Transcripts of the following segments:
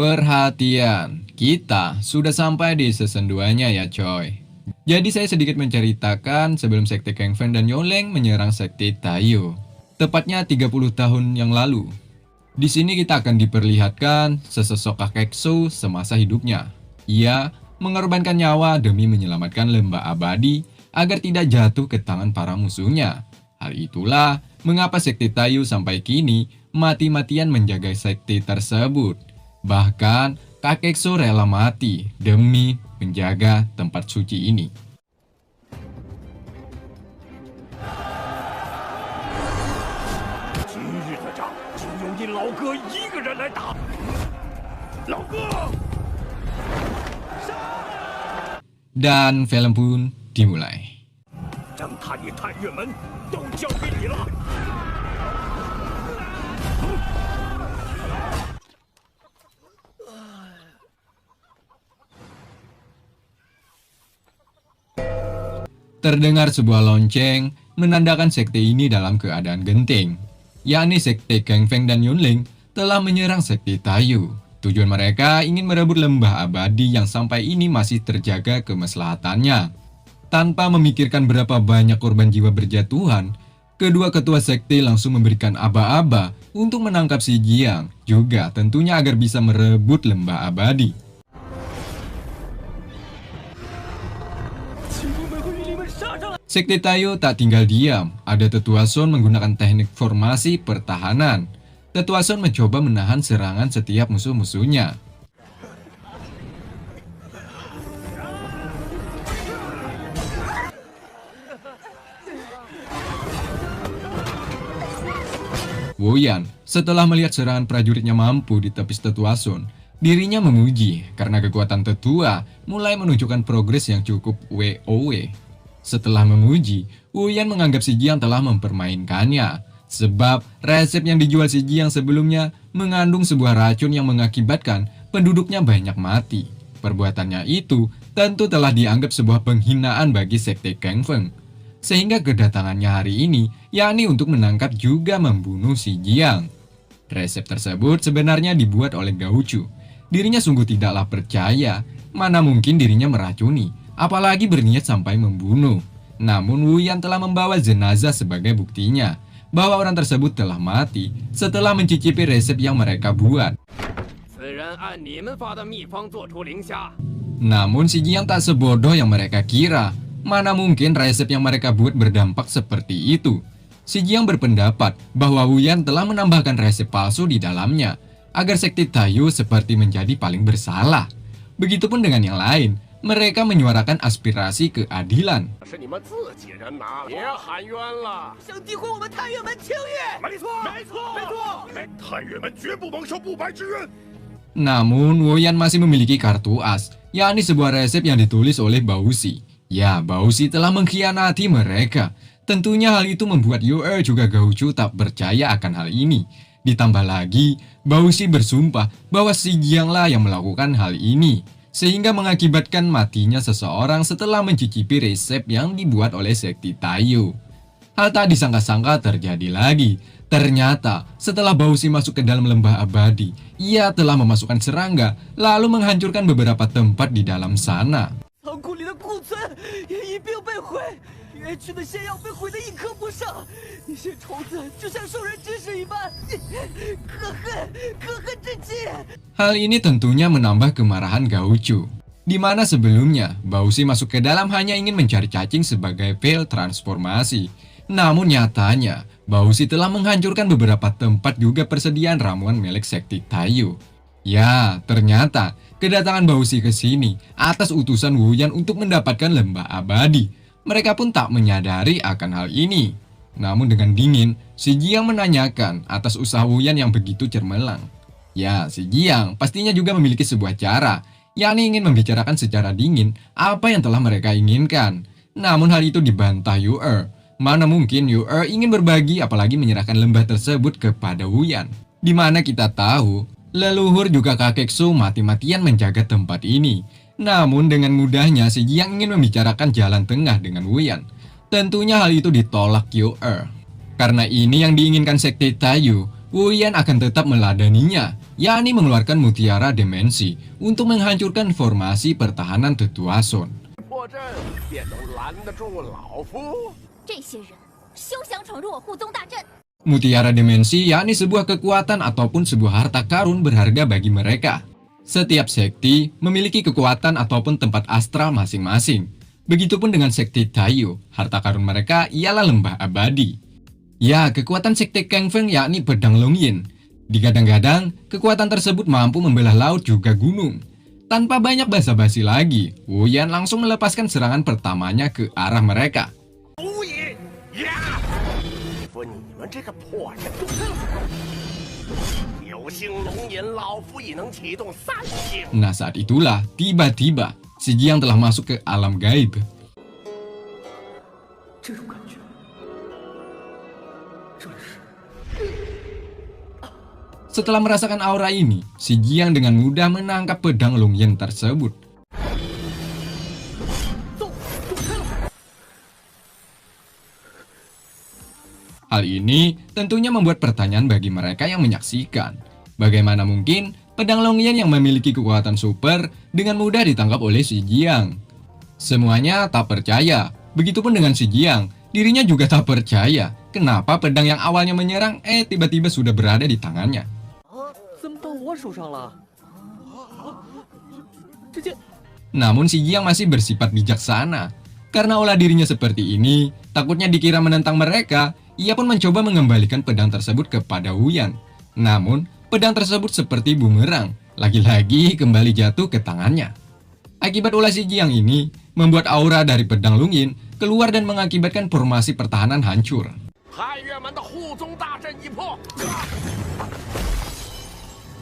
Perhatian, kita sudah sampai di season 2-nya ya coy. Jadi saya sedikit menceritakan sebelum Sekte Kang Feng dan Yoleng menyerang Sekte Taiyu. Tepatnya 30 tahun yang lalu. Di sini kita akan diperlihatkan sesosok kakek Su semasa hidupnya. Ia mengorbankan nyawa demi menyelamatkan lembah abadi agar tidak jatuh ke tangan para musuhnya. Hal itulah mengapa Sekte Taiyu sampai kini mati-matian menjaga sekte tersebut. Bahkan kakek Su rela mati demi menjaga tempat suci ini. 今日的仗就由你老哥一个人来打。老哥， Dan film pun dimulai. 将太乙太岳门都交给你了。 Terdengar sebuah lonceng menandakan sekte ini dalam keadaan genting, yakni Sekte Kang Feng dan Yunling telah menyerang Sekte Taiyu. Tujuan mereka ingin merebut lembah abadi yang sampai ini masih terjaga kemaslahatannya. Tanpa memikirkan berapa banyak korban jiwa berjatuhan, kedua ketua sekte langsung memberikan aba-aba untuk menangkap si Jiang, juga tentunya agar bisa merebut lembah abadi. Sekte Taiyu tak tinggal diam, ada Tetua Sun menggunakan teknik formasi pertahanan. Tetua Sun mencoba menahan serangan setiap musuh-musuhnya. Wu Yan, setelah melihat serangan prajuritnya mampu ditepis Tetua Sun, dirinya memuji karena kekuatan tetua mulai menunjukkan progres yang cukup WoW. Setelah memuji, Wu Yan menganggap si Jiang telah mempermainkannya. Sebab resep yang dijual si Jiang sebelumnya mengandung sebuah racun yang mengakibatkan penduduknya banyak mati. Perbuatannya itu tentu telah dianggap sebuah penghinaan bagi Sekte Kang Feng. Sehingga kedatangannya hari ini, yakni untuk menangkap juga membunuh si Jiang. Resep tersebut sebenarnya dibuat oleh Gao Chu. Dirinya sungguh tidaklah percaya, mana mungkin dirinya meracuni, apalagi berniat sampai membunuh. Namun Wu Yan telah membawa jenazah sebagai buktinya bahwa orang tersebut telah mati setelah mencicipi resep yang mereka buat. Namun si Jiang tak sebodoh yang mereka kira. Mana mungkin resep yang mereka buat berdampak seperti itu. Si Jiang berpendapat bahwa Wu Yan telah menambahkan resep palsu di dalamnya agar sekte Taiyu seperti menjadi paling bersalah. Begitupun dengan yang lain. Mereka menyuarakan aspirasi keadilan. Namun Wu Yan masih memiliki kartu as, yakni sebuah resep yang ditulis oleh Bausi. Ya, Bausi telah mengkhianati mereka. Tentunya hal itu membuat Yue juga Gao Chu tak percaya akan hal ini. Ditambah lagi, Bausi bersumpah bahwa si Jianglah yang melakukan hal ini, sehingga mengakibatkan matinya seseorang setelah mencicipi resep yang dibuat oleh Sekte Taiyu. Hal tak disangka-sangka terjadi lagi. Ternyata setelah Bausi masuk ke dalam lembah abadi, ia telah memasukkan serangga lalu menghancurkan beberapa tempat di dalam sana. Hal ini tentunya menambah kemarahan Gao Chu, di mana sebelumnya Bausi masuk ke dalam hanya ingin mencari cacing sebagai pil transformasi. Namun nyatanya Bausi telah menghancurkan beberapa tempat juga persediaan ramuan milik Sekte Taiyu. Ya, ternyata kedatangan Bausi ke sini atas utusan Wu Yan untuk mendapatkan lembah abadi. Mereka pun tak menyadari akan hal ini. Namun dengan dingin, si Jiang menanyakan atas usaha Wu Yan yang begitu cermelang. Ya, si Jiang pastinya juga memiliki sebuah cara, yakni ingin membicarakan secara dingin apa yang telah mereka inginkan. Namun hal itu dibantah Yue. Mana mungkin Yue ingin berbagi apalagi menyerahkan lembah tersebut kepada Wu Yan. Di mana kita tahu, leluhur juga kakek Su mati-matian menjaga tempat ini. Namun dengan mudahnya si Jiang ingin membicarakan jalan tengah dengan Wu Yan. Tentunya hal itu ditolak Yue. Karena ini yang diinginkan Sekte Taiyu, Wu Yan akan tetap meladaninya, yakni mengeluarkan mutiara dimensi untuk menghancurkan formasi pertahanan Tetua Son. 破阵也能拦得住老夫？ 这些人休想闯入我护宗大阵！ Mutiara dimensi yakni sebuah kekuatan ataupun sebuah harta karun berharga bagi mereka. Setiap sekti memiliki kekuatan ataupun tempat astral masing-masing. Begitupun dengan sekti Taiyu, harta karun mereka ialah lembah abadi. Ya, kekuatan sekte Kang Feng yakni pedang Longyin. Digadang-gadang, kekuatan tersebut mampu membelah laut juga gunung. Tanpa banyak basa-basi lagi, Wu Yan langsung melepaskan serangan pertamanya ke arah mereka. 无影呀！说你们这个破人都有幸龙吟，老夫已能启动3星。 Nah, saat itulah tiba-tiba si Jiang telah masuk ke alam gaib. 这种感觉，这是 Setelah merasakan aura ini, si Jiang dengan mudah menangkap pedang Longyin tersebut. Hal ini tentunya membuat pertanyaan bagi mereka yang menyaksikan. Bagaimana mungkin pedang Longyin yang memiliki kekuatan super dengan mudah ditangkap oleh si Jiang? Semuanya tak percaya. Begitupun dengan si Jiang, dirinya juga tak percaya. Kenapa pedang yang awalnya menyerang tiba-tiba sudah berada di tangannya. 怎么到我手上了？这件 Namun si Jiang masih bersifat bijaksana. Karena olah dirinya seperti ini, takutnya dikira menentang mereka, ia pun mencoba mengembalikan pedang tersebut kepada Wu Yan. Namun, pedang tersebut seperti bumerang, lagi-lagi kembali jatuh ke tangannya. Akibat ulah si Jiang ini, membuat aura dari pedang Longyin keluar dan mengakibatkan formasi pertahanan hancur. 汉月门的护宗大阵已破。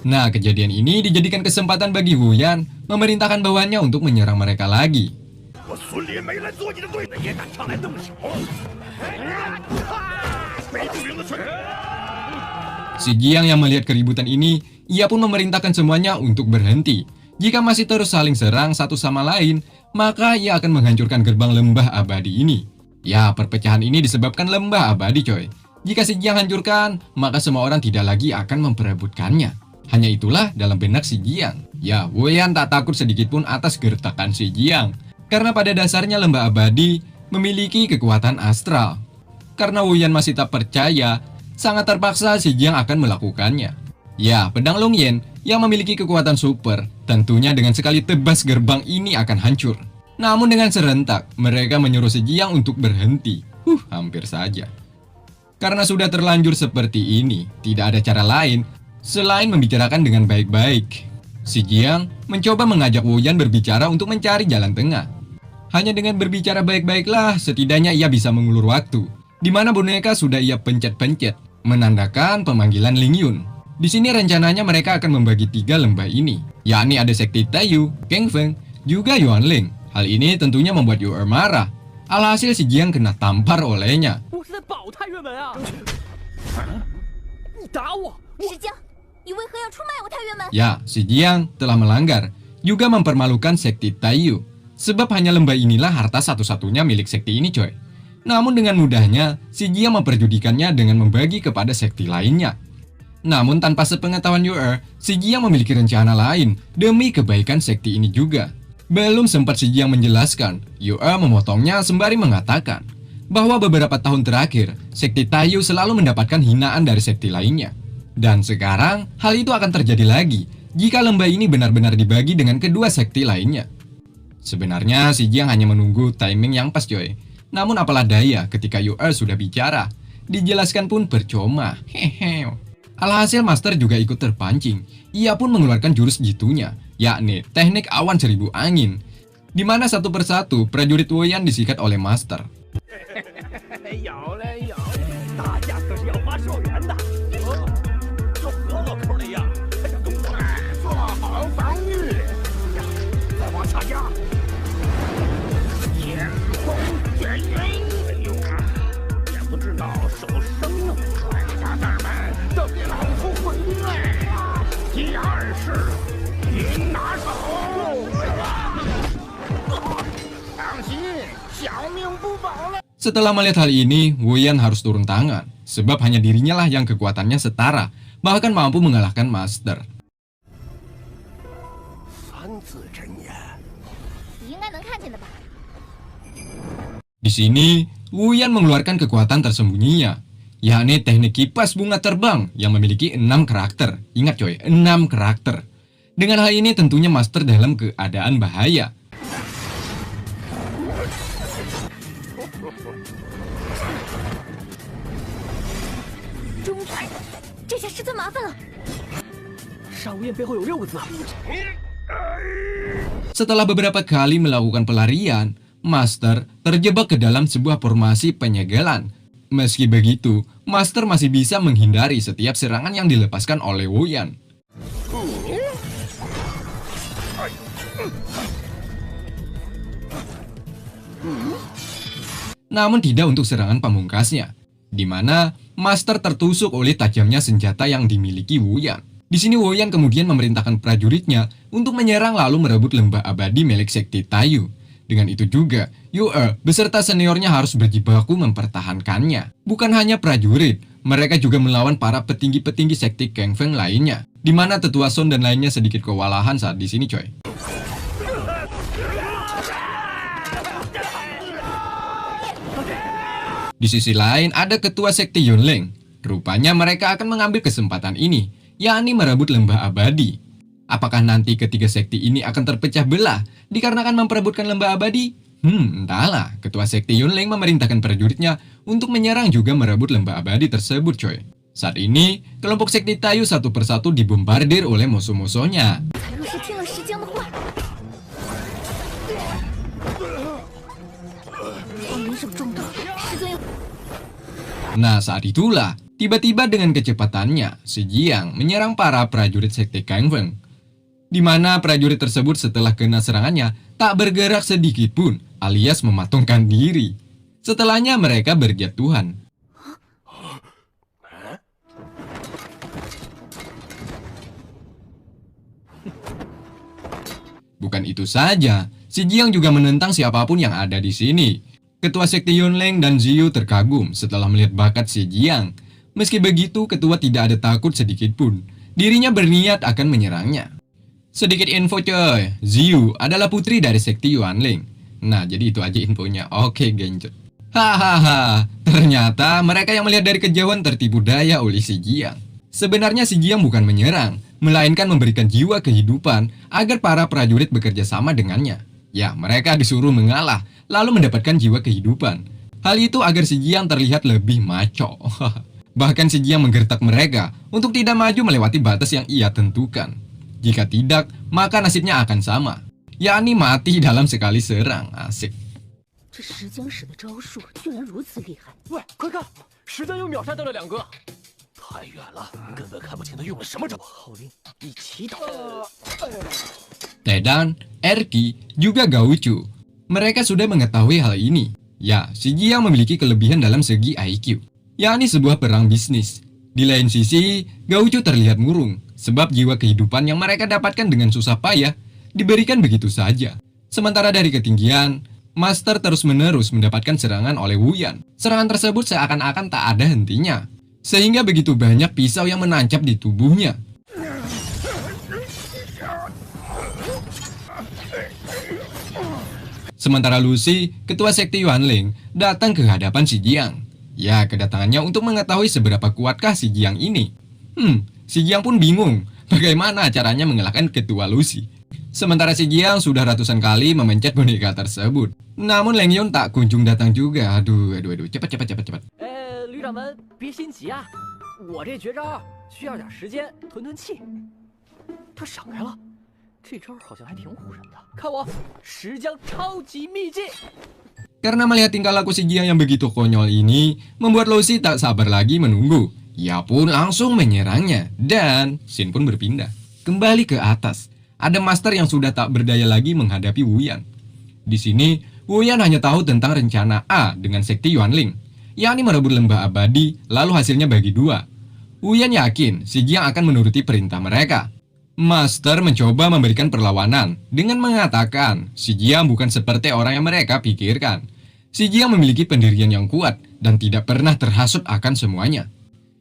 Nah, kejadian ini dijadikan kesempatan bagi Wu Yan memerintahkan bawahannya untuk menyerang mereka lagi. 我孙烈没来做你的对手，也敢上来动手？没不明的吹！ Si Jiang yang melihat keributan ini, ia pun memerintahkan semuanya untuk berhenti. Jika masih terus saling serang satu sama lain, maka ia akan menghancurkan gerbang lembah abadi ini. Ya, perpecahan ini disebabkan lembah abadi coy. Jika si Jiang hancurkan, maka semua orang tidak lagi akan memperebutkannya. Hanya itulah dalam benak si Jiang. Ya, Wu Yan tak takut sedikit pun atas gertakan si Jiang. Karena pada dasarnya lembah abadi memiliki kekuatan astral. Karena Wu Yan masih tak percaya, sangat terpaksa si Jiang akan melakukannya. Ya, pedang Longyin yang memiliki kekuatan super, tentunya dengan sekali tebas gerbang ini akan hancur. Namun dengan serentak, mereka menyuruh si Jiang untuk berhenti. Hampir saja. Karena sudah terlanjur seperti ini, tidak ada cara lain selain membicarakan dengan baik-baik. Si Jiang mencoba mengajak Wu Yan berbicara untuk mencari jalan tengah. Hanya dengan berbicara baik-baiklah, setidaknya ia bisa mengulur waktu. Di mana boneka sudah ia pencet-pencet, menandakan pemanggilan Ling Yun. Di sini rencananya mereka akan membagi 3 lembah ini, yakni ada sekti Taiyu, Kang Feng, juga Yuan Ling. Hal ini tentunya membuat Yu Er marah. Alhasil si Jiang kena tampar olehnya. 我是在保太月门啊！你打我！ 石江，你为何要出卖我太月门？ Ya, si Jiang telah melanggar, juga mempermalukan sekti Taiyu. Sebab hanya lembah inilah harta satu-satunya milik sekti ini coy. Namun dengan mudahnya, si Jiang memperjudikannya dengan membagi kepada sekti lainnya. Namun tanpa sepengetahuan Yu Er, si Jiang memiliki rencana lain demi kebaikan sekti ini juga. Belum sempat si Jiang menjelaskan, Yu Er memotongnya sembari mengatakan bahwa beberapa tahun terakhir, sekti Taiyu selalu mendapatkan hinaan dari sekti lainnya. Dan sekarang, hal itu akan terjadi lagi jika lembah ini benar-benar dibagi dengan kedua sekti lainnya. Sebenarnya si Jiang hanya menunggu timing yang pas coy. Namun apalah daya ketika Yu Er sudah bicara, dijelaskan pun percuma. Hehe. Alhasil Master juga ikut terpancing. Ia pun mengeluarkan jurus jitunya, yakni teknik awan 1000 angin, di mana satu persatu prajurit Wu Yan disikat oleh Master. 有嘞有嘞，大家可是要发寿元的，就河洛口那样，做好防御，再往下压，天空卷云，哎呦啊，也不知道手生了，败家蛋儿们都给老夫滚来！第二是云拿手，当心，小命不保了。 Setelah melihat hal ini, Wu Yan harus turun tangan. sebab hanya dirinya lah yang kekuatannya setara, bahkan mampu mengalahkan Master. 三字真言， 你应该能看见的吧？ Di sini, Wuyan mengeluarkan kekuatan tersembunyinya, yakni teknik kipas bunga terbang yang memiliki 6 karakter. Ingat coy, 6 karakter. Dengan hal ini tentunya Master dalam keadaan bahaya. 终于，这下十分麻烦了。 杀无厌背后有6个字。 Setelah beberapa kali melakukan pelarian, Master terjebak ke dalam sebuah formasi penyegelan. Meski begitu, Master masih bisa menghindari setiap serangan yang dilepaskan oleh Wuyan. Namun tidak untuk serangan pamungkasnya, di mana Master tertusuk oleh tajamnya senjata yang dimiliki Wuyan. Di sini Wuyan kemudian memerintahkan prajuritnya untuk menyerang lalu merebut lembah abadi milik sekte Taiyu. Dengan itu juga, Yue beserta seniornya harus berjibaku mempertahankannya. Bukan hanya prajurit, mereka juga melawan para petinggi-petinggi sekte Kang Feng lainnya, di mana tetua Son dan lainnya sedikit kewalahan saat di sini coy. Di sisi lain ada ketua sekte Yunleng. Rupanya mereka akan mengambil kesempatan ini, yakni merebut lembah abadi. Apakah nanti ketiga sekte ini akan terpecah belah dikarenakan memperebutkan lembah abadi? Entahlah. Ketua sekte Yunleng memerintahkan prajuritnya untuk menyerang juga merebut lembah abadi tersebut coy. Saat ini, kelompok sekte Taiyu satu persatu dibombardir oleh musuh-musuhnya. 才若是听了石江的话，光灵手中刀，师尊又 Nah saat itulah, tiba-tiba dengan kecepatannya, si Jiang menyerang para prajurit sekte Kang Feng. Di mana prajurit tersebut setelah kena serangannya tak bergerak sedikit pun, alias mematungkan diri. Setelahnya mereka berjatuhan. Bukan itu saja, si Jiang juga menentang siapapun yang ada di sini. Ketua sekte Yunleng dan Ziyu terkagum setelah melihat bakat si Jiang. Meski begitu, ketua tidak ada takut sedikit pun. Dirinya berniat akan menyerangnya. Sedikit info coy, Ziyu adalah putri dari sekte Yuanling. Nah, jadi itu aja infonya. Oke, genjot. Hahaha, ternyata mereka yang melihat dari kejauhan tertipu daya oleh si Jiang. Sebenarnya si Jiang bukan menyerang, melainkan memberikan jiwa kehidupan agar para prajurit bekerja sama dengannya. Ya, mereka disuruh mengalah, lalu mendapatkan jiwa kehidupan. Hal itu agar si Jiang terlihat lebih maco. Bahkan si Jiang menggertak mereka untuk tidak maju melewati batas yang ia tentukan. Jika tidak, maka nasibnya akan sama, yakni mati dalam sekali serang. Asik. 这石江使的招数居然如此厉害！ 喂，快看，石江又秒杀掉了2个，太远了，根本看不清他用了什么招。号令，一起打。 Tedan, Erki, juga Gauchu. Mereka sudah mengetahui hal ini. Ya, si Jiang memiliki kelebihan dalam segi IQ, yakni sebuah perang bisnis. Di lain sisi, Gauchu terlihat murung, sebab jiwa kehidupan yang mereka dapatkan dengan susah payah diberikan begitu saja. Sementara dari ketinggian, Master terus-menerus mendapatkan serangan oleh Wuyan. Serangan tersebut seakan-akan tak ada hentinya, sehingga begitu banyak pisau yang menancap di tubuhnya. Sementara Lucy, ketua sekte Yuanling, datang ke hadapan si Jiang. Ya, kedatangannya untuk mengetahui seberapa kuatkah si Jiang ini. Si Jiang pun bingung bagaimana caranya mengalahkan ketua Lucy. Sementara si Jiang sudah ratusan kali memencet boneka tersebut. Namun Leng Yun tak kunjung datang juga. Aduh, cepat. 旅长们别心急啊，我这绝招需要点时间吞气。他闪开了，这招好像还挺唬人的。看我石江超级秘技！ Karena melihat tingkah laku si Jiang yang begitu konyol ini, membuat Lucy tak sabar lagi menunggu. Ia pun langsung menyerangnya, dan scene pun berpindah. Kembali ke atas, ada master yang sudah tak berdaya lagi menghadapi Wuyan. Di sini, Wuyan hanya tahu tentang rencana A dengan sekte Yuanling, yakni merebut lembah abadi, lalu hasilnya bagi dua. Wuyan yakin si Jiang akan menuruti perintah mereka. Master mencoba memberikan perlawanan dengan mengatakan si Jiang bukan seperti orang yang mereka pikirkan. Si Jiang memiliki pendirian yang kuat dan tidak pernah terhasut akan semuanya.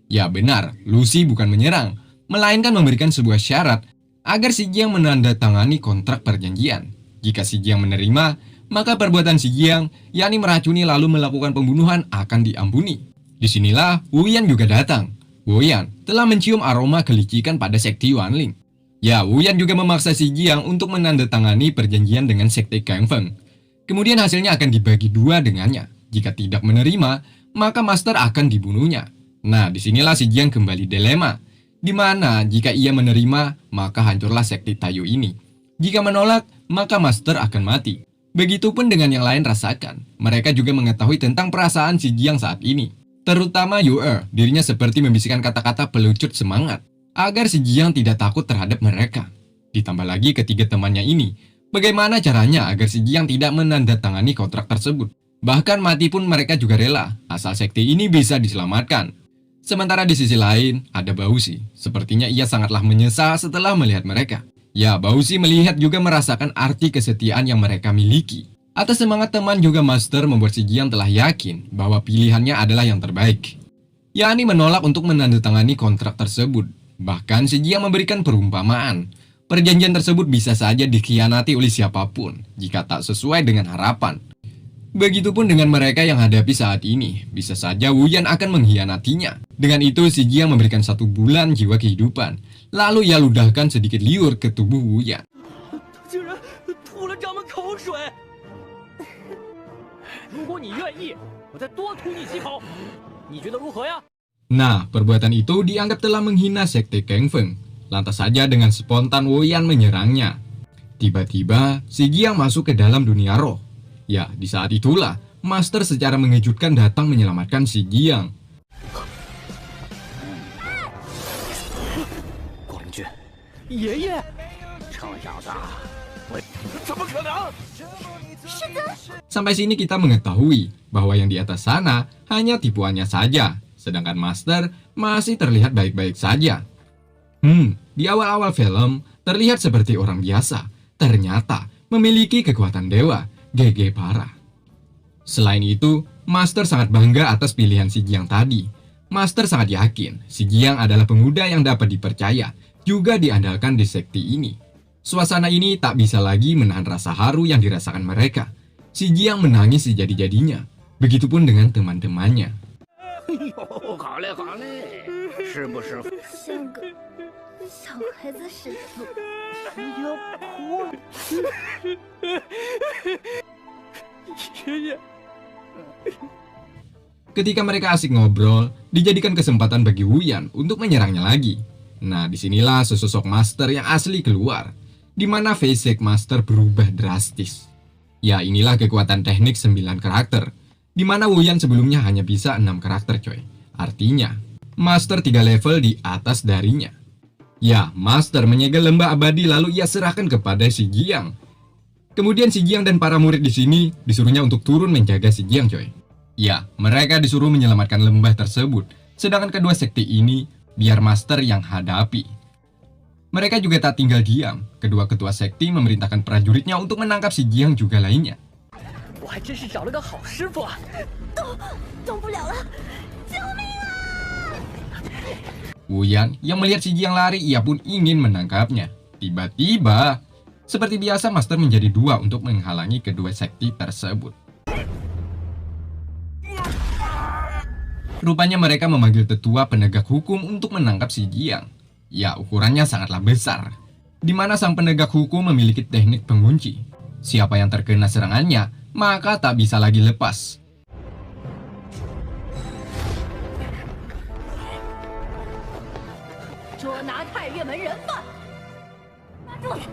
Ya benar, Lucy bukan menyerang, melainkan memberikan sebuah syarat agar Si Jiang menandatangani kontrak perjanjian. Jika Si Jiang menerima, maka perbuatan Si Jiang, yakni meracuni lalu melakukan pembunuhan, akan diampuni. Disinilah Wu Yan juga datang. Wu Yan telah mencium aroma kelicikan pada sekte Wanling. Ya, Wu Yan juga memaksa Si Jiang untuk menandatangani perjanjian dengan sekte Kang Feng. Kemudian hasilnya akan dibagi dua dengannya. Jika tidak menerima, maka master akan dibunuhnya. Nah, disinilah Si Jiang kembali dilema, di mana jika ia menerima, maka hancurlah sekte Taiyu ini. Jika menolak, maka master akan mati. Begitupun dengan yang lain rasakan. Mereka juga mengetahui tentang perasaan Si Jiang saat ini. Terutama Yue, dirinya seperti membisikkan kata-kata pelucut semangat agar Si Jiang tidak takut terhadap mereka. Ditambah lagi ketiga temannya ini, bagaimana caranya agar Si Jiang tidak menandatangani kontrak tersebut? Bahkan mati pun mereka juga rela, asal sekte ini bisa diselamatkan. Sementara di sisi lain, ada Bausi. Sepertinya ia sangatlah menyesal setelah melihat mereka. Ya, Bausi melihat juga merasakan arti kesetiaan yang mereka miliki. Atas semangat teman juga master membuat Si Jiang telah yakin bahwa pilihannya adalah yang terbaik, yakni menolak untuk menandatangani kontrak tersebut. Bahkan Si Jiang memberikan perumpamaan. Perjanjian tersebut bisa saja dikhianati oleh siapapun jika tak sesuai dengan harapan. Begitupun dengan mereka yang hadapi saat ini, bisa saja Wu Yan akan mengkhianatinya. Dengan itu Si Jiang memberikan 1 bulan jiwa kehidupan, lalu ia ludahkan sedikit liur ke tubuh Wu Yan. 竟然吐了掌门口水！如果你愿意，我再多吐你几口，你觉得如何呀？ Nah, perbuatan itu dianggap telah menghina sekte Kang Feng. Lantas saja dengan spontan Wu Yan menyerangnya. Tiba-tiba Si Jiang masuk ke dalam dunia roh. Ya, di saat itulah master secara mengejutkan datang menyelamatkan Si Jiang. 光灵君，爷爷，臭小子，我怎么可能？ Sampai sini kita mengetahui bahwa yang di atas sana hanya tipuannya saja, sedangkan master masih terlihat baik-baik saja. Di awal-awal film terlihat seperti orang biasa, ternyata memiliki kekuatan dewa. GG parah. Selain itu, master sangat bangga atas pilihan Si Jiang tadi. Master sangat yakin Si Jiang adalah pemuda yang dapat dipercaya, juga diandalkan di sekte ini. Suasana ini tak bisa lagi menahan rasa haru yang dirasakan mereka. Si Jiang menangis sejadi-jadinya. Begitupun dengan teman-temannya. 哎呦，好嘞好嘞，是不是？像个小孩子似的。不要哭。爷爷， Ketika mereka asik ngobrol, dijadikan kesempatan bagi Wu Yan untuk menyerangnya lagi. Nah, disinilah sesosok master yang asli keluar, di mana face master berubah drastis. Ya, inilah kekuatan teknik 9 karakter, di mana Wu Yan sebelumnya hanya bisa 6 karakter coy. Artinya, master 3 level di atas darinya. Ya, master menyegel lembah abadi lalu ia serahkan kepada Si Jiang. Kemudian Si Jiang dan para murid di sini disuruhnya untuk turun menjaga Si Jiang coy. Ya, mereka disuruh menyelamatkan lembah tersebut, sedangkan kedua sekte ini biar master yang hadapi. Mereka juga tak tinggal diam. Kedua ketua sekte memerintahkan prajuritnya untuk menangkap Si Jiang juga lainnya. 我还真是找了个好师傅啊！动不了了，救命啊！ Wu Yan yang melihat Si Jiang lari, ia pun ingin menangkapnya. Tiba-tiba, seperti biasa master menjadi 2 untuk menghalangi kedua sekte tersebut. Rupanya mereka memanggil tetua penegak hukum untuk menangkap Si Jiang. Ya, ukurannya sangatlah besar, di mana sang penegak hukum memiliki teknik pengunci. Siapa yang terkena serangannya, maka tak bisa lagi lepas. 捉拿太岳门人犯，抓住！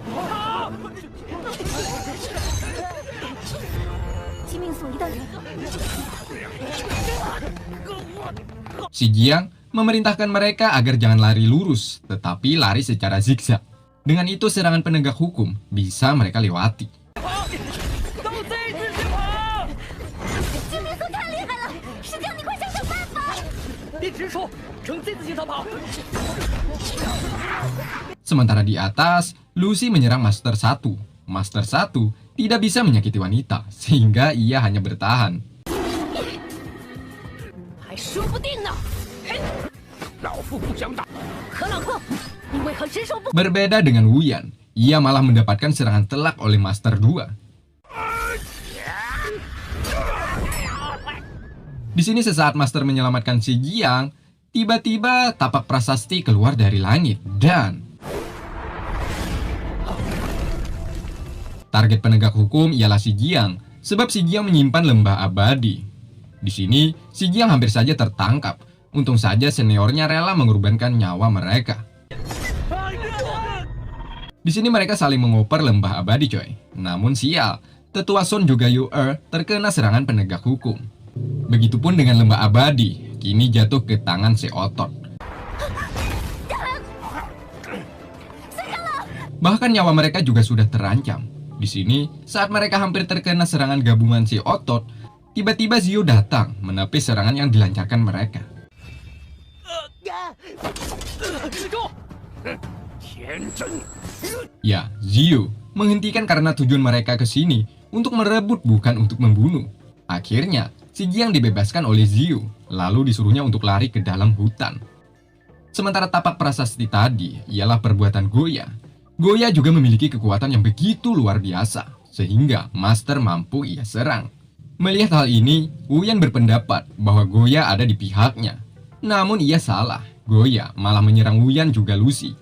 机命速一到人。 Si Jiang memerintahkan mereka agar jangan lari lurus, tetapi lari secara zigzag. Dengan itu serangan penegak hukum bisa mereka lewati. 都 Z 字形跑！ 机命速太厉害了，师匠你快想想办法！ 别直冲，呈 Z 字形逃跑！ Sementara di atas, Lucy menyerang Master 1. Master 1 tidak bisa menyakiti wanita, sehingga ia hanya bertahan. 不定呢。老夫不想打。何老克，你为何身手不？ Berbeda dengan Wuyan, ia malah mendapatkan serangan telak oleh Master 2. Di sini sesaat Master menyelamatkan si Jiang, tiba-tiba tapak prasasti keluar dari langit dan target penegak hukum ialah si Jiang, sebab si Jiang menyimpan lembah abadi. Di sini, si Jiang hampir saja tertangkap. Untung saja seniornya rela mengorbankan nyawa mereka. Di sini mereka saling mengoper lembah abadi, coy. Namun sial, tetua Son juga Yu-Er terkena serangan penegak hukum. Begitupun dengan lembah abadi, kini jatuh ke tangan Seotot. Bahkan nyawa mereka juga sudah terancam. Di sini, saat mereka hampir terkena serangan gabungan Seotot, tiba-tiba Zio datang menepis serangan yang dilancarkan mereka. Ya, Zio menghentikan karena tujuan mereka ke sini untuk merebut bukan untuk membunuh. Akhirnya, si Jiang dibebaskan oleh Zio, lalu disuruhnya untuk lari ke dalam hutan. Sementara tapak prasasti tadi ialah perbuatan Goya. Goya juga memiliki kekuatan yang begitu luar biasa, sehingga Master mampu ia serang. Melihat hal ini, Wuyan berpendapat bahwa Goya ada di pihaknya. Namun ia salah, Goya malah menyerang Wuyan juga Lucy.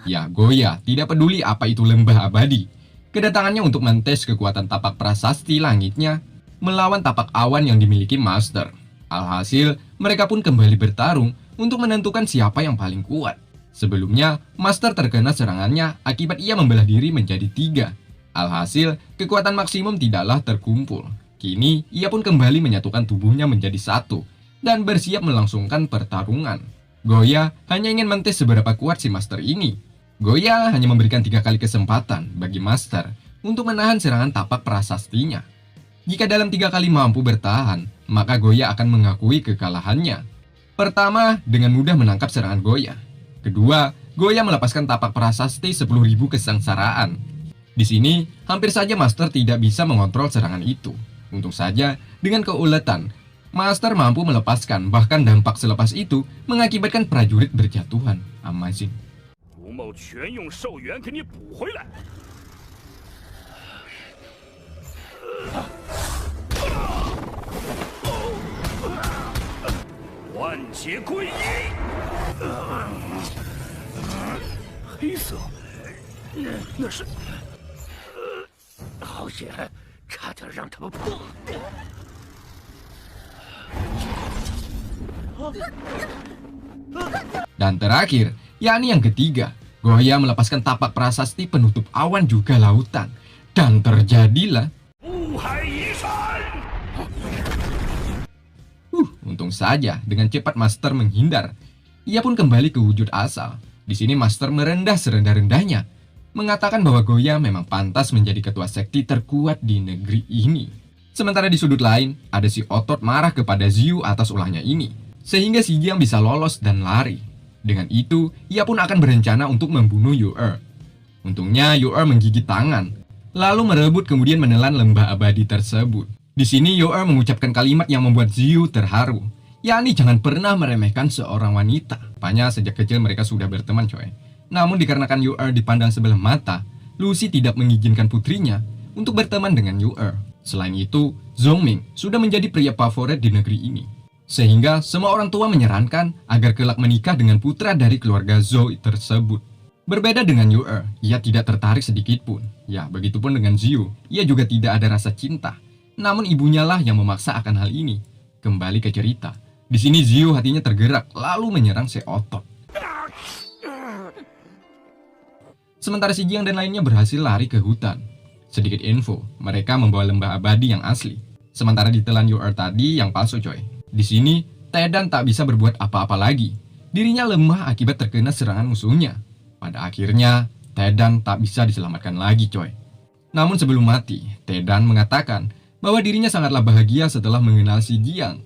Ya, Goya tidak peduli apa itu lembah abadi. Kedatangannya untuk mentes kekuatan tapak prasasti langitnya melawan tapak awan yang dimiliki Master. Alhasil, mereka pun kembali bertarung untuk menentukan siapa yang paling kuat. Sebelumnya, Master terkena serangannya akibat ia membelah diri menjadi 3. Alhasil, kekuatan maksimum tidaklah terkumpul. Kini, ia pun kembali menyatukan tubuhnya menjadi 1 dan bersiap melangsungkan pertarungan. Goya hanya ingin mentes seberapa kuat si Master ini. Goya hanya memberikan 3 kali kesempatan bagi Master untuk menahan serangan tapak prasastinya. Jika dalam 3 kali mampu bertahan, maka Goya akan mengakui kekalahannya. Pertama, dengan mudah menangkap serangan Goya. Kedua, Goya melepaskan tapak prasasti 10.000 kesengsaraan. Di sini, hampir saja Master tidak bisa mengontrol serangan itu. Untung saja, dengan keuletan, Master mampu melepaskan, bahkan dampak selepas itu mengakibatkan prajurit berjatuhan. Amazing. 吴某全用寿元给你补回来。万劫归一。黑色，那是，好险，差点让他们破。 Dan terakhir, yakni yang ketiga, Goya melepaskan tapak prasasti penutup awan juga lautan. Dan terjadilah... untung saja dengan cepat Master menghindar. Ia pun kembali ke wujud asal. Di sini Master merendah serendah-rendahnya, mengatakan bahwa Goya memang pantas menjadi ketua sekti terkuat di negeri ini. Sementara di sudut lain, ada si Otot marah kepada Zio atas ulahnya ini, sehingga si Jiang bisa lolos dan lari. Dengan itu, ia pun akan berencana untuk membunuh Yu-Er. Untungnya Yu-Er menggigit tangan, lalu merebut kemudian menelan lembah abadi tersebut. Di sini Yu-Er mengucapkan kalimat yang membuat Zio terharu, yakni jangan pernah meremehkan seorang wanita. Rupanya sejak kecil mereka sudah berteman, coy. Namun dikarenakan Yu-Er dipandang sebelah mata, Lucy tidak mengizinkan putrinya untuk berteman dengan Yu-Er. Selain itu, Zhongming sudah menjadi pria favorit di negeri ini. Sehingga semua orang tua menyarankan agar kelak menikah dengan putra dari keluarga Zhou tersebut. Berbeda dengan Yu-Er, ia tidak tertarik sedikit pun. Ya, begitupun dengan Zio, ia juga tidak ada rasa cinta. Namun ibunya lah yang memaksa akan hal ini. Kembali ke cerita. Di sini Zio hatinya tergerak, lalu menyerang Seotot. Sementara si Jiang dan lainnya berhasil lari ke hutan. Sedikit info, mereka membawa lembah abadi yang asli. Sementara ditelan Yu-Er tadi yang palsu, coy. Di sini, Tedan tak bisa berbuat apa-apa lagi. Dirinya lemah akibat terkena serangan musuhnya. Pada akhirnya, Tedan tak bisa diselamatkan lagi, coy. Namun sebelum mati, Tedan mengatakan bahwa dirinya sangatlah bahagia setelah mengenal si Jiang.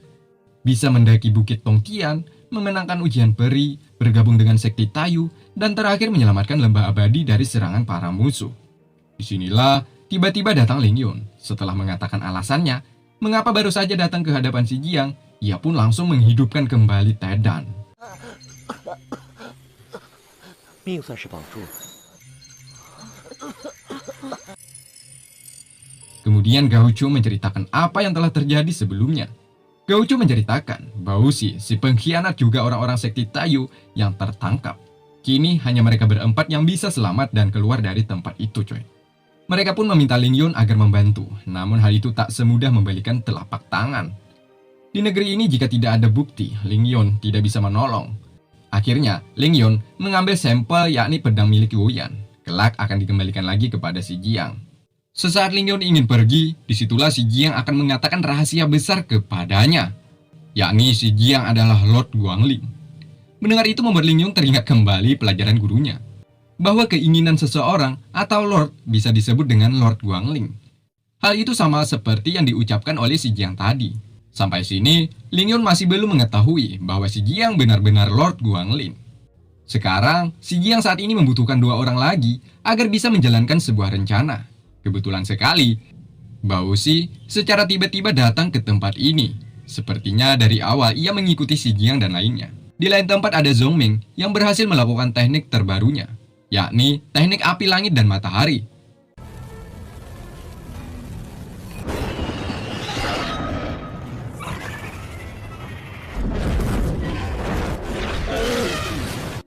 Bisa mendaki Bukit Tongtian, memenangkan ujian peri, bergabung dengan sekti Tayu, dan terakhir menyelamatkan lembah abadi dari serangan para musuh. Disinilah Tiba-tiba datang Ling Yun. Setelah mengatakan alasannya, mengapa baru saja datang ke hadapan si Jiang, ia pun langsung menghidupkan kembali Tedan. 命算是保住了。 Kemudian Gaucho menceritakan apa yang telah terjadi sebelumnya. Gaucho menceritakan Bausi, si pengkhianat juga orang-orang sekte Taiyu yang tertangkap. Kini hanya mereka berempat yang bisa selamat dan keluar dari tempat itu, coy. Mereka pun meminta Ling Yun agar membantu, namun hal itu tak semudah membalikan telapak tangan. Di negeri ini jika tidak ada bukti, Ling Yun tidak bisa menolong. Akhirnya, Ling Yun mengambil sampel yakni pedang milik Wuyan. Kelak akan dikembalikan lagi kepada si Jiang. Sesaat Ling Yun ingin pergi, disitulah si Jiang akan mengatakan rahasia besar kepadanya. Yakni si Jiang adalah Lord Guangling. Mendengar itu membuat Ling Yun teringat kembali pelajaran gurunya. Bahwa keinginan seseorang atau Lord bisa disebut dengan Lord Guangling. Hal itu sama seperti yang diucapkan oleh si Jiang tadi. Sampai sini, Ling Yun masih belum mengetahui bahwa si Jiang benar-benar Lord Guangling. Sekarang, si Jiang saat ini membutuhkan 2 orang lagi agar bisa menjalankan sebuah rencana. Kebetulan sekali, Bausi secara tiba-tiba datang ke tempat ini. Sepertinya dari awal ia mengikuti si Jiang dan lainnya. Di lain tempat ada Zhongming yang berhasil melakukan teknik terbarunya, yakni teknik api langit dan matahari.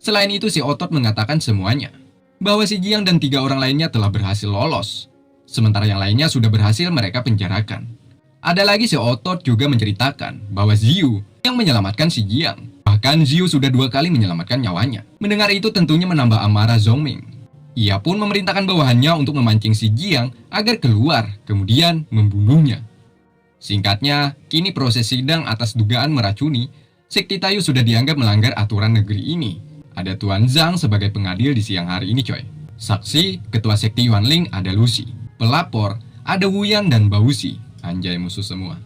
Selain itu, si Otot mengatakan semuanya, bahwa si Jiang dan 3 orang lainnya telah berhasil lolos, sementara yang lainnya sudah berhasil mereka penjarakan. Ada lagi si Otot juga menceritakan bahwa Ziyu yang menyelamatkan si Jiang. Bahkan Ziyu sudah 2 kali menyelamatkan nyawanya. Mendengar itu tentunya menambah amarah Zhongming. Ia pun memerintahkan bawahannya untuk memancing si Jiang agar keluar, kemudian membunuhnya. Singkatnya, kini proses sidang atas dugaan meracuni sekte Taiyu sudah dianggap melanggar aturan negeri ini. Ada Tuan Zhang sebagai pengadil di siang hari ini, coy. Saksi, ketua sekte Yuanling ada Lucy. Pelapor, ada Wuyan dan Bausi. Anjay, musuh semua.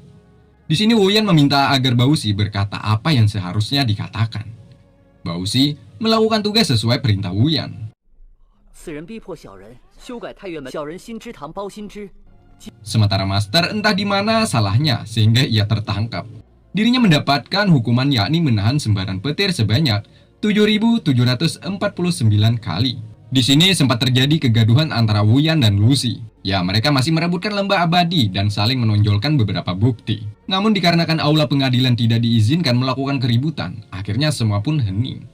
Di sini Wuyan meminta agar Bausi berkata apa yang seharusnya dikatakan. Bausi melakukan tugas sesuai perintah Wuyan. 此人逼迫小人修改太岳门，小人心之堂包心之。 Sementara Master entah di mana salahnya sehingga ia tertangkap. Dirinya mendapatkan hukuman yakni menahan sembaran petir sebanyak 7.749 kali. Di sini sempat terjadi kegaduhan antara Wuyan dan Lucy. Ya, mereka masih merebutkan lembah abadi dan saling menonjolkan beberapa bukti. Namun dikarenakan aula pengadilan tidak diizinkan melakukan keributan, akhirnya semua pun hening.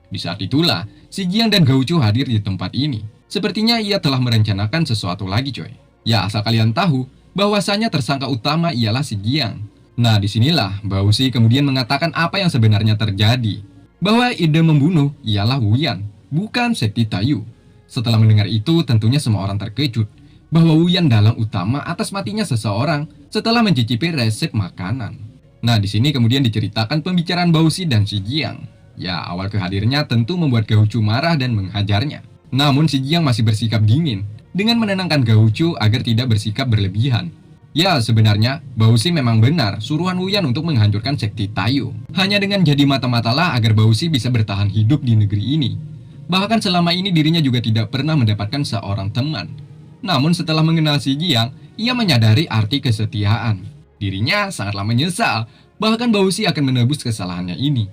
Di saat itulah, si Jiang dan Gaucho hadir di tempat ini. Sepertinya ia telah merencanakan sesuatu lagi, coy. Ya, asal kalian tahu, bahwasanya tersangka utama ialah si Jiang. Nah, disinilah Bausi kemudian mengatakan apa yang sebenarnya terjadi. Bahwa ide membunuh ialah Wuyan, bukan sekte Taiyu. Setelah mendengar itu, tentunya semua orang terkejut bahwa Wuyan dalang utama atas matinya seseorang setelah mencicipi resep makanan. Nah, di sini kemudian diceritakan pembicaraan Bausi dan si Jiang. Ya, awal kehadirnya tentu membuat Gaucho marah dan menghajarnya. Namun si Jiang masih bersikap dingin dengan menenangkan Gaucho agar tidak bersikap berlebihan. Ya, sebenarnya Bausi memang benar suruhan Wuyan untuk menghancurkan sekte Taiyu. Hanya dengan jadi mata-matalah agar Bausi bisa bertahan hidup di negeri ini. Bahkan selama ini dirinya juga tidak pernah mendapatkan seorang teman. Namun setelah mengenal si Jiang, ia menyadari arti kesetiaan. Dirinya sangatlah menyesal, bahkan Bausi akan menebus kesalahannya ini.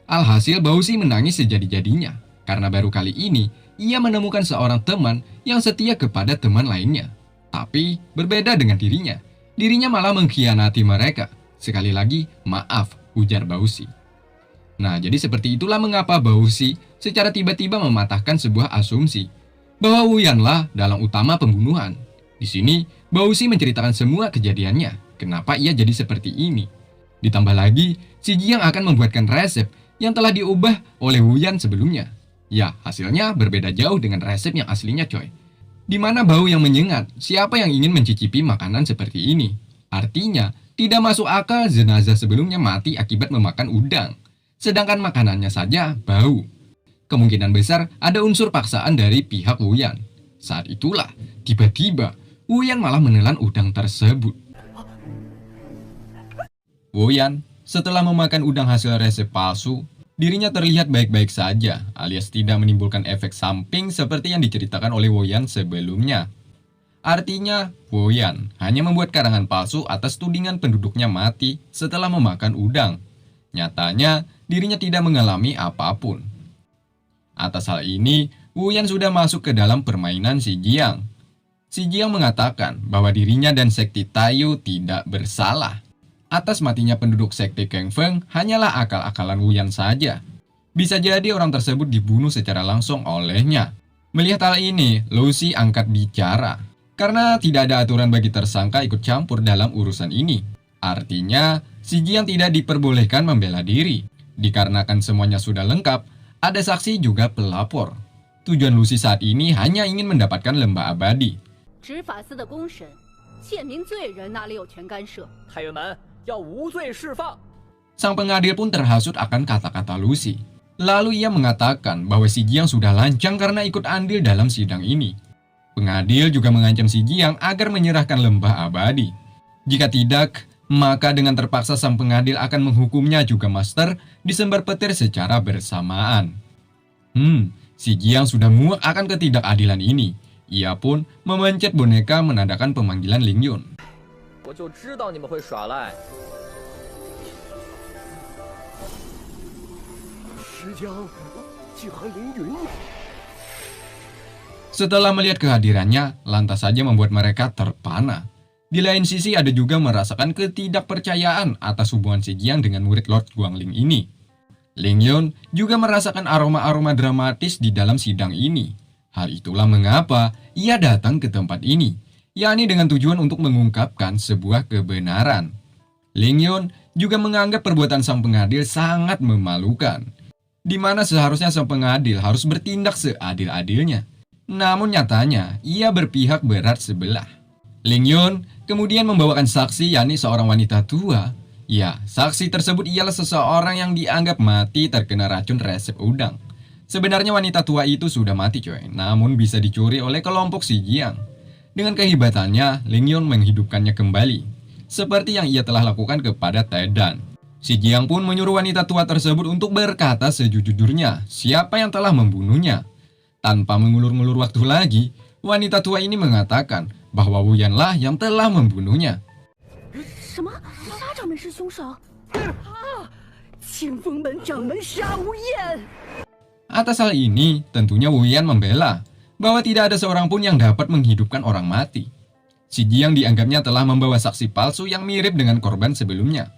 Alhasil Bausi menangis sejadi-jadinya, karena baru kali ini ia menemukan seorang teman yang setia kepada teman lainnya. Tapi berbeda dengan dirinya. Dirinya malah mengkhianati mereka. Sekali lagi, maaf, ujar Bausi. Nah, jadi seperti itulah mengapa Bausi secara tiba-tiba mematahkan sebuah asumsi bahwa Wuyanlah dalang utama pembunuhan. Di sini, Bausi menceritakan semua kejadiannya, kenapa ia jadi seperti ini. Ditambah lagi, si Jiang akan membuatkan resep yang telah diubah oleh Wuyan sebelumnya. Ya, hasilnya berbeda jauh dengan resep yang aslinya, coy. Di mana bau yang menyengat, siapa yang ingin mencicipi makanan seperti ini? Artinya, tidak masuk akal jenazah sebelumnya mati akibat memakan udang. Sedangkan makanannya saja bau. Kemungkinan besar ada unsur paksaan dari pihak Wuyan. Saat itulah, tiba-tiba, Wuyan malah menelan udang tersebut. Wuyan, setelah memakan udang hasil resep palsu, dirinya terlihat baik-baik saja, alias tidak menimbulkan efek samping seperti yang diceritakan oleh Wuyan sebelumnya. Artinya, Wu Yan hanya membuat karangan palsu atas tudingan penduduknya mati setelah memakan udang. Nyatanya, dirinya tidak mengalami apapun. Atas hal ini, Wu Yan sudah masuk ke dalam permainan Xi Jiang. Xi Jiang mengatakan bahwa dirinya dan sekte Taiyu tidak bersalah. Atas matinya penduduk sekte Kang Feng hanyalah akal-akalan Wu Yan saja. Bisa jadi orang tersebut dibunuh secara langsung olehnya. Melihat hal ini, Lucy angkat bicara. Karena tidak ada aturan bagi tersangka ikut campur dalam urusan ini. Artinya, Xi Jiang tidak diperbolehkan membela diri. Dikarenakan semuanya sudah lengkap, ada saksi juga pelapor. Tujuan Lucy saat ini hanya ingin mendapatkan lembah abadi. 执法司的公审，现名罪人哪里有权干涉？太原门要无罪释放。 Sang pengadil pun terhasut akan kata-kata Lucy. Lalu ia mengatakan bahwa Xi Jiang sudah lancang karena ikut andil dalam sidang ini. Pengadil juga mengancam Xi Jiang agar menyerahkan lembah abadi. Jika tidak, maka dengan terpaksa sang pengadil akan menghukumnya juga master disembar petir secara bersamaan. Xi Jiang sudah muak akan ketidakadilan ini. Ia pun memencet boneka menandakan pemanggilan Ling Yun. 我就知道你们会耍赖。石江竟和凌云。 Setelah melihat kehadirannya, lantas saja membuat mereka terpana. Di lain sisi ada juga merasakan ketidakpercayaan atas hubungan Xi Jiang dengan murid Lord Guangling ini. Ling Yun juga merasakan aroma-aroma dramatis di dalam sidang ini. Hal itulah mengapa ia datang ke tempat ini, yakni dengan tujuan untuk mengungkapkan sebuah kebenaran. Ling Yun juga menganggap perbuatan sang pengadil sangat memalukan, di mana seharusnya sang pengadil harus bertindak seadil-adilnya. Namun nyatanya, ia berpihak berat sebelah. Ling Yun kemudian membawakan saksi yakni seorang wanita tua. Ya, saksi tersebut ialah seseorang yang dianggap mati terkena racun resep udang. Sebenarnya wanita tua itu sudah mati coy, namun bisa dicuri oleh kelompok Xi Jiang. Dengan kehebatannya, Ling Yun menghidupkannya kembali, seperti yang ia telah lakukan kepada Tedan. Xi Jiang pun menyuruh wanita tua tersebut untuk berkata sejujurnya siapa yang telah membunuhnya. Tanpa mengulur-ngulur waktu lagi, wanita tua ini mengatakan bahwa Wu Yan lah yang telah membunuhnya. 什么？沙掌门是凶手？清风门掌门杀无厌。 Atas hal ini, tentunya Wu Yan membela bahwa tidak ada seorang pun yang dapat menghidupkan orang mati. Xi Jiang dianggapnya telah membawa saksi palsu yang mirip dengan korban sebelumnya.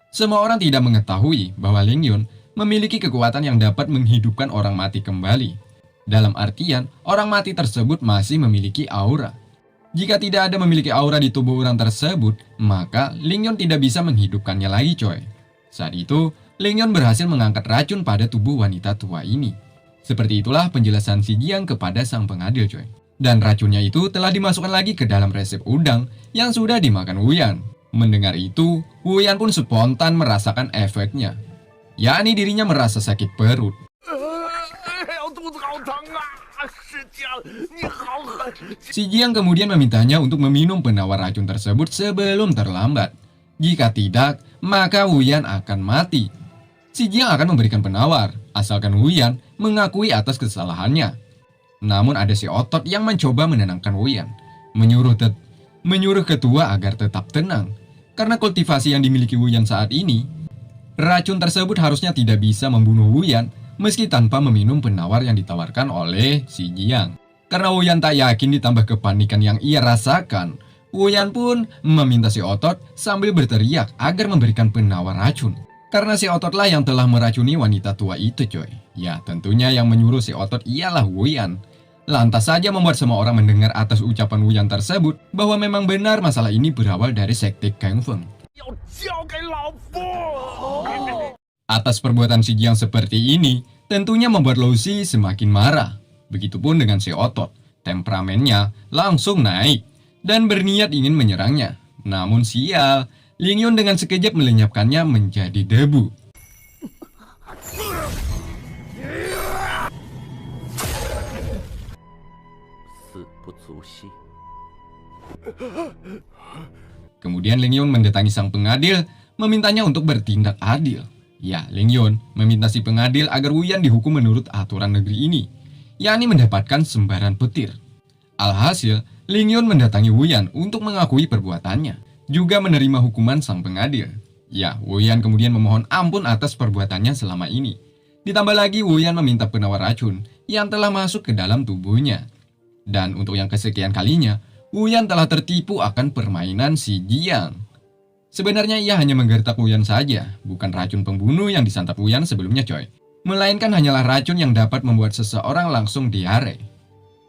Semua orang tidak mengetahui bahwa Ling Yun memiliki kekuatan yang dapat menghidupkan orang mati kembali. Dalam artian, orang mati tersebut masih memiliki aura. Jika tidak ada memiliki aura di tubuh orang tersebut, maka Ling Yun tidak bisa menghidupkannya lagi coy. Saat itu, Ling Yun berhasil mengangkat racun pada tubuh wanita tua ini. Seperti itulah penjelasan Xi Jiang kepada sang pengadil coy. Dan racunnya itu telah dimasukkan lagi ke dalam resep udang yang sudah dimakan Wu Yan. Mendengar itu, Wu Yan pun spontan merasakan efeknya. Yakni dirinya merasa sakit perut. 肚子好疼啊！石江，你好狠！ Xi Jiang kemudian memintanya untuk meminum penawar racun tersebut sebelum terlambat. Jika tidak, maka Wu Yan akan mati. Xi Jiang akan memberikan penawar, asalkan Wu Yan mengakui atas kesalahannya. Namun ada si otot yang mencoba menenangkan Wu Yan, menyuruh ketua agar tetap tenang. Karena kultivasi yang dimiliki Wu Yan saat ini, racun tersebut harusnya tidak bisa membunuh Wu Yan meski tanpa meminum penawar yang ditawarkan oleh Xi Jiang. Karena Wu Yan tak yakin ditambah kepanikan yang ia rasakan, Wu Yan pun meminta si otot sambil berteriak agar memberikan penawar racun. Karena si ototlah yang telah meracuni wanita tua itu coy. Ya tentunya yang menyuruh si otot ialah Wu Yan. Lantas saja membuat semua orang mendengar atas ucapan Wu Yan tersebut bahwa memang benar masalah ini berawal dari sekte Kang Feng. 要交给老夫！ Atas perbuatan Xi Jiang seperti ini, tentunya membuat Lucy semakin marah. Begitupun dengan si otot, temperamennya langsung naik dan berniat ingin menyerangnya. Namun sial, Ling Yun dengan sekejap melenyapkannya menjadi debu. 死不足惜。 Kemudian Ling Yun mendatangi sang pengadil, memintanya untuk bertindak adil. Ya, Ling Yun meminta si pengadil agar Wu Yan dihukum menurut aturan negeri ini, yakni mendapatkan sembaran petir. Alhasil, Ling Yun mendatangi Wu Yan untuk mengakui perbuatannya, juga menerima hukuman sang pengadil. Ya, Wu Yan kemudian memohon ampun atas perbuatannya selama ini. Ditambah lagi Wu Yan meminta penawar racun yang telah masuk ke dalam tubuhnya. Dan untuk yang kesekian kalinya, Wu Yan telah tertipu akan permainan si Jiang. Sebenarnya ia hanya menggertak Wu Yan saja, bukan racun pembunuh yang disantap Wu Yan sebelumnya coy. Melainkan hanyalah racun yang dapat membuat seseorang langsung diare.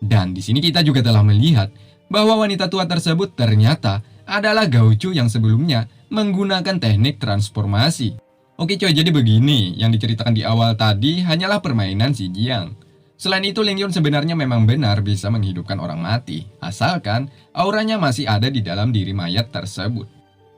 Dan di sini kita juga telah melihat bahwa wanita tua tersebut ternyata adalah Gauchu yang sebelumnya menggunakan teknik transformasi. Oke coy, jadi begini, yang diceritakan di awal tadi hanyalah permainan si Jiang. Selain itu, Ling Yun sebenarnya memang benar bisa menghidupkan orang mati, asalkan auranya masih ada di dalam diri mayat tersebut.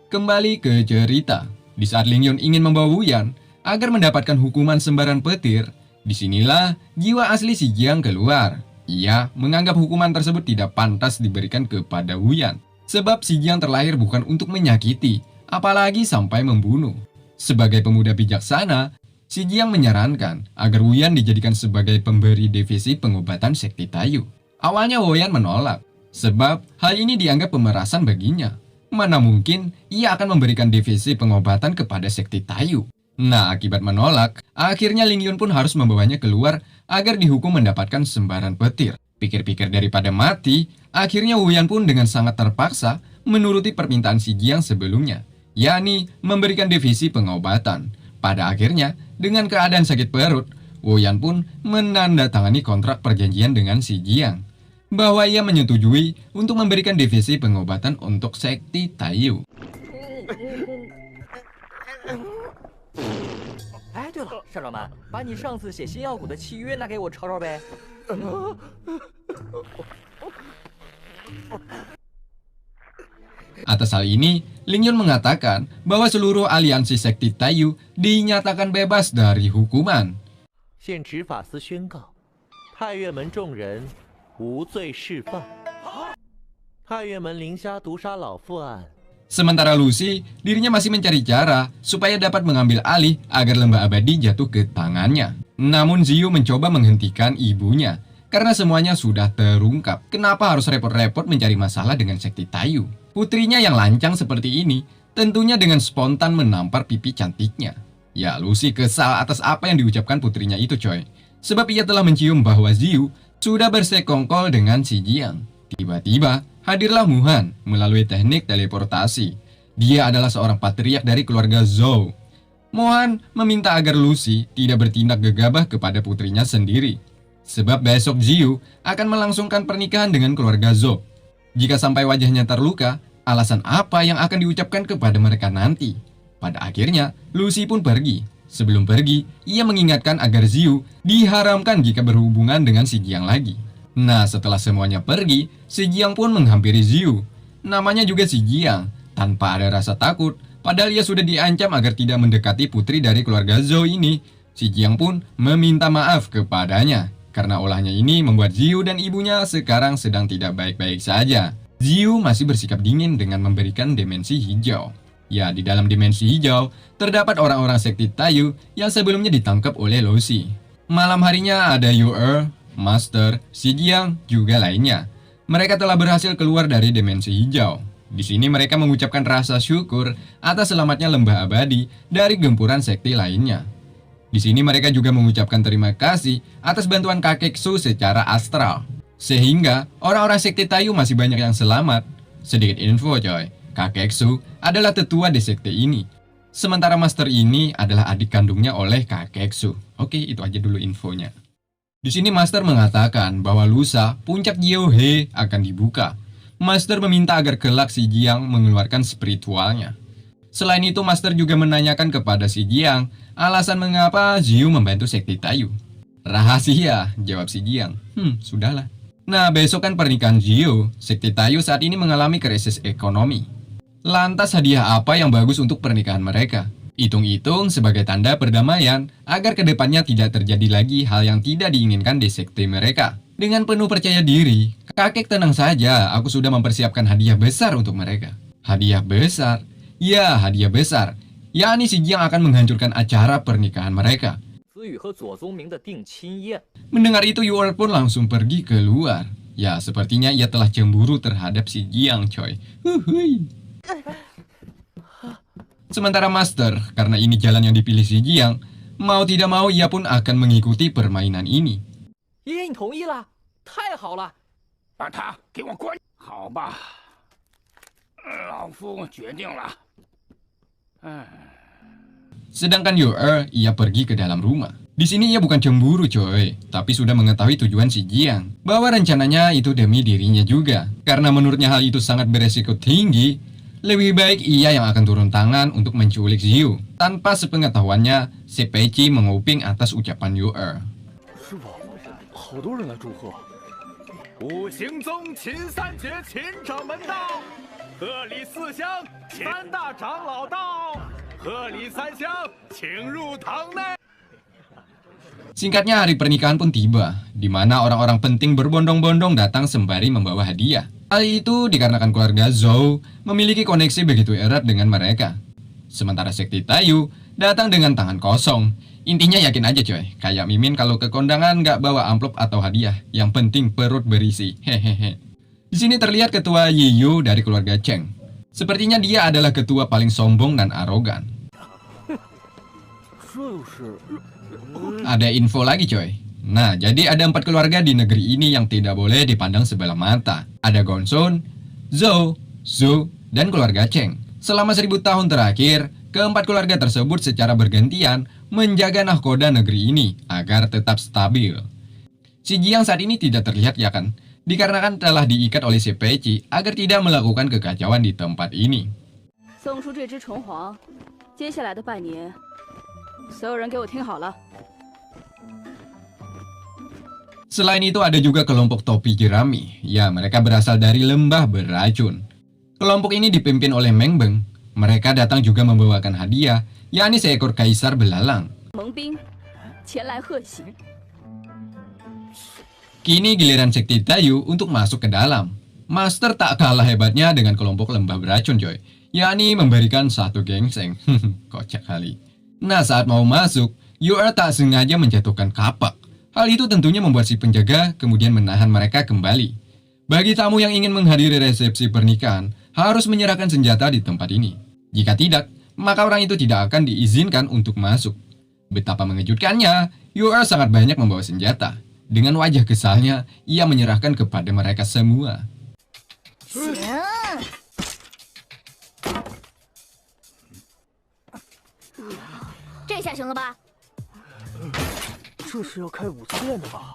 Kembali ke cerita, di saat Ling Yun ingin membawa Wu Yan agar mendapatkan hukuman sembaran petir, disinilah jiwa asli si Jiang keluar. Ia menganggap hukuman tersebut tidak pantas diberikan kepada Wu Yan, sebab si Jiang terlahir bukan untuk menyakiti, apalagi sampai membunuh. Sebagai pemuda bijaksana, si Jiang menyarankan agar Wu Yan dijadikan sebagai pemberi divisi pengobatan Sekti Tayu. Awalnya Wu Yan menolak, sebab hal ini dianggap pemerasan baginya. Mana mungkin ia akan memberikan divisi pengobatan kepada Sekti Tayu. Nah, akibat menolak, akhirnya Ling Yun pun harus membawanya keluar agar dihukum mendapatkan sembaran petir. Pikir-pikir daripada mati, akhirnya Wu Yan pun dengan sangat terpaksa menuruti permintaan si Jiang sebelumnya, yakni memberikan divisi pengobatan. Pada akhirnya, dengan keadaan sakit perut, Wu Yan pun menandatangani kontrak perjanjian dengan si Jiang, bahwa ia menyetujui untuk memberikan divisi pengobatan untuk Sekti Tayu. 哎，对了，上长们，把你上次写新药谷的契约拿给我抄抄呗。 Atas hal ini, Ling Yun mengatakan bahwa seluruh aliansi Sekti Tayu dinyatakan bebas dari hukuman. 现执法司宣告，太岳门众人无罪释放。太岳门凌虾毒杀老妇案。 Sementara Lucy, dirinya masih mencari cara supaya dapat mengambil alih agar lembah abadi jatuh ke tangannya. Namun Ziyu mencoba menghentikan ibunya, karena semuanya sudah terungkap. Kenapa harus repot-repot mencari masalah dengan Sekti Tayu? Putrinya yang lancang seperti ini, tentunya dengan spontan menampar pipi cantiknya. Ya, Lucy kesal atas apa yang diucapkan putrinya itu coy. Sebab ia telah mencium bahwa Ziyu sudah bersekongkol dengan si Jiang. Tiba-tiba, hadirlah Muhan melalui teknik teleportasi. Dia adalah seorang patriark dari keluarga Zhou. Mohan meminta agar Lucy tidak bertindak gegabah kepada putrinya sendiri, sebab besok Ziyu akan melangsungkan pernikahan dengan keluarga Zhou. Jika sampai wajahnya terluka, alasan apa yang akan diucapkan kepada mereka nanti? Pada akhirnya, Lucy pun pergi. Sebelum pergi, ia mengingatkan agar Ziyu diharamkan jika berhubungan dengan si Jiang lagi. Nah, setelah semuanya pergi, si Jiang pun menghampiri Ziyu. Namanya juga si Jiang, tanpa ada rasa takut, padahal ia sudah diancam agar tidak mendekati putri dari keluarga Zhou ini. Si Jiang pun meminta maaf kepadanya, karena olahnya ini membuat Ziyu dan ibunya sekarang sedang tidak baik-baik saja. Ziyu masih bersikap dingin dengan memberikan dimensi hijau. Ya, di dalam dimensi hijau, terdapat orang-orang Sekti Tayu yang sebelumnya ditangkap oleh Lucy. Malam harinya ada Yu-Er, Master, si Jiang, juga lainnya. Mereka telah berhasil keluar dari dimensi hijau. Di sini mereka mengucapkan rasa syukur atas selamatnya lembah abadi dari gempuran sekti lainnya. Di sini mereka juga mengucapkan terima kasih atas bantuan kakek Su secara astral. Sehingga orang-orang sekti Tayu masih banyak yang selamat. Sedikit info coy, kakek Su adalah tetua di sekte ini. Sementara Master ini adalah adik kandungnya oleh kakek Su. Oke, itu aja dulu infonya. Di sini Master mengatakan bahwa lusa puncak Gyeohe akan dibuka. Master meminta agar kelak si Jiang mengeluarkan spiritualnya. Selain itu, Master juga menanyakan kepada si Jiang alasan mengapa Ziyu membantu Sekti Tayu. Rahasia, jawab si Jiang. Sudahlah. Nah, besok kan pernikahan Ziyu. Sekti Tayu saat ini mengalami krisis ekonomi. Lantas hadiah apa yang bagus untuk pernikahan mereka? Hitung-hitung sebagai tanda perdamaian agar kedepannya tidak terjadi lagi hal yang tidak diinginkan di sekte mereka. Dengan penuh percaya diri, kakek tenang saja, aku sudah mempersiapkan hadiah besar untuk mereka. Hadiah besar? Ya, hadiah besar. Yakni si Jiang akan menghancurkan acara pernikahan mereka. Mendengar itu, Yu-Er pun langsung pergi keluar. Ya, sepertinya ia telah cemburu terhadap si Jiang, coy. Huhuy. Sementara Master, karena ini jalan yang dipilih si Jiang, mau tidak mau ia pun akan mengikuti permainan ini. 爷爷，你同意了，太好了！ 把他给我关。好吧，老夫决定了。 Sedangkan Yor, ia pergi ke dalam rumah. Di sini ia bukan cemburu coy, tapi sudah mengetahui tujuan si Jiang. Bahwa rencananya itu demi dirinya juga. Karena menurutnya hal itu sangat beresiko tinggi, lebih baik ia yang akan turun tangan untuk menculik Ziyu. Tanpa sepengetahuannya, si Peiqi menguping atas ucapan Yor. 师傅，好多人来祝贺。五行宗秦三绝秦掌门到，贺礼四乡三大长老到，贺礼三乡请入堂内。 Singkatnya hari pernikahan pun tiba, di mana orang-orang penting berbondong-bondong datang sembari membawa hadiah. Hal itu dikarenakan keluarga Zhou memiliki koneksi begitu erat dengan mereka. Sementara sekte Taiyu datang dengan tangan kosong. Intinya yakin aja coy, kayak Mimin kalau ke kondangan nggak bawa amplop atau hadiah, yang penting perut berisi. Hehehe. Di sini terlihat ketua Yiyu dari keluarga Cheng. Sepertinya dia adalah ketua paling sombong dan arogan. Ada info lagi coy. Nah, jadi ada 4 keluarga di negeri ini yang tidak boleh dipandang sebelah mata. Ada Gongsun, Zhou, Zhu, dan keluarga Cheng. Selama 1000 tahun terakhir, keempat keluarga tersebut secara bergantian menjaga nahkoda negeri ini agar tetap stabil. Si Jiang saat ini tidak terlihat ya kan? Dikarenakan telah diikat oleh si Peiqi agar tidak melakukan kekacauan di tempat ini. 送出这只虫黄，接下来的半年，所有人给我听好了。 Selain itu ada juga kelompok topi jerami. Ya, mereka berasal dari lembah beracun. Kelompok ini dipimpin oleh Meng Beng. Mereka datang juga membawakan hadiah, yakni seekor kaisar belalang. 盟兵前来贺喜。 Kini giliran sekte Taiyu untuk masuk ke dalam. Master tak kalah hebatnya dengan kelompok lembah beracun coy, yakni memberikan satu gengseng. Kocak kali. Nah, saat mau masuk, Yor tak sengaja menjatuhkan kapak. Hal itu tentunya membuat si penjaga kemudian menahan mereka kembali. Bagi tamu yang ingin menghadiri resepsi pernikahan, harus menyerahkan senjata di tempat ini. Jika tidak, maka orang itu tidak akan diizinkan untuk masuk. Betapa mengejutkannya, Yor sangat banyak membawa senjata. Dengan wajah kesalnya, ia menyerahkan kepada mereka semua. 行，这下行了吧？ 这是要开5次炼的吧？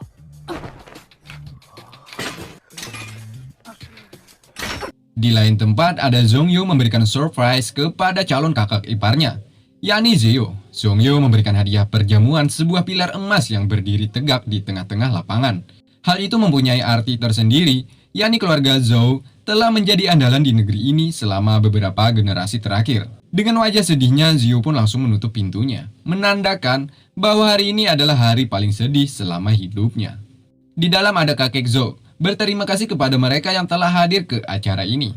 Di lain tempat, ada Zhongyu memberikan surprise kepada calon kakak iparnya, yakni Ziyu. Zhongyu memberikan hadiah perjamuan sebuah pilar emas yang berdiri tegak di tengah-tengah lapangan. Hal itu mempunyai arti tersendiri, yakni keluarga Zhou telah menjadi andalan di negeri ini selama beberapa generasi terakhir. Dengan wajah sedihnya, Ziyu pun langsung menutup pintunya, menandakan bahwa hari ini adalah hari paling sedih selama hidupnya. Di dalam ada kakek Zhou, berterima kasih kepada mereka yang telah hadir ke acara ini.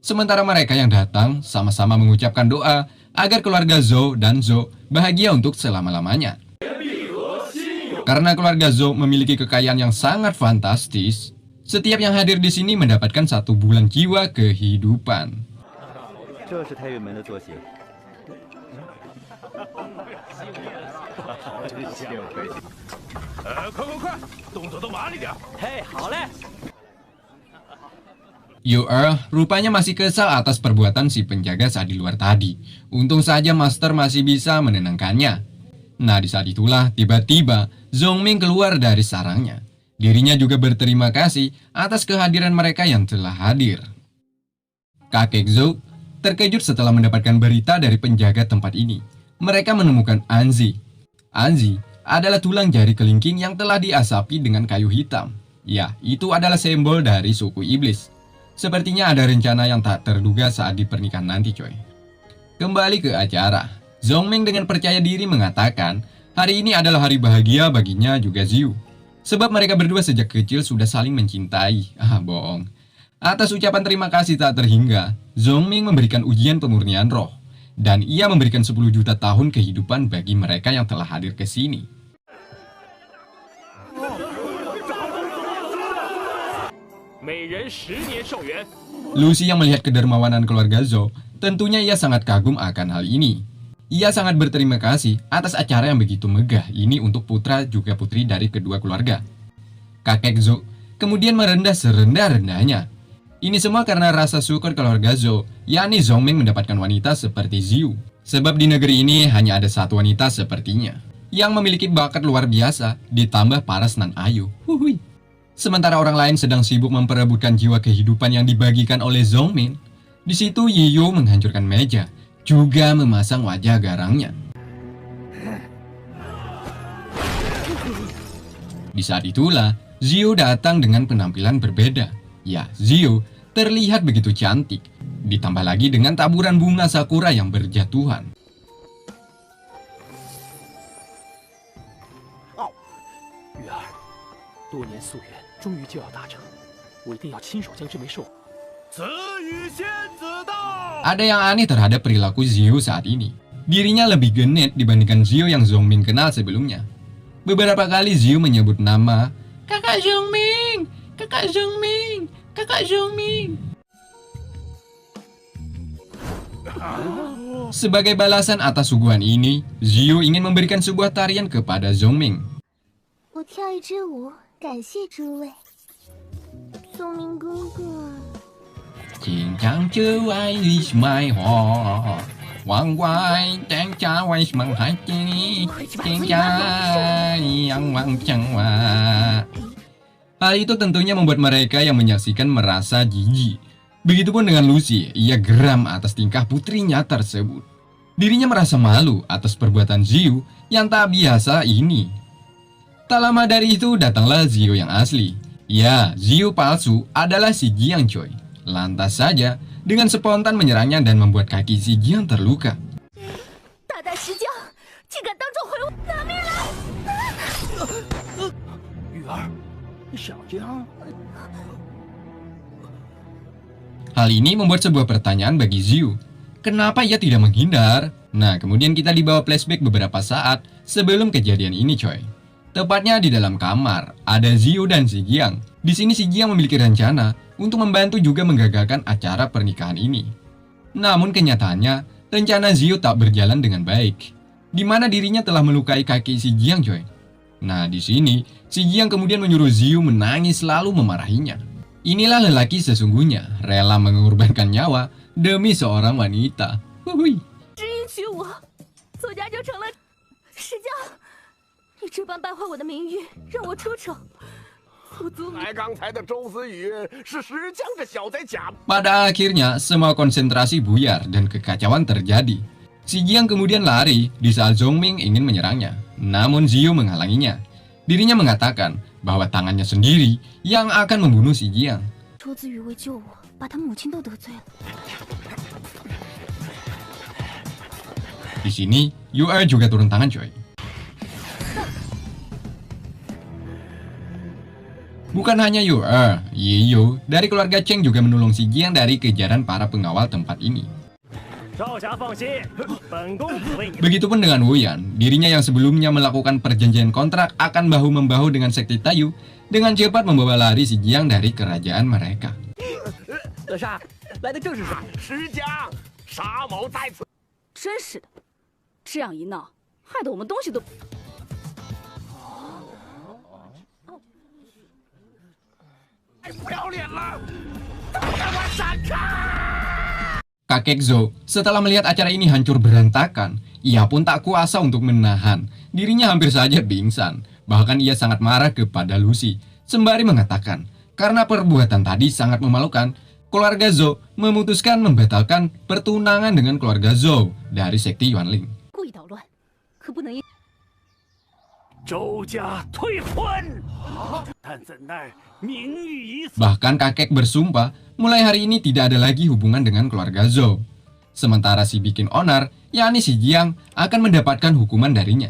Sementara mereka yang datang sama-sama mengucapkan doa agar keluarga Zhou dan Zhou bahagia untuk selama-lamanya. Karena keluarga Zhou memiliki kekayaan yang sangat fantastis, setiap yang hadir di sini mendapatkan 1 bulan jiwa kehidupan. 这是太岳门的坐席。快，动作都麻利点。 嘿，好嘞。 Yor rupanya masih kesal atas perbuatan si penjaga saat di luar tadi. Untung saja Master masih bisa menenangkannya. Nah, di saat itulah tiba-tiba Zhongming keluar dari sarangnya. Dirinya juga berterima kasih atas kehadiran mereka yang telah hadir. Kakek Zhou terkejut setelah mendapatkan berita dari penjaga tempat ini. Mereka menemukan Anzi. Anzi adalah tulang jari kelingking yang telah diasapi dengan kayu hitam. Ya, itu adalah simbol dari suku iblis. Sepertinya ada rencana yang tak terduga saat di pernikahan nanti coy. Kembali ke acara, Zhongming dengan percaya diri mengatakan hari ini adalah hari bahagia baginya juga Ziyu. Sebab mereka berdua sejak kecil sudah saling mencintai. Bohong. Atas ucapan terima kasih tak terhingga, Zhongming memberikan ujian pemurnian roh. Dan ia memberikan 10 juta tahun kehidupan bagi mereka yang telah hadir ke sini. 每人10年寿元。 Lucy yang melihat kedermawanan keluarga Zhou, tentunya ia sangat kagum akan hal ini. Ia sangat berterima kasih atas acara yang begitu megah ini untuk putra juga putri dari kedua keluarga. Kakek Zhou kemudian merendah serendah-rendahnya. Ini semua karena rasa syukur keluarga Zhou, yakni Zhongming mendapatkan wanita seperti Ziyu. Sebab di negeri ini hanya ada satu wanita sepertinya, yang memiliki bakat luar biasa, ditambah paras nan ayu. Huhui. Sementara orang lain sedang sibuk memperebutkan jiwa kehidupan yang dibagikan oleh Zhongming, di situ Yiyu menghancurkan meja, juga memasang wajah garangnya. Di saat itulah, Ziyu datang dengan penampilan berbeda. Ya, Ziyu terlihat begitu cantik, ditambah lagi dengan taburan bunga sakura yang berjatuhan. 玉儿，多年夙愿终于就要达成，我一定要亲手将这枚兽。 子与仙子到。 Ada yang aneh terhadap perilaku Ziyu saat ini. Dirinya lebih genit dibandingkan Ziyu yang Zhongming kenal sebelumnya. Beberapa kali Ziyu menyebut nama Kakak Zhongming, Kakak Zhongming, Kakak Zhongming. Sebagai balasan atas suguhan ini, Ziyu ingin memberikan sebuah tarian kepada Zhongming. 我跳一支舞，感谢诸位。宗明哥哥， Cincang cuai is my heart, Wang wai tang cawai semang hati, Cincang yang wang cangwa. Hal itu tentunya membuat mereka yang menyaksikan merasa jijik. Begitupun dengan Lucy, ia geram atas tingkah putrinya tersebut. Dirinya merasa malu atas perbuatan Ziyu yang tak biasa ini. Tak lama dari itu datanglah Ziyu yang asli. Ya, Ziyu palsu adalah si Jiang coy. Lantas saja, dengan spontan menyerangnya dan membuat kaki si Jiang terluka. 大胆石匠，竟敢当众毁我拿命来！ 玉儿，小江， Hal ini membuat sebuah pertanyaan bagi Ziyu. Kenapa ia tidak menghindar? Nah, kemudian kita dibawa flashback beberapa saat sebelum kejadian ini coy. Tepatnya di dalam kamar, ada Ziyu dan si Jiang. Di sini si Jiang memiliki rencana untuk membantu juga menggagalkan acara pernikahan ini. Namun kenyataannya, rencana Ziyu tak berjalan dengan baik, di mana dirinya telah melukai kaki si Jiang coy. Nah, di sini si Jiang kemudian menyuruh Ziyu menangis lalu memarahinya. Inilah lelaki sesungguhnya, rela mengorbankan nyawa demi seorang wanita. Huhui. 只因娶我，左家就成了石匠。你这般败坏我的名誉，让我出丑，不足以。哎，刚才的周思雨是石江这小子假。 Pada akhirnya, semua konsentrasi buyar dan kekacauan terjadi. Si Jiang kemudian lari di saat Zhongming ingin menyerangnya. Namun Ziyu menghalanginya. Dirinya mengatakan bahwa tangannya sendiri yang akan membunuh si Jiang. 周子宇为救我，把他母亲都得罪了。 Di sini, Yu-er juga turun tangan coy. Bukan hanya Yu-er, Yiyu dari keluarga Cheng juga menolong si Jiang dari kejaran para pengawal tempat ini. Begitupun dengan Wuyan, dirinya yang sebelumnya melakukan perjanjian kontrak akan bahu-membahu dengan sekte Tayu, dengan cepat membawa lari si Jiang dari kerajaan mereka. 乐莎，来的正是时候。石江，沙某在此。真是的，这样一闹，害得我们东西都…… Kakek Zhou setelah melihat acara ini hancur berantakan, ia pun tak kuasa untuk menahan. Dirinya hampir saja pingsan. Bahkan ia sangat marah kepada Lucy, sembari mengatakan, karena perbuatan tadi sangat memalukan, keluarga Zhou memutuskan membatalkan pertunangan dengan keluarga Zhou dari sekte Yuanling. 故意捣乱，可不能因…… 周家退婚，但怎奈名誉已死。 Bahkan kakek bersumpah, mulai hari ini tidak ada lagi hubungan dengan keluarga Zhou. Sementara si bikin onar, yakni si Jiang, akan mendapatkan hukuman darinya.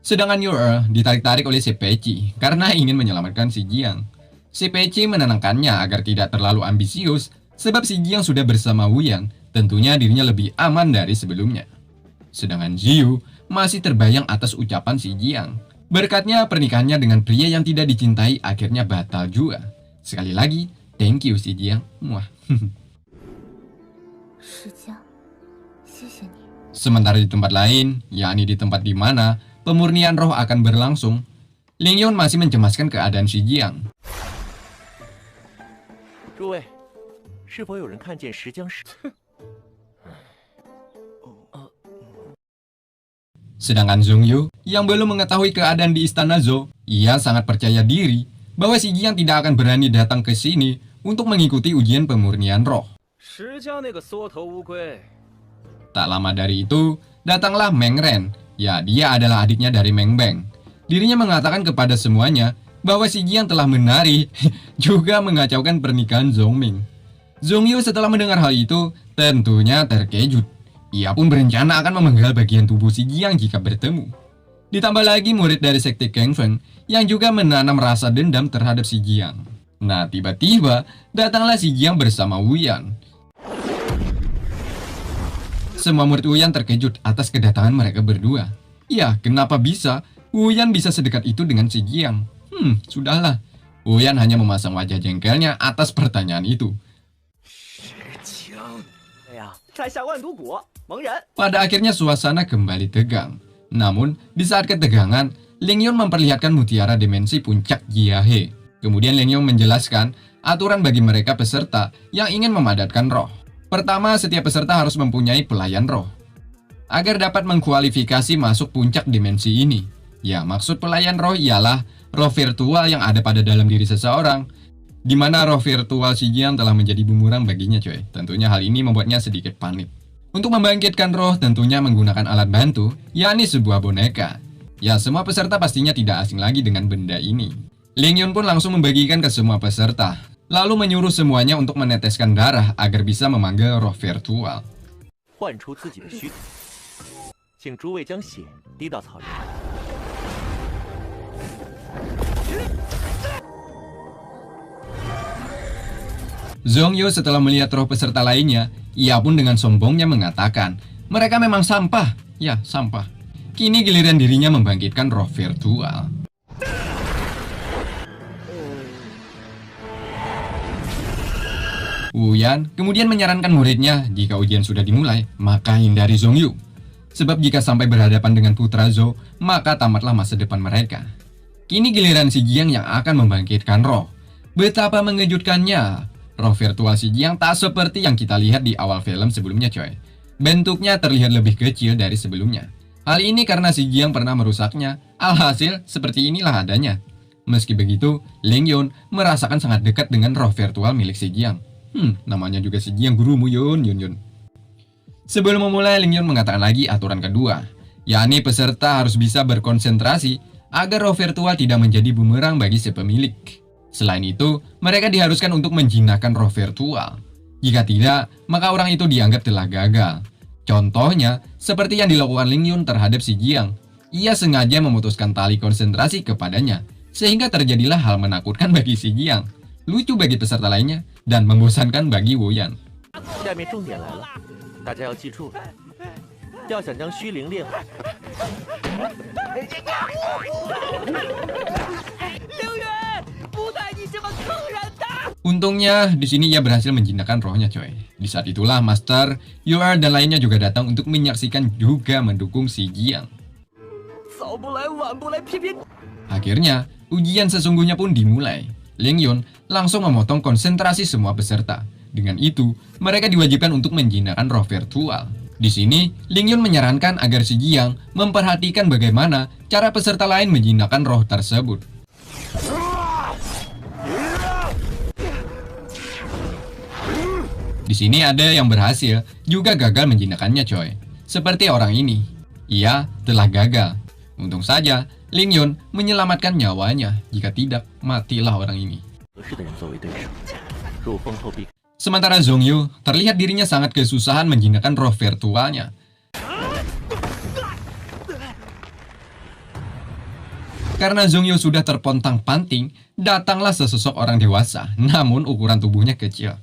Sedangkan Yu-er ditarik-tarik oleh si Peiqi karena ingin menyelamatkan si Jiang. Si Peiqi menenangkannya agar tidak terlalu ambisius, sebab si Jiang sudah bersama Wuyan, tentunya dirinya lebih aman dari sebelumnya. Sedangkan Ziyu masih terbayang atas ucapan si Jiang. Berkatnya pernikahannya dengan pria yang tidak dicintai akhirnya batal juga. Sekali lagi, Thank you, Xi Jiang. Wah. 石江，谢谢你。 Sementara di tempat lain, yakni di tempat di mana pemurnian roh akan berlangsung, Ling Yun masih mencemaskan keadaan Xi Jiang. 诸位，是否有人看见石江石？ Sedangkan Zhong Yu yang belum mengetahui keadaan di istana Zhou, ia sangat percaya diri bahwa Xi Jiang tidak akan berani datang ke sini untuk mengikuti ujian pemurnian roh. 石江那个缩头乌龟， Tak lama dari itu, datanglah Meng Ren. Ya, dia adalah adiknya dari Meng Beng. Dirinya mengatakan kepada semuanya bahwa Xi Jiang telah menari, juga mengacaukan pernikahan Zhong Ming. Zhong Yu setelah mendengar hal itu, tentunya terkejut. Ia pun berencana akan memenggal bagian tubuh Xi Jiang jika bertemu. Ditambah lagi murid dari sekte Kang Feng yang juga menanam rasa dendam terhadap Xi Jiang. Nah, tiba-tiba datanglah Xi Jiang bersama Wu Yan. Semua murid Wu Yan terkejut atas kedatangan mereka berdua. Ya, kenapa bisa Wu Yan bisa sedekat itu dengan Xi Jiang? Sudahlah. Wu Yan hanya memasang wajah jengkelnya atas pertanyaan itu. 哎呀，摘下万毒果，蒙人。 Pada akhirnya suasana kembali tegang. Namun, di saat ketegangan, Ling Yun memperlihatkan mutiara dimensi puncak Jiahe. Kemudian Ling Yun menjelaskan aturan bagi mereka peserta yang ingin memadatkan roh. Pertama, setiap peserta harus mempunyai pelayan roh agar dapat mengkualifikasi masuk puncak dimensi ini. Ya, maksud pelayan roh ialah roh virtual yang ada pada dalam diri seseorang, di mana roh virtual Xi Jiang telah menjadi bumerang baginya, coy. Tentunya hal ini membuatnya sedikit panik. Untuk membangkitkan roh tentunya menggunakan alat bantu, yakni sebuah boneka. Ya, semua peserta pastinya tidak asing lagi dengan benda ini. Ling Yun pun langsung membagikan ke semua peserta, lalu menyuruh semuanya untuk meneteskan darah agar bisa memanggil roh virtual. 唤出自己的躯体，请诸位将血滴到草原。 Zhong Yu setelah melihat roh peserta lainnya, ia pun dengan sombongnya mengatakan, mereka memang sampah. Ya, sampah. Kini giliran dirinya membangkitkan roh virtual. Wu Yan kemudian menyarankan muridnya, jika ujian sudah dimulai, maka hindari Zhong Yu. Sebab jika sampai berhadapan dengan putra Zhou, maka tamatlah masa depan mereka. Kini giliran Xi Jiang yang akan membangkitkan roh. Betapa mengejutkannya. Roh virtual Xi Jiang tak seperti yang kita lihat di awal film sebelumnya, coy. Bentuknya terlihat lebih kecil dari sebelumnya. Hal ini karena Xi Jiang pernah merusaknya. Alhasil, seperti inilah adanya. Meski begitu, Ling Yun merasakan sangat dekat dengan roh virtual milik Xi Jiang. Namanya juga Xi Jiang, gurumu Yun. Sebelum memulai, Ling Yun mengatakan lagi aturan kedua, yakni peserta harus bisa berkonsentrasi agar roh virtual tidak menjadi bumerang bagi si pemilik. Selain itu, mereka diharuskan untuk menjinakkan roh virtual. Jika tidak, maka orang itu dianggap telah gagal. Contohnya, seperti yang dilakukan Ling Yun terhadap Xi Jiang. Ia sengaja memutuskan tali konsentrasi kepadanya, sehingga terjadilah hal menakutkan bagi Xi Jiang, lucu bagi peserta lainnya, dan membosankan bagi Wu Yan. 下面重点来了，大家要记住，要想将虚灵练好，Untungnya, di sini ia berhasil menjinakkan rohnya, coy. Di saat itulah Master, Yuer dan lainnya juga datang untuk menyaksikan juga mendukung Xi Jiang. Akhirnya, ujian sesungguhnya pun dimulai. Ling Yun langsung memotong konsentrasi semua peserta. Dengan itu, mereka diwajibkan untuk menjinakkan roh virtual. Di sini, Ling Yun menyarankan agar Xi Jiang memperhatikan bagaimana cara peserta lain menjinakkan roh tersebut. Di sini ada yang berhasil, juga gagal menjinakkannya, coy. Seperti orang ini. Ia telah gagal. Untung saja, Ling Yun menyelamatkan nyawanya. Jika tidak, matilah orang ini. 合适的人作为对手，入风后必。 Sementara Zhong Yu terlihat dirinya sangat kesusahan menjinakkan roh virtualnya. Karena Zhong Yu sudah terpontang-panting, datanglah sesosok orang dewasa, namun ukuran tubuhnya kecil.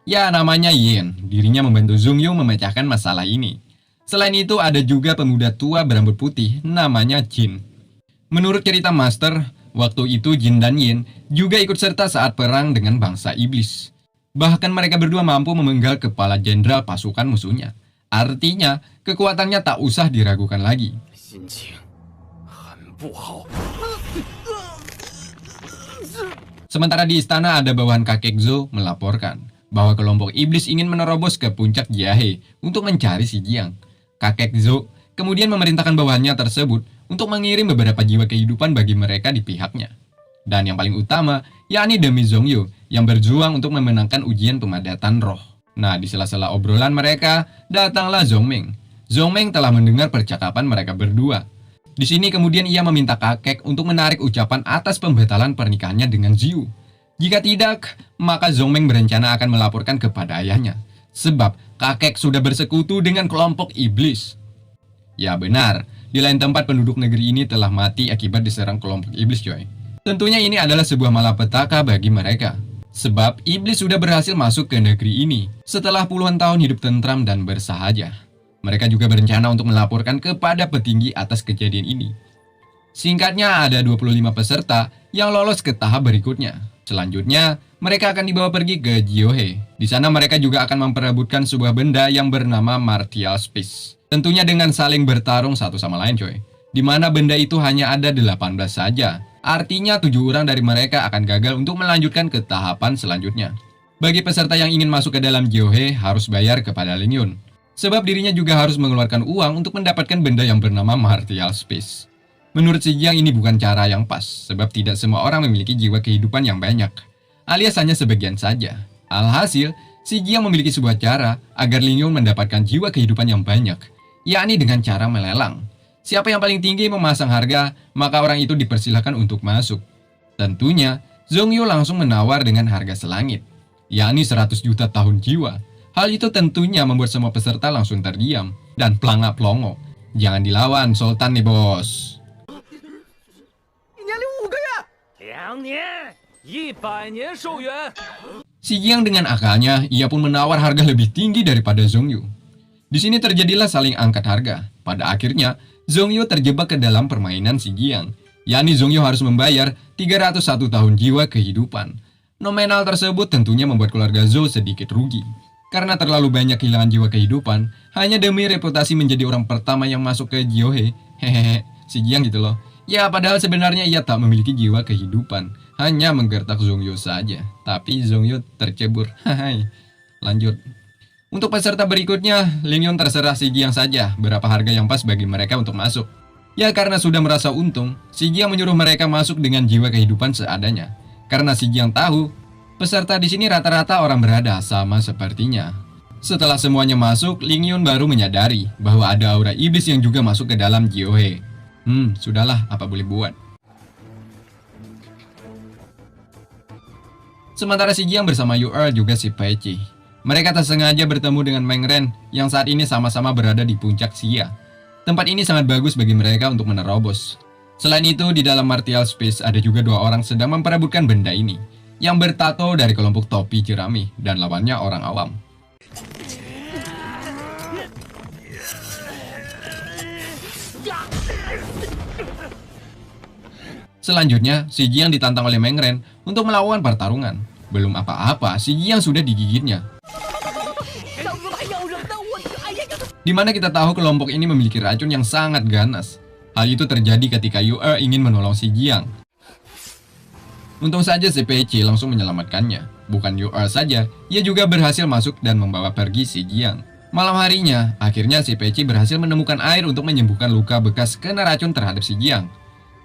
Ya, namanya Yin. Dirinya membantu Zhong Yu memecahkan masalah ini. Selain itu, ada juga pemuda tua berambut putih, namanya Jin. Menurut cerita Master, Waktu itu Jin dan Yin juga ikut serta saat perang dengan bangsa iblis. Bahkan mereka berdua mampu memenggal kepala jenderal pasukan musuhnya. Artinya, kekuatannya tak usah diragukan lagi. 心情很不好。 Sementara di istana ada bawahan kakek Zhou melaporkan bahwa kelompok iblis ingin menerobos ke puncak Jiahe untuk mencari si Jiang. Kakek Zhou kemudian memerintahkan bawahannya tersebut untuk mengirim beberapa jiwa kehidupan bagi mereka di pihaknya. Dan yang paling utama, yakni demi Zhongyu yang berjuang untuk memenangkan ujian pemadatan roh. Nah, di sela-sela obrolan mereka, datanglah Zhongmeng. Zhongmeng telah mendengar percakapan mereka berdua. Di sini kemudian ia meminta kakek untuk menarik ucapan atas pembatalan pernikahannya dengan Ziyu. Jika tidak, maka Zhongmeng berencana akan melaporkan kepada ayahnya. Sebab kakek sudah bersekutu dengan kelompok iblis. Ya benar, di lain tempat penduduk negeri ini telah mati akibat diserang kelompok iblis, coy. Tentunya ini adalah sebuah malapetaka bagi mereka. Sebab iblis sudah berhasil masuk ke negeri ini setelah puluhan tahun hidup tentram dan bersahaja. Mereka juga berencana untuk melaporkan kepada petinggi atas kejadian ini. Singkatnya, ada 25 peserta yang lolos ke tahap berikutnya. Selanjutnya, mereka akan dibawa pergi ke Jiahe. Di sana mereka juga akan memperebutkan sebuah benda yang bernama Martial Space. Tentunya dengan saling bertarung satu sama lain, coy. Di mana benda itu hanya ada 18 saja. Artinya 7 orang dari mereka akan gagal untuk melanjutkan ke tahapan selanjutnya. Bagi peserta yang ingin masuk ke dalam Jiahe harus bayar kepada Ling Yun. Sebab dirinya juga harus mengeluarkan uang untuk mendapatkan benda yang bernama Martial Space. Menurut si Jiang ini bukan cara yang pas, sebab tidak semua orang memiliki jiwa kehidupan yang banyak, alias hanya sebagian saja. Alhasil, si Jiang memiliki sebuah cara agar Ling Yun mendapatkan jiwa kehidupan yang banyak, yakni dengan cara melelang. Siapa yang paling tinggi memasang harga, maka orang itu dipersilahkan untuk masuk. Tentunya, Zhongyu langsung menawar dengan harga selangit, yakni 100 juta tahun jiwa. Hal itu tentunya membuat semua peserta langsung terdiam dan pelangap-pelongo. Jangan dilawan, Sultan nih bos. 1年0.5个月，2年100年寿元。 Si Jiang dengan akalnya, ia pun menawar harga lebih tinggi daripada Zhongyu. Di sini terjadilah saling angkat harga. Pada akhirnya, Zhongyu terjebak ke dalam permainan si Jiang, yakni Zhongyu harus membayar 301 tahun jiwa kehidupan. Nominal tersebut tentunya membuat keluarga Zhou sedikit rugi. Karena terlalu banyak kehilangan jiwa kehidupan, hanya demi reputasi menjadi orang pertama yang masuk ke Jiahe. Hehehe, si Jiang gitu loh. Ya, padahal sebenarnya ia tak memiliki jiwa kehidupan, hanya menggertak Zhongyu saja. Tapi Zhongyu tercebur. Hai. Lanjut. Untuk peserta berikutnya, Ling Yun terserah si Jiang saja berapa harga yang pas bagi mereka untuk masuk. Ya, karena sudah merasa untung, si Jiang menyuruh mereka masuk dengan jiwa kehidupan seadanya. Karena si Jiang tahu, peserta di sini rata-rata orang berada sama sepertinya. Setelah semuanya masuk, Ling Yun baru menyadari bahwa ada aura iblis yang juga masuk ke dalam Jiahe. Sudahlah, apa boleh buat. Sementara si Jiang bersama Yu Er juga si Pei Qi. Mereka tak sengaja bertemu dengan Meng Ren yang saat ini sama-sama berada di puncak Xia. Tempat ini sangat bagus bagi mereka untuk menerobos. Selain itu, di dalam Martial Space ada juga 2 orang sedang memperebutkan benda ini, yang bertato dari kelompok topi jerami dan lawannya orang awam. Selanjutnya, si Jiang ditantang oleh Meng Ren untuk melakukan pertarungan. Belum apa-apa, si Jiang sudah digigitnya. Dimana kita tahu kelompok ini memiliki racun yang sangat ganas. Hal itu terjadi ketika Yu Er ingin menolong si Jiang. Untung saja si Pei Qi langsung menyelamatkannya. Bukan Yu Er saja, ia juga berhasil masuk dan membawa pergi si Jiang. Malam harinya, akhirnya si Pei Qi berhasil menemukan air untuk menyembuhkan luka bekas kena racun terhadap si Jiang.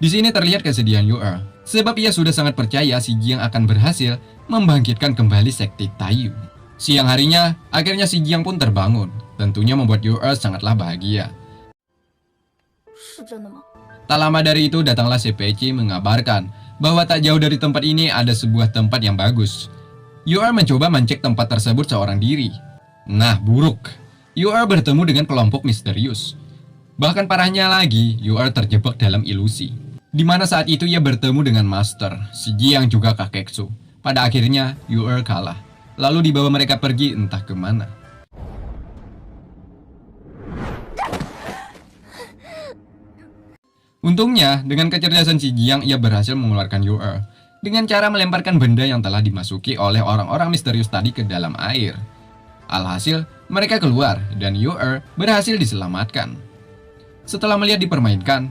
Di sini terlihat kesedihan Yu Er, sebab ia sudah sangat percaya si Jiang akan berhasil membangkitkan kembali sekte Taiyu. Siang harinya, akhirnya si Jiang pun terbangun. Tentunya membuat Yu Er sangatlah bahagia. Tak lama dari itu datanglah si Pei Qi mengabarkan bahwa tak jauh dari tempat ini ada sebuah tempat yang bagus. Yu Er mencoba mencek tempat tersebut seorang diri. Nah, buruk. Yu Er bertemu dengan kelompok misterius. Bahkan parahnya lagi, Yu Er terjebak dalam ilusi. Di mana saat itu ia bertemu dengan Master, si Jiang juga Kakeksu. Pada akhirnya, Yu Er kalah. Lalu dibawa mereka pergi entah kemana. Untungnya, dengan kecerdasan si Jiang, ia berhasil mengeluarkan Yu-Er dengan cara melemparkan benda yang telah dimasuki oleh orang-orang misterius tadi ke dalam air. Alhasil, mereka keluar dan Yu-Er berhasil diselamatkan. Setelah melihat dipermainkan,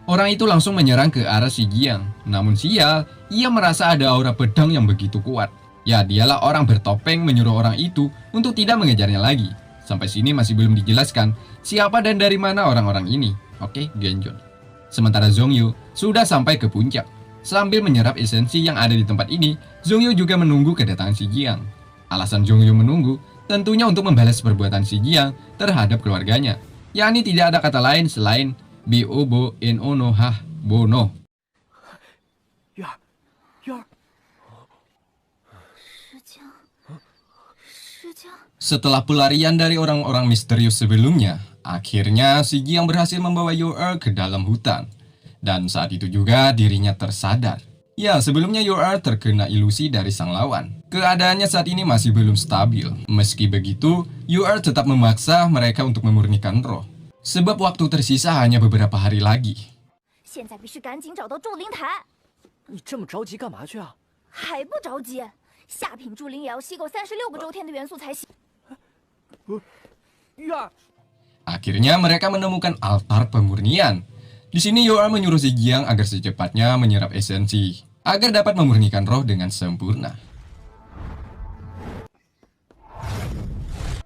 orang itu langsung menyerang ke arah si Jiang. Namun sial, ia merasa ada aura pedang yang begitu kuat. Ya, dialah orang bertopeng menyuruh orang itu untuk tidak mengejarnya lagi. Sampai sini masih belum dijelaskan siapa dan dari mana orang-orang ini. Oke, Genjon. Sementara Zhongyu sudah sampai ke puncak. Sambil menyerap esensi yang ada di tempat ini, Zhongyu juga menunggu kedatangan si Jiang. Alasan Zhongyu menunggu tentunya untuk membalas perbuatan si Jiang terhadap keluarganya, yakni tidak ada kata lain selain Bo no no hah bono. 月儿，月儿，石江，石江， Setelah pelarian dari orang-orang misterius sebelumnya, akhirnya si Jiang berhasil membawa Yu-Er ke dalam hutan. Dan saat itu juga dirinya tersadar. Ya, sebelumnya Yu-Er terkena ilusi dari sang lawan. Keadaannya saat ini masih belum stabil. Meski begitu, Yu-Er tetap memaksa mereka untuk memurnikan roh. Sebab waktu tersisa hanya beberapa hari lagi. 现在必须赶紧找到祝灵台， 你这么着急干嘛去啊？ 还不着急？下品祝灵也要吸够36个周天的元素才行。 月儿， Akhirnya mereka menemukan altar pemurnian. Di sini Yu-Er menyuruh si Jiang agar secepatnya menyerap esensi, agar dapat memurnikan roh dengan sempurna.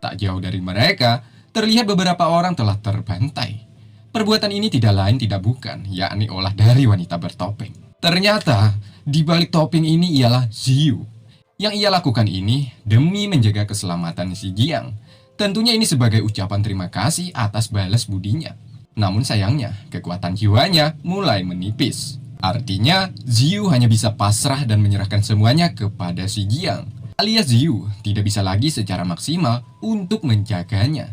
Tak jauh dari mereka, terlihat beberapa orang telah terbantai. Perbuatan ini tidak lain tidak bukan, yakni olah dari wanita bertopeng. Ternyata, di balik topeng ini ialah Ziyu. Yang ia lakukan ini demi menjaga keselamatan si Jiang. Tentunya ini sebagai ucapan terima kasih atas balas budinya. Namun sayangnya, kekuatan jiwanya mulai menipis. Artinya, Ziyu hanya bisa pasrah dan menyerahkan semuanya kepada si Jiang. Alias Ziyu tidak bisa lagi secara maksimal untuk menjaganya.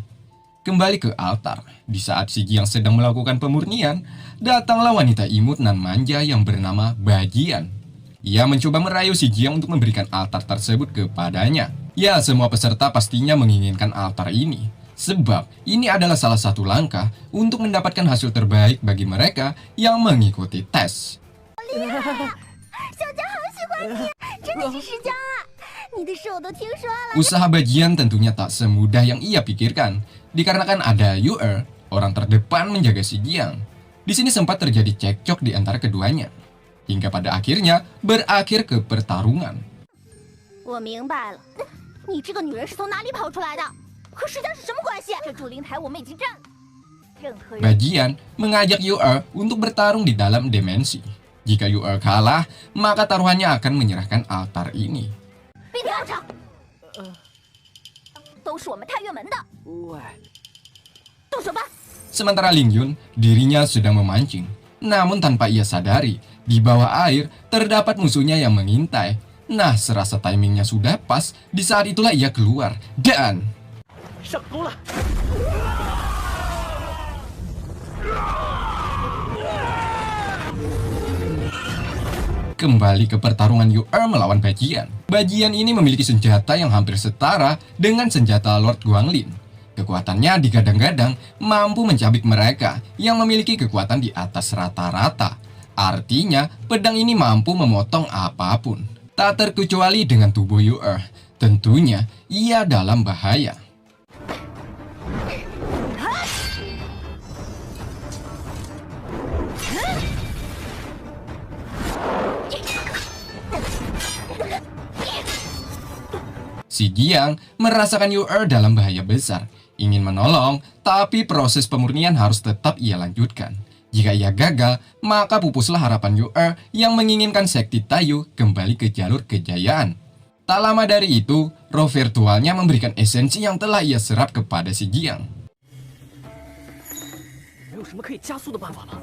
Kembali ke altar, di saat si Jiang sedang melakukan pemurnian, datanglah wanita imut nan manja yang bernama Bajian. Ia mencoba merayu si Jiang untuk memberikan altar tersebut kepadanya. Ya, semua peserta pastinya menginginkan altar ini. Sebab ini adalah salah satu langkah untuk mendapatkan hasil terbaik bagi mereka yang mengikuti tes. 小江好喜欢你，真的是石江啊！你的事我都听说了。 Usaha Bajian tentunya tak semudah yang ia pikirkan, dikarenakan ada Yu-Er, orang terdepan menjaga si Jiang. Di sini sempat terjadi cekcok di antara keduanya, hingga pada akhirnya berakhir ke pertarungan. 我明白了，你这个女人是从哪里跑出来的？和石江是什么关系？这祝灵台我们已经占了，任何人。 Bajian mengajak Yu-Er untuk bertarung di dalam dimensi. Jika Yu-Er kalah, maka taruhannya akan menyerahkan altar ini. 闭嘴！都是我们太岳门的， 喂， 动手吧！ Sementara Ling Yun, dirinya sedang memancing. Namun tanpa ia sadari, di bawah air terdapat musuhnya yang mengintai. Nah, serasa timingnya sudah pas, di saat itulah ia keluar. Dan 上钩了！ kembali ke pertarungan Yu-Er melawan Bajian. Bajian ini memiliki senjata yang hampir setara dengan senjata Lord Guanglin. Kekuatannya digadang-gadang mampu mencabik mereka yang memiliki kekuatan di atas rata-rata. Artinya, pedang ini mampu memotong apapun. Tak terkecuali dengan tubuh Yu-Er. Tentunya, ia dalam bahaya. Si Jiang merasakan Yu-Er dalam bahaya besar, ingin menolong, tapi proses pemurnian harus tetap ia lanjutkan. Jika ia gagal, maka pupuslah harapan Yu-Er yang menginginkan Sekti Taiyu kembali ke jalur kejayaan. Tak lama dari itu, roh virtualnya memberikan esensi yang telah ia serap kepada si Jiang. 没有什么可以加速的办法吗？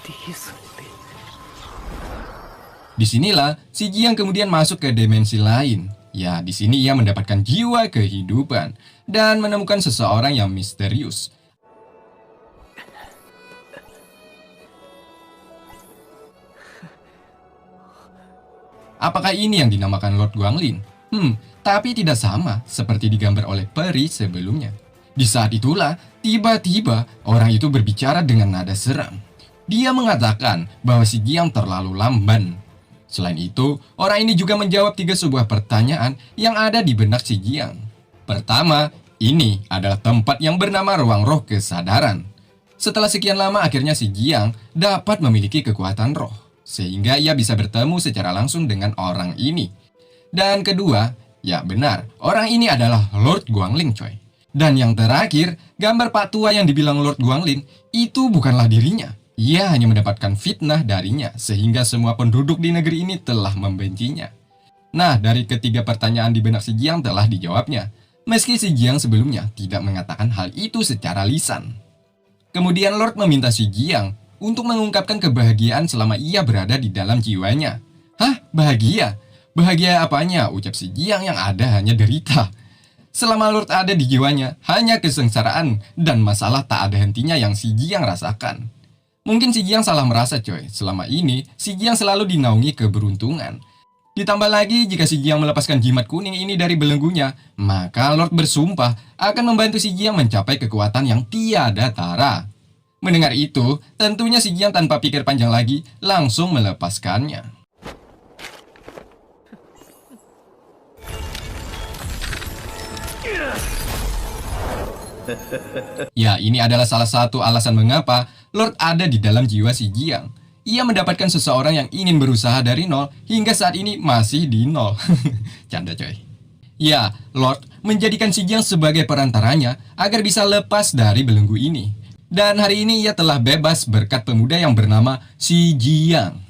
第一次努力， Disinilah si Jiang kemudian masuk ke dimensi lain. Ya, di sini ia mendapatkan jiwa kehidupan dan menemukan seseorang yang misterius. Apakah ini yang dinamakan Lord Guanglin? Tapi tidak sama seperti digambar oleh peri sebelumnya. Di saat itulah, tiba-tiba orang itu berbicara dengan nada seram. Dia mengatakan bahwa si Jiang terlalu lamban. Selain itu, orang ini juga menjawab 3 sebuah pertanyaan yang ada di benak si Jiang. Pertama, ini adalah tempat yang bernama ruang roh kesadaran. Setelah sekian lama akhirnya si Jiang dapat memiliki kekuatan roh, sehingga ia bisa bertemu secara langsung dengan orang ini. Dan kedua, ya benar, orang ini adalah Lord Guangling coy. Dan yang terakhir, gambar Pak Tua yang dibilang Lord Guangling itu bukanlah dirinya. Ia hanya mendapatkan fitnah darinya, sehingga semua penduduk di negeri ini telah membencinya. Nah, dari ketiga pertanyaan di benak si Jiang telah dijawabnya, meski si Jiang sebelumnya tidak mengatakan hal itu secara lisan. Kemudian Lord meminta si Jiang untuk mengungkapkan kebahagiaan selama ia berada di dalam jiwanya. Hah? Bahagia? Bahagia apanya? Ucap si Jiang yang ada hanya derita. Selama Lord ada di jiwanya, hanya kesengsaraan dan masalah tak ada hentinya yang si Jiang rasakan. Mungkin si Jiang salah merasa coy, selama ini si Jiang selalu dinaungi keberuntungan. Ditambah lagi jika si Jiang melepaskan jimat kuning ini dari belenggunya, maka Lord bersumpah akan membantu si Jiang mencapai kekuatan yang tiada tara. Mendengar itu, tentunya si Jiang tanpa pikir panjang lagi langsung melepaskannya. Ya, ini adalah salah satu alasan mengapa Lord ada di dalam jiwa si Jiang. Ia mendapatkan seseorang yang ingin berusaha dari nol hingga saat ini masih di nol. Canda coy. Ya, Lord menjadikan si Jiang sebagai perantaranya agar bisa lepas dari belenggu ini. Dan hari ini ia telah bebas berkat pemuda yang bernama si Jiang.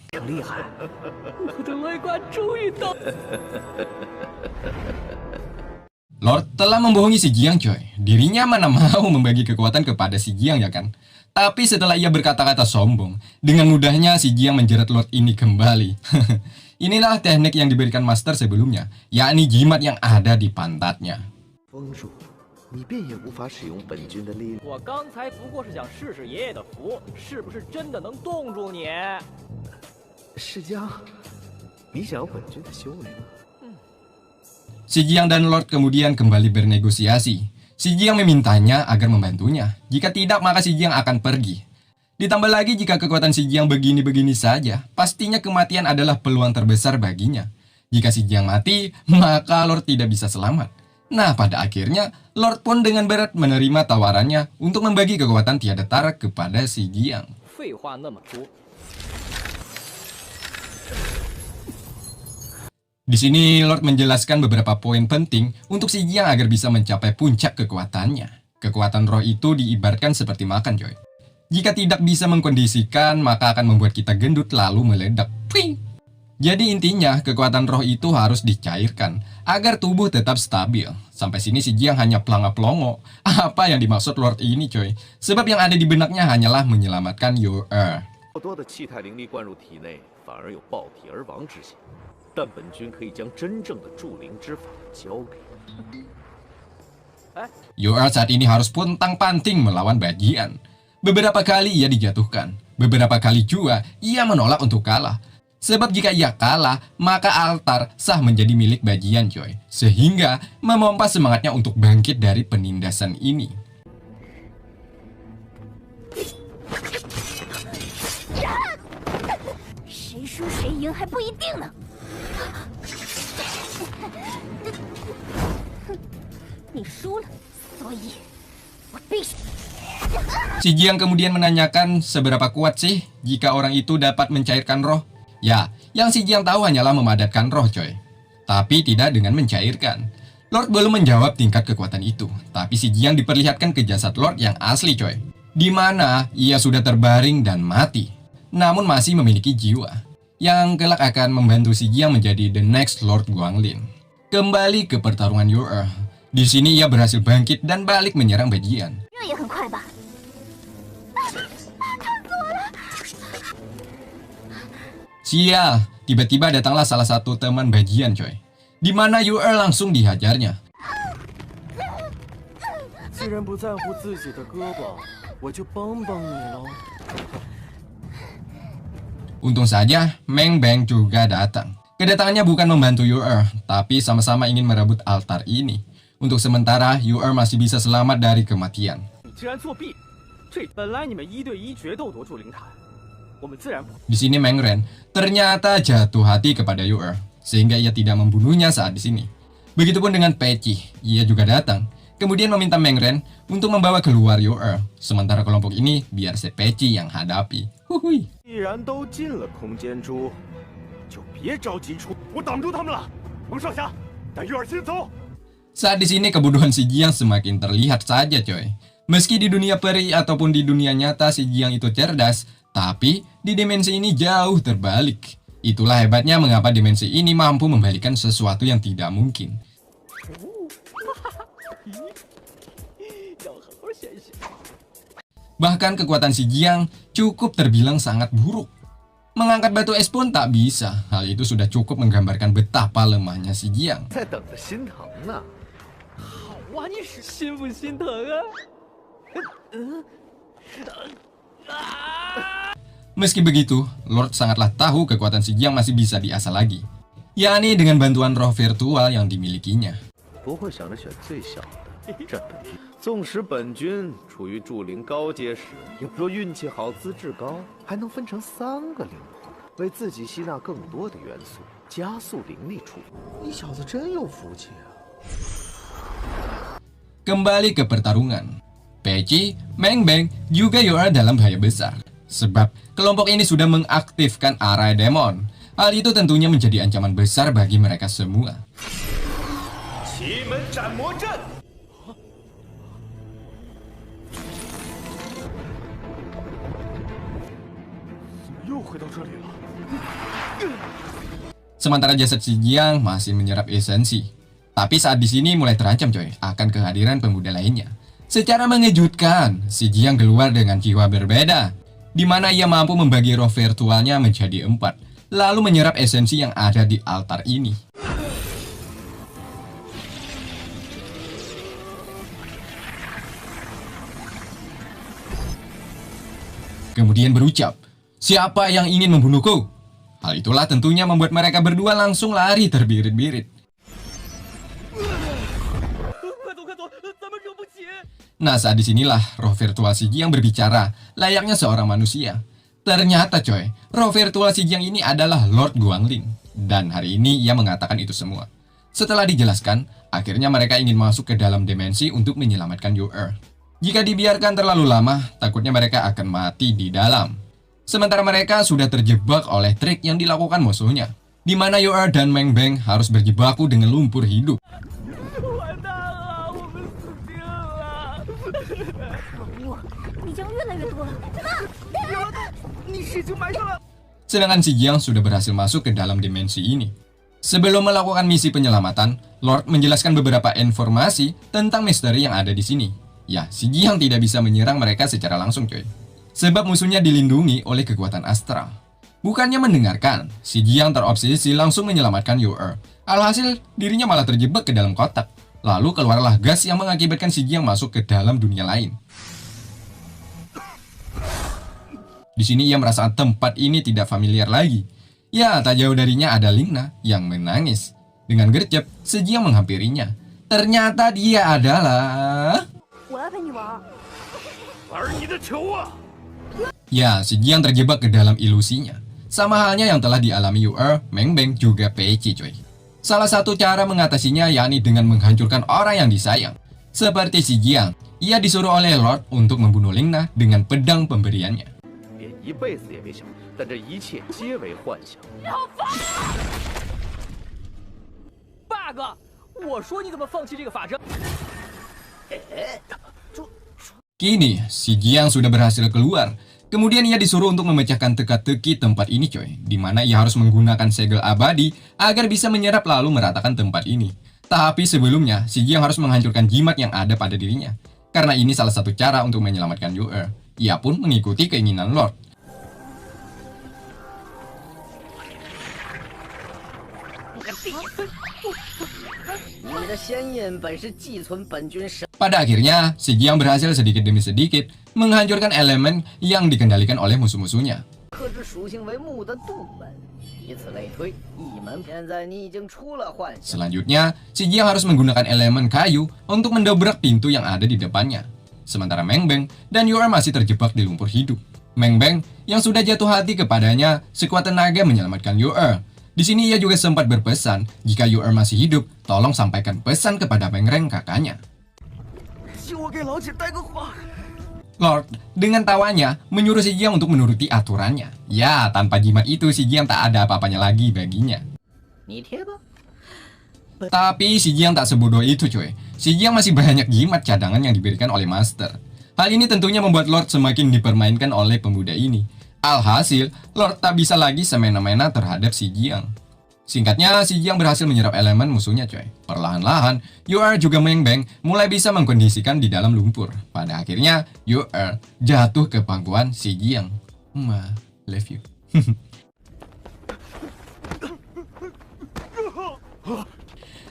Lord telah membohongi si Jiang coy. Dirinya mana mau membagi kekuatan kepada si Jiang ya kan? Tapi setelah ia berkata-kata sombong, dengan mudahnya si Jiang menjerat Lord ini kembali. Inilah teknik yang diberikan master sebelumnya, yakni jimat yang ada di pantatnya. 你便也无法使用本君的力量。我刚才不过是想试试爷爷的符，是不是真的能冻住你？世江，你想要本君的修为吗？ Si Jiang dan Lord kemudian kembali bernegosiasi. Si Jiang memintanya agar membantunya. Jika tidak, maka si Jiang akan pergi. Ditambah lagi jika kekuatan si Jiang begini-begini saja, pastinya kematian adalah peluang terbesar baginya. Jika si Jiang mati, maka Lord tidak bisa selamat. Nah, pada akhirnya, Lord pun dengan berat menerima tawarannya untuk membagi kekuatan tiada tara kepada si Jiang. 废话那么多。 Di sini Lord menjelaskan beberapa poin penting untuk si Jiang agar bisa mencapai puncak kekuatannya. Kekuatan roh itu diibaratkan seperti makan coy. Jika tidak bisa mengkondisikan, maka akan membuat kita gendut lalu meledak. Pring! Jadi intinya, kekuatan roh itu harus dicairkan agar tubuh tetap stabil. Sampai sini si Jiang hanya pelanga-pelongo. Apa yang dimaksud Lord ini coy? Sebab yang ada di benaknya hanyalah menyelamatkan Your Earth. 过多的气态灵力灌入体内，反而有爆体而亡之嫌。但本君可以将真正的助灵之法交给你。 Your Earth saat ini harus pontang-panting melawan Bajian. Beberapa kali ia dijatuhkan. Beberapa kali juga ia menolak untuk kalah. Sebab jika ia kalah, maka altar sah menjadi milik Bajian coy. Sehingga memompa semangatnya untuk bangkit dari penindasan ini. Si Jiang kemudian menanyakan seberapa kuat sih jika orang itu dapat mencairkan roh. Ya, yang si Jiang tahu hanyalah memadatkan roh coy. Tapi tidak dengan mencairkan. Lord belum menjawab tingkat kekuatan itu. Tapi si Jiang diperlihatkan ke jasad Lord yang asli coy. Di mana ia sudah terbaring dan mati. Namun masih memiliki jiwa. Yang kelak akan membantu si Jiang menjadi the next Lord Guangling. Kembali ke pertarungan Your Earth. Di sini ia berhasil bangkit dan balik menyerang Bajian. Sial, tiba-tiba datanglah salah satu teman Bajian coy. Di mana Your Earth langsung dihajarnya. 既然不在乎自己的胳膊，我就帮帮你喽。 Untung saja Meng Beng juga datang. Kedatangannya bukan membantu Your Earth, tapi sama-sama ingin merebut altar ini. Untuk sementara, Your Earth masih bisa selamat dari kematian. 你竟然作弊！这本来你们1对1决斗夺祝灵台，我们自然不。 Di sini Meng Ren ternyata jatuh hati kepada Yu-er, sehingga ia tidak membunuhnya saat di sini. Begitupun dengan Peci, ia juga datang, kemudian meminta Meng Ren untuk membawa keluar Yu-er, sementara kelompok ini biar si Peci yang hadapi. Huhui. 既然都进了空间珠，就别着急出。我挡住他们了，蒙少侠，带月儿先走。 Saat di sini kebodohan si Jiang semakin terlihat saja coy. Meski di dunia peri ataupun di dunia nyata si Jiang itu cerdas, tapi di dimensi ini jauh terbalik. Itulah hebatnya mengapa dimensi ini mampu membalikkan sesuatu yang tidak mungkin. Bahkan kekuatan si Jiang cukup terbilang sangat buruk. Mengangkat batu es pun tak bisa. Hal itu sudah cukup menggambarkan betapa lemahnya si Jiang. 在等着心疼呢。哇，你是心不心疼啊？ Meski begitu, Lord sangatlah tahu kekuatan si Jiang masih bisa diasah lagi, yakni dengan bantuan roh virtual yang dimilikinya. 不会想着选最小的战本军。纵使本军处于筑灵高阶时，若运气好、资质高，还能分成3个灵魂，为自己吸纳更多的元素，加速灵力出。你小子真有福气啊！ Kembali ke pertarungan, Peci, Meng Beng, juga Yu-er dalam bahaya besar. Sebab kelompok ini sudah mengaktifkan Arai Demon. Hal itu tentunya menjadi ancaman besar bagi mereka semua. 奇门斩魔阵。 又回到这里了。 Sementara jasad si Jiang masih menyerap esensi. Tapi saat di sini mulai terancam coy akan kehadiran pemuda lainnya. Secara mengejutkan, si Jiang keluar dengan jiwa berbeda, di mana ia mampu membagi roh virtualnya menjadi 4, lalu menyerap esensi yang ada di altar ini. Kemudian berucap, "Siapa yang ingin membunuhku?" Hal itulah tentunya membuat mereka berdua langsung lari terbirit-birit. Nah, saat disinilah roh virtual si Jiang berbicara, layaknya seorang manusia. Ternyata coy, roh virtual si Jiang ini adalah Lord Guangling. Dan hari ini ia mengatakan itu semua. Setelah dijelaskan, akhirnya mereka ingin masuk ke dalam dimensi untuk menyelamatkan Yu-er. Jika dibiarkan terlalu lama, takutnya mereka akan mati di dalam. Sementara mereka sudah terjebak oleh trik yang dilakukan musuhnya, di mana Yu-er dan Meng Beng harus berjibaku dengan lumpur hidup. 完蛋了，我们死定了！物已经越来越多了，你使劲埋上了。 Sedangkan si Jiang sudah berhasil masuk ke dalam dimensi ini. Sebelum melakukan misi penyelamatan, Lord menjelaskan beberapa informasi tentang misteri yang ada di sini. Ya, si Jiang tidak bisa menyerang mereka secara langsung coy. Sebab musuhnya dilindungi oleh kekuatan astral. Bukannya mendengarkan, si Jiang terobsesi langsung menyelamatkan Yu-er. Alhasil, dirinya malah terjebak ke dalam kotak. Lalu keluarlah gas yang mengakibatkan si Jiang masuk ke dalam dunia lain. Di sini ia merasa tempat ini tidak familiar lagi. Ya, tak jauh darinya ada Lingna yang menangis. Dengan gercep, si Jiang menghampirinya. Ternyata dia adalah... 我要陪你玩。玩你的球啊！ Ya, si Jiang terjebak ke dalam ilusinya. Sama halnya yang telah dialami Yu-er, Meng Beng, juga Peci coy. Salah satu cara mengatasinya yakni dengan menghancurkan orang yang disayang. Seperti si Jiang, ia disuruh oleh Lord untuk membunuh Lingna dengan pedang pemberiannya. 别一辈子也别想，但这一切皆为幻想。 bug，我说你怎么放弃这个法阵？ Kini, si Jiang sudah berhasil keluar. Kemudian ia disuruh untuk memecahkan teka-teki tempat ini coy, di mana ia harus menggunakan segel abadi agar bisa menyerap lalu meratakan tempat ini. Tapi sebelumnya, si Jiang harus menghancurkan jimat yang ada pada dirinya. Karena ini salah satu cara untuk menyelamatkan Yu-er. Ia pun mengikuti keinginan Lord. Pada akhirnya, si Jiang berhasil sedikit demi sedikit menghancurkan elemen yang dikendalikan oleh musuh-musuhnya. Selanjutnya, si Jiang harus menggunakan elemen kayu untuk mendobrak pintu yang ada di depannya. Sementara Meng Beng dan Yu-er masih terjebak di lumpur hidup. Meng Beng yang sudah jatuh hati kepadanya sekuat tenaga menyelamatkan Yu-er. Di sini ia juga sempat berpesan, jika Yu-er masih hidup, tolong sampaikan pesan kepada Meng Reng kakaknya. Lord dengan tawanya menyuruh Si Jiang untuk menuruti aturannya. Ya, tanpa jimat itu Si Jiang tak ada apa-apanya lagi baginya. Tapi Si Jiang tak sebodoh itu coy. Si Jiang masih banyak jimat cadangan yang diberikan oleh Master. Hal ini tentunya membuat Lord semakin dipermainkan oleh pemuda ini. Alhasil, Lord tak bisa lagi semena-mena terhadap Si Jiang. Singkatnya, Si Jiang berhasil menyerap elemen musuhnya coy. Perlahan-lahan, Yu-er juga Meng Beng mulai bisa mengkondisikan di dalam lumpur. Pada akhirnya, Yu-er jatuh ke pangkuan Si Jiang. Ma, love you.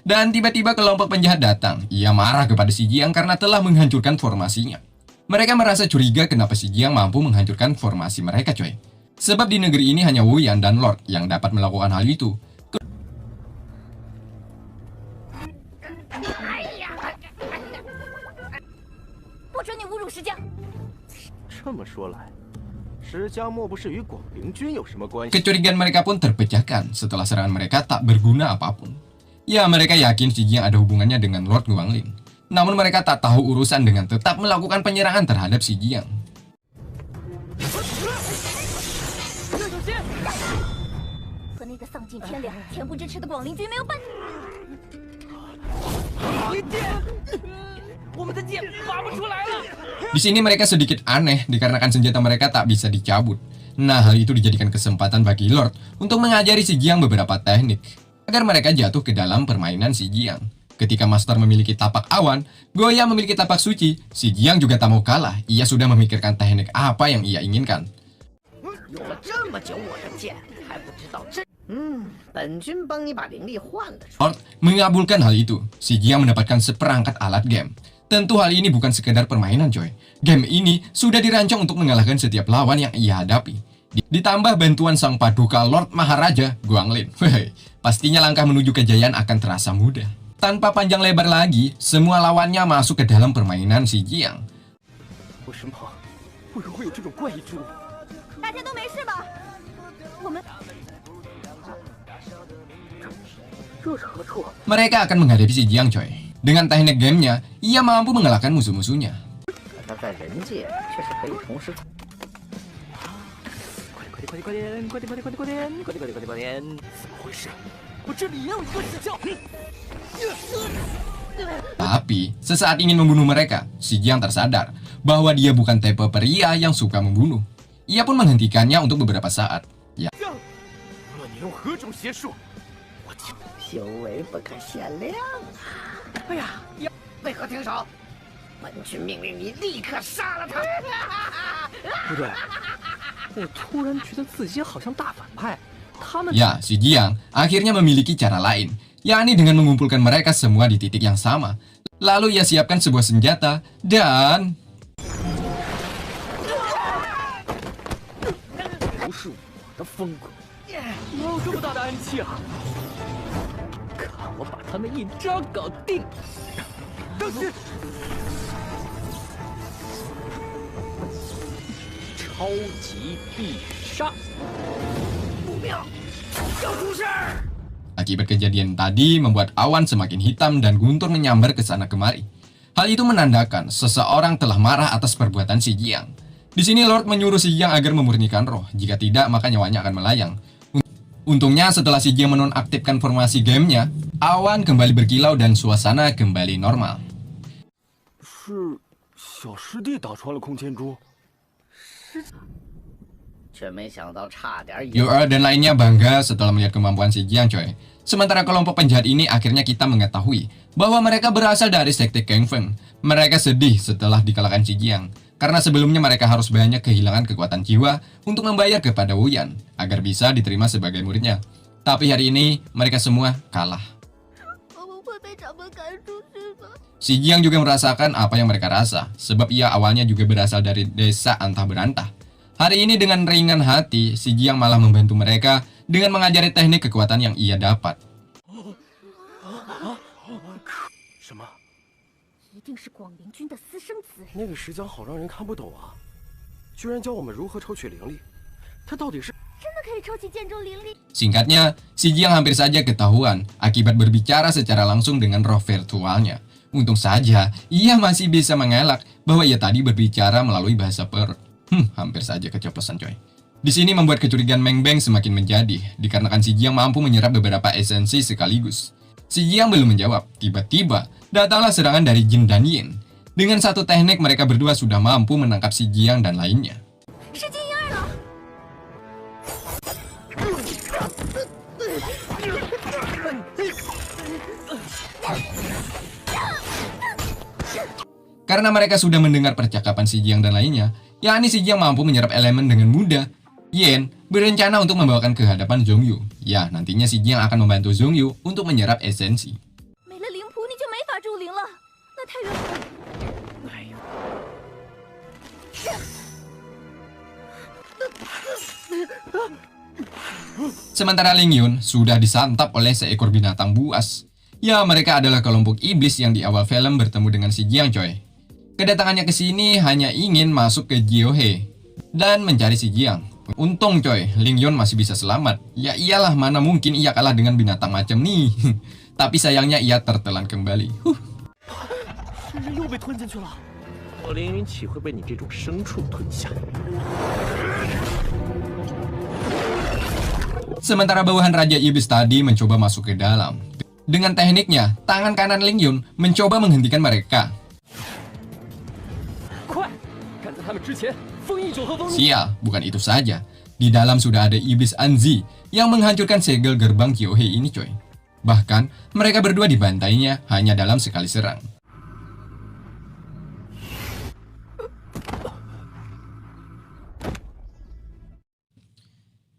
Dan tiba-tiba kelompok penjahat datang. Ia marah kepada Si Jiang karena telah menghancurkan formasinya. Mereka merasa curiga kenapa Si Jiang mampu menghancurkan formasi mereka coy. Sebab di negeri ini hanya Wu Yan dan Lord yang dapat melakukan hal itu. 不准你侮辱石江！这么说来，石江莫不是与广陵君有什么关系？ Kecurigaan mereka pun terpecahkan setelah serangan mereka tak berguna apapun. Ya, mereka yakin Si Jiang ada hubungannya dengan Lord Guanglin. Namun mereka tak tahu urusan dengan tetap melakukan penyerangan terhadap Si Jiang. 和那个丧尽天良、恬不知耻的广陵君没有半。 Di sini mereka sedikit aneh dikarenakan senjata mereka tak bisa dicabut. Nah, hal itu dijadikan kesempatan bagi Lord untuk mengajari Si Jiang beberapa teknik agar mereka jatuh ke dalam permainan Si Jiang. Ketika Master memiliki tapak awan, Goya memiliki tapak suci, Si Jiang juga tak mau kalah. Ia sudah memikirkan teknik apa yang ia inginkan. Lord mengabulkan hal itu. Si Jiang mendapatkan seperangkat alat game. Tentu hal ini bukan sekedar permainan coy. Game ini sudah dirancang untuk mengalahkan setiap lawan yang ia hadapi. Ditambah bantuan sang paduka Lord Maharaja Guanglin. Pastinya langkah menuju kejayaan akan terasa mudah. Tanpa panjang lebar lagi, semua lawannya masuk ke dalam permainan Si Jiang. 大家都没事吧？我们 Mereka akan menghadapi Si Jiang coy. Dengan teknik gamenya, ia mampu mengalahkan musuh-musuhnya. Tapi, sesaat ingin membunuh mereka, Si Jiang tersadar bahwa dia bukan tipe pria yang suka membunuh. Ia pun menghentikannya untuk beberapa saat. Ya. 修为不可限量啊！哎呀，为何停手？本君命令你立刻杀了他！不对，我突然觉得自己好像大反派。他们 Ya, Si Jiang akhirnya memiliki cara lain, yakni dengan mengumpulkan mereka semua di titik yang sama. Lalu ia siapkan sebuah senjata dan 不是我的风格。哪有这么大的暗器啊！ 看我把他们一招搞定！当心！超级必杀！不妙，要出事儿！ Akibat kejadian tadi membuat awan semakin hitam dan guntur menyambar ke sana kemari. Hal itu menandakan seseorang telah marah atas perbuatan Si Jiang. Di sini Lord menyuruh Si Jiang agar memurnikan roh, jika tidak maka nyawanya akan melayang. Untungnya setelah Si Jiang menonaktifkan formasi gamenya, awan kembali berkilau dan suasana kembali normal. 是小师弟打穿了空间珠。 Yu-er dan lainnya bangga setelah melihat kemampuan Si Jiang coy. Sementara kelompok penjahat ini akhirnya kita mengetahui bahwa mereka berasal dari sekte Kang Feng. Mereka sedih setelah dikalahkan Si Jiang, karena sebelumnya mereka harus banyak kehilangan kekuatan jiwa untuk membayar kepada Wu Yan agar bisa diterima sebagai muridnya. Tapi hari ini mereka semua kalah. Si Jiang juga merasakan apa yang mereka rasa, sebab ia awalnya juga berasal dari desa antah berantah. Hari ini dengan ringan hati, Si Jiang malah membantu mereka dengan mengajari teknik kekuatan yang ia dapat. 什么？一定是广陵君的私生子。那个石江好让人看不懂啊，居然教我们如何抽取灵力，他到底是？ 真的可以抽起剑中灵力？ Singkatnya, si Jiang hampir saja ketahuan akibat berbicara secara langsung dengan roh virtualnya. Untung saja, ia masih bisa mengelak bahwa ia tadi berbicara melalui bahasa perut. Hampir saja keceplosan coy. Di sini membuat kecurigaan Meng Beng semakin menjadi, dikarenakan si Jiang mampu menyerap beberapa esensi sekaligus. Si Jiang belum menjawab, tiba-tiba datanglah serangan dari Jin dan Yin. Dengan satu teknik mereka berdua sudah mampu menangkap si Jiang dan lainnya. 是金婴儿了！ Karena mereka sudah mendengar percakapan si Jiang dan lainnya, yakni si Jiang mampu menyerap elemen dengan mudah. Yen berencana untuk membawakan ke hadapan Zhongyu. Ya, nantinya si Jiang akan membantu Zhongyu untuk menyerap esensi. 没了灵谱你就没法助灵了，那太远了。哎呦， Sementara Ling Yun sudah disantap oleh seekor binatang buas. Ya, mereka adalah kelompok iblis yang di awal film bertemu dengan si Jiang coy. Kedatangannya ke sini hanya ingin masuk ke Jiohe dan mencari si Jiang. Untung coy, Ling Yun masih bisa selamat. Ya iyalah, mana mungkin ia kalah dengan binatang macam nih. Tapi sayangnya ia tertelan kembali. 人又被吞进去了。我凌云岂会被你这种牲畜吞下？ Sementara bawahan Raja Iblis tadi mencoba masuk ke dalam. Dengan tekniknya, tangan kanan Ling Yun mencoba menghentikan mereka. 快，赶在他们之前封印九和封印。 Sial, bukan itu saja. Di dalam sudah ada Iblis Anzi yang menghancurkan segel gerbang Kyohei ini coy. Bahkan, mereka berdua dibantainya hanya dalam sekali serang.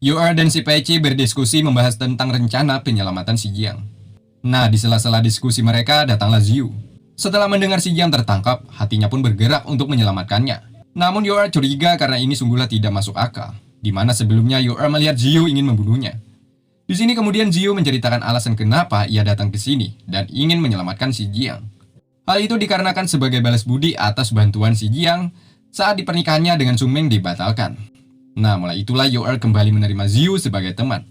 Yor dan si Peichi berdiskusi membahas tentang rencana penyelamatan si Jiang. Nah, di sela-sela diskusi mereka datanglah Ziyu. Setelah mendengar si Jiang tertangkap, hatinya pun bergerak untuk menyelamatkannya. Namun Yor curiga karena ini sungguhlah tidak masuk akal, di mana sebelumnya Yor melihat Ziyu ingin membunuhnya. Di sini kemudian Ziyu menceritakan alasan kenapa ia datang ke sini dan ingin menyelamatkan si Jiang. Hal itu dikarenakan sebagai balas budi atas bantuan si Jiang saat di pernikahannya dengan Sungmeng dibatalkan. Nah, mulai itulah Yor kembali menerima Ziyu sebagai teman.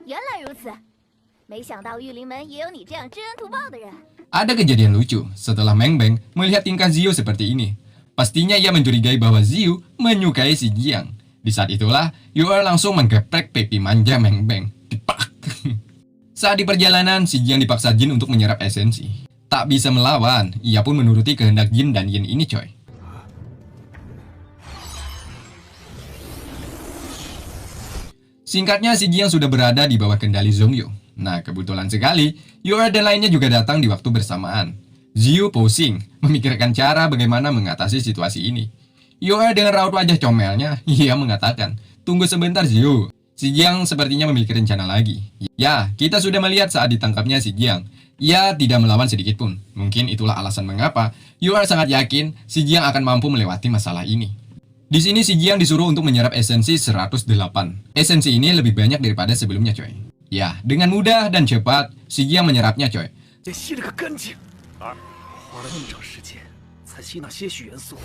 原来如此，没想到玉灵门也有你这样知恩图报的人。 Ada kejadian lucu setelah Meng Beng melihat tingkah Ziyu seperti ini. Pastinya ia mencurigai bahwa Ziyu menyukai si Jiang. Di saat itulah, Yor langsung menggeprek pipi manja Meng Beng. Dipak. Saat di perjalanan, si Jiang dipaksa Jin untuk menyerap esensi. Tak bisa melawan, ia pun menuruti kehendak Jin dan Yin ini coy. Singkatnya, si Jiang sudah berada di bawah kendali Zhongyu. Nah, kebetulan sekali, Yor dan lainnya juga datang di waktu bersamaan. Ziyu pusing, memikirkan cara bagaimana mengatasi situasi ini. Yor dengan raut wajah comelnya, ia mengatakan, "Tunggu sebentar Ziyu." Si Jiang sepertinya memiliki rencana lagi. Ya, kita sudah melihat saat ditangkapnya si Jiang. Ia tidak melawan sedikit pun. Mungkin itulah alasan mengapa Yor sangat yakin si Jiang akan mampu melewati masalah ini. Di sini si Jiang disuruh untuk menyerap esensi 108. Esensi ini lebih banyak daripada sebelumnya coy. Ya, dengan mudah dan cepat, si Jiang menyerapnya coy. 得吸了个干净。花了那么长时间才吸纳些许元素，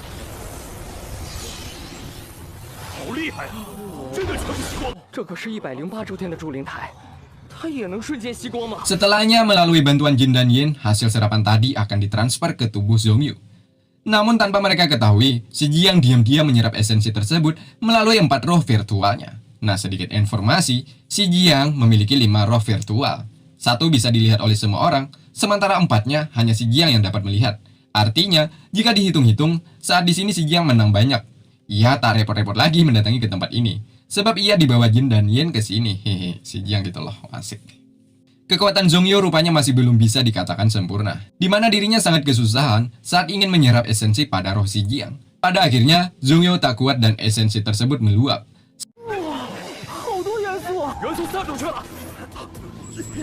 好厉害啊！真的全部吸光。这可是108周天的祝灵台，它也能瞬间吸光吗？ Setelahnya melalui bantuan Jin dan Yin, hasil serapan tadi akan ditransfer ke tubuh Zhongyu. Namun tanpa mereka ketahui, si Jiang diam-diam menyerap esensi tersebut melalui 4 roh virtualnya. Nah, sedikit informasi, si Jiang memiliki 5 roh virtual. 1 bisa dilihat oleh semua orang, sementara 4-nya hanya si Jiang yang dapat melihat. Artinya, jika dihitung-hitung, saat di sini si Jiang menang banyak. Ia tak repot-repot lagi mendatangi ke tempat ini, sebab ia dibawa Jin dan Yin ke sini. Hehe, si Jiang gitu loh, asik. Kekuatan Zhongyu rupanya masih belum bisa dikatakan sempurna, di mana dirinya sangat kesusahan saat ingin menyerap esensi pada roh si Jiang. Pada akhirnya, Zhongyu tak kuat dan esensi tersebut meluap. 好多元素啊！元素散出去了。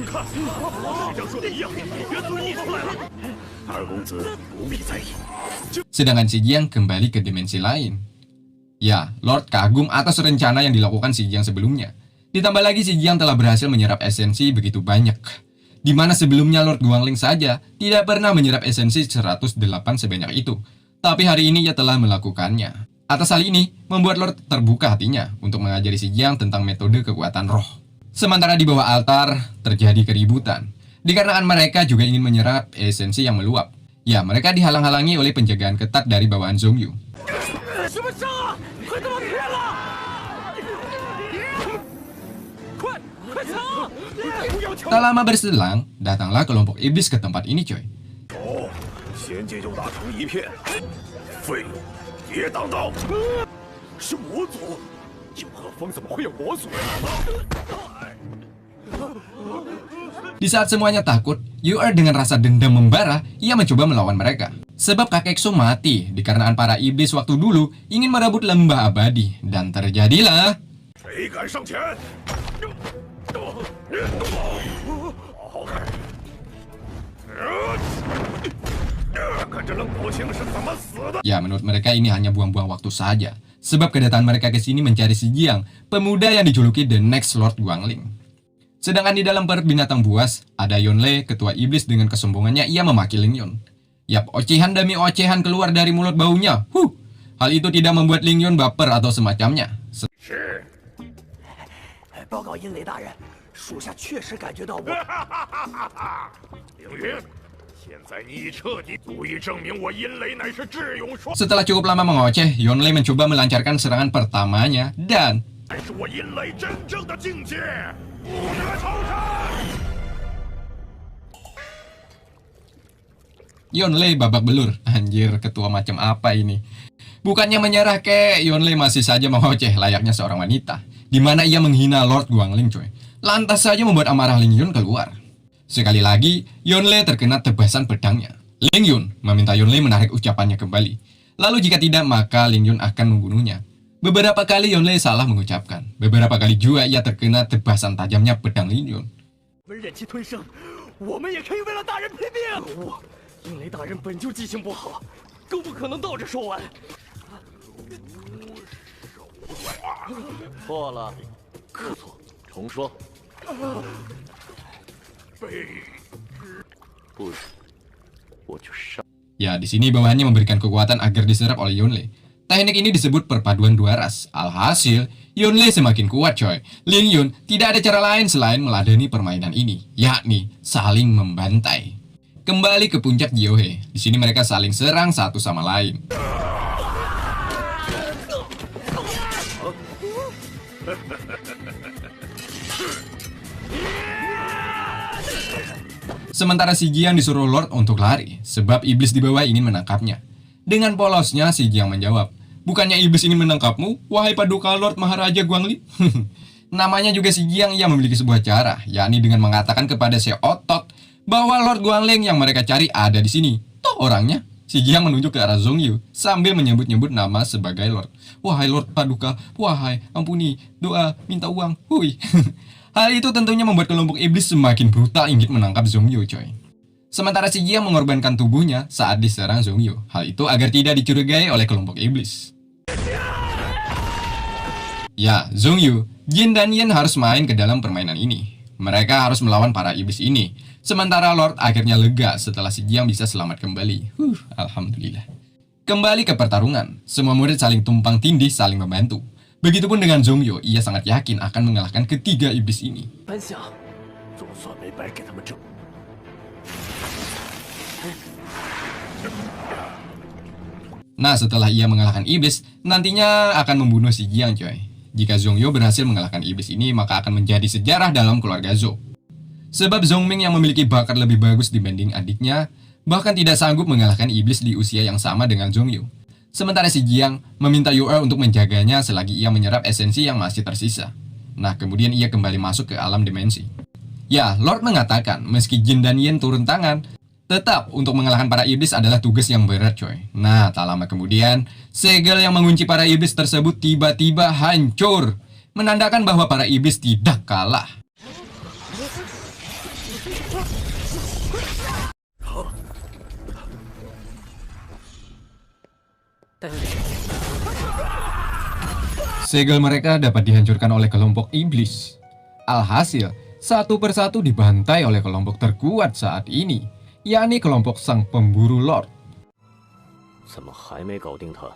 看，队长说的一样，元素溢出来了。二公子不必在意。 Sedangkan si Jiang kembali ke dimensi lain. Ya, Lord kagum atas rencana yang dilakukan si Jiang sebelumnya. Ditambah lagi si Jiang telah berhasil menyerap esensi begitu banyak. Di mana sebelumnya Lord Guangling saja tidak pernah menyerap esensi 108 sebanyak itu. Tapi hari ini ia telah melakukannya. Atas hal ini, membuat Lord terbuka hatinya untuk mengajari si Jiang tentang metode kekuatan roh. Sementara di bawah altar, terjadi keributan. Dikarenakan mereka juga ingin menyerap esensi yang meluap. Ya, mereka dihalang-halangi oleh penjagaan ketat dari bawahan Zhongyu. Tak lama berselang, datanglah kelompok iblis ke tempat ini, coy. 仙界就打成一片，废物，别挡道！是魔族，有何风怎么会有魔族？ Di saat semuanya takut, Yu-Er dengan rasa dendam membara, ia mencoba melawan mereka. Sebab kakek Xu mati dikarenakan para iblis waktu dulu ingin merebut lembah abadi. Dan terjadilah... 谁敢上前？好好看，看这冷薄情是怎么死的！ Ya, menurut mereka ini hanya buang-buang waktu saja. Sebab kedatangan mereka ke sini mencari si Jiang, pemuda yang dijuluki The Next Lord Guangling. Sedangkan di dalam perut binatang buas, ada Yonle, ketua iblis dengan kesombongannya ia memaki Ling Yun. Yap, ocehan demi ocehan keluar dari mulut baunya. Hal itu tidak membuat Ling Yun baper atau semacamnya. 是，报告阴雷大人，属下确实感觉到我。凌云，现在你彻底足以证明我阴雷乃是智勇双， Setelah cukup lama mengoceh, Yonle mencoba melancarkan serangan pertamanya dan 乃是我阴雷真正的境界，不得超生！ Yonle babak belur. Anjir, ketua macam apa ini? Bukannya menyerah kek, Yonle masih saja mengoceh layaknya seorang wanita, di mana ia menghina Lord Guangling, coy. Lantas saja membuat amarah Ling Yun keluar. Sekali lagi, Yonle terkena tebasan pedangnya. Ling Yun meminta Yonle menarik ucapannya kembali. Lalu jika tidak, maka Ling Yun akan membunuhnya. Beberapa kali Yonle salah mengucapkan. Beberapa kali juga ia terkena tebasan tajamnya pedang Ling Yun. 我们忍气吞声，我们也可以为了大人拼命。可恶，阴雷大人本就记性不好，更不可能倒着说完。错了，可错，重说。不，我就杀。 Ya, di sini bawahannya memberikan kekuatan agar diserap oleh Yonle. Teknik ini disebut perpaduan dua ras. Alhasil, Yonle semakin kuat, coy. Ling Yun tidak ada cara lain selain meladeni permainan ini, yakni saling membantai. Kembali ke puncak Jiohe. Di sini mereka saling serang satu sama lain. Sementara si Jiang disuruh Lord untuk lari, sebab iblis di bawah ingin menangkapnya. Dengan polosnya si Jiang menjawab, bukannya iblis ingin menangkapmu, wahai paduka Lord Maharaja Guangli? Namanya juga si Jiang, ia memiliki sebuah cara, yakni dengan mengatakan kepada si Otot bahwa Lord Guangling yang mereka cari ada di sini. Toh orangnya. Si Jiang menunjuk ke arah Zhongyu sambil menyebut-nyebut nama sebagai Lord. Wahai Lord Paduka, wahai ampuni, doa, minta uang, hui. Hal itu tentunya membuat kelompok iblis semakin brutal ingin menangkap Zhongyu, coy. Sementara si Jiang mengorbankan tubuhnya saat diserang Zhongyu. Hal itu agar tidak dicurigai oleh kelompok iblis. Ya, Zhongyu, Jin dan Yen harus main ke dalam permainan ini. Mereka harus melawan para iblis ini. Sementara Lord akhirnya lega setelah si Jiang bisa selamat kembali. Alhamdulillah. Kembali ke pertarungan. Semua murid saling tumpang tindih, saling membantu. Begitupun dengan Zhongyu, ia sangat yakin akan mengalahkan ketiga iblis ini. 班想，总算没白给他们整。 Nah, setelah ia mengalahkan iblis, nantinya akan membunuh si Jiang, coy. Jika Zhongyu berhasil mengalahkan iblis ini, maka akan menjadi sejarah dalam keluarga Zhou. Sebab Zhongming yang memiliki bakat lebih bagus dibanding adiknya, bahkan tidak sanggup mengalahkan iblis di usia yang sama dengan Zhongyu. Sementara si Jiang meminta Yu-Er untuk menjaganya selagi ia menyerap esensi yang masih tersisa. Nah, kemudian ia kembali masuk ke alam dimensi. Ya, Lord mengatakan, meski Jin dan Yen turun tangan, tetap untuk mengalahkan para iblis adalah tugas yang berat, coy. Nah, tak lama kemudian, segel yang mengunci para iblis tersebut tiba-tiba hancur, menandakan bahwa para iblis tidak kalah. Segel mereka dapat dihancurkan oleh kelompok iblis. Alhasil, satu persatu dibantai oleh kelompok terkuat saat ini, yakni kelompok sang pemburu Lord. 怎么还没搞定他？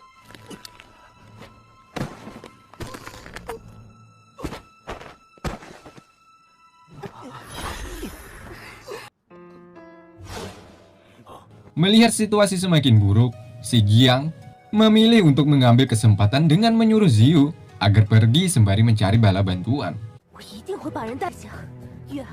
Melihat situasi semakin buruk, si Jiang memilih untuk mengambil kesempatan dengan menyuruh Ziyu agar pergi sembari mencari bala bantuan. 我一定会把人带下。月，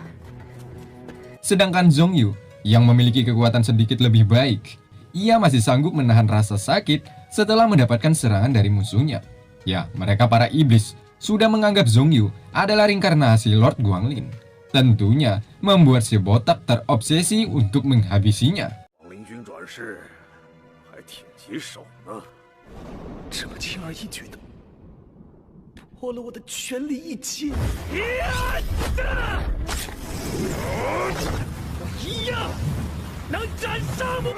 Sedangkan Zhongyu yang memiliki kekuatan sedikit lebih baik, ia masih sanggup menahan rasa sakit setelah mendapatkan serangan dari musuhnya. Ya, mereka para iblis sudah menganggap Zhongyu adalah reinkarnasi Lord Guanglin. Tentunya membuat si botak terobsesi untuk menghabisinya. 灵君转世还挺棘手呢，这么轻而易举的破了我的全力一击，一样能斩杀我。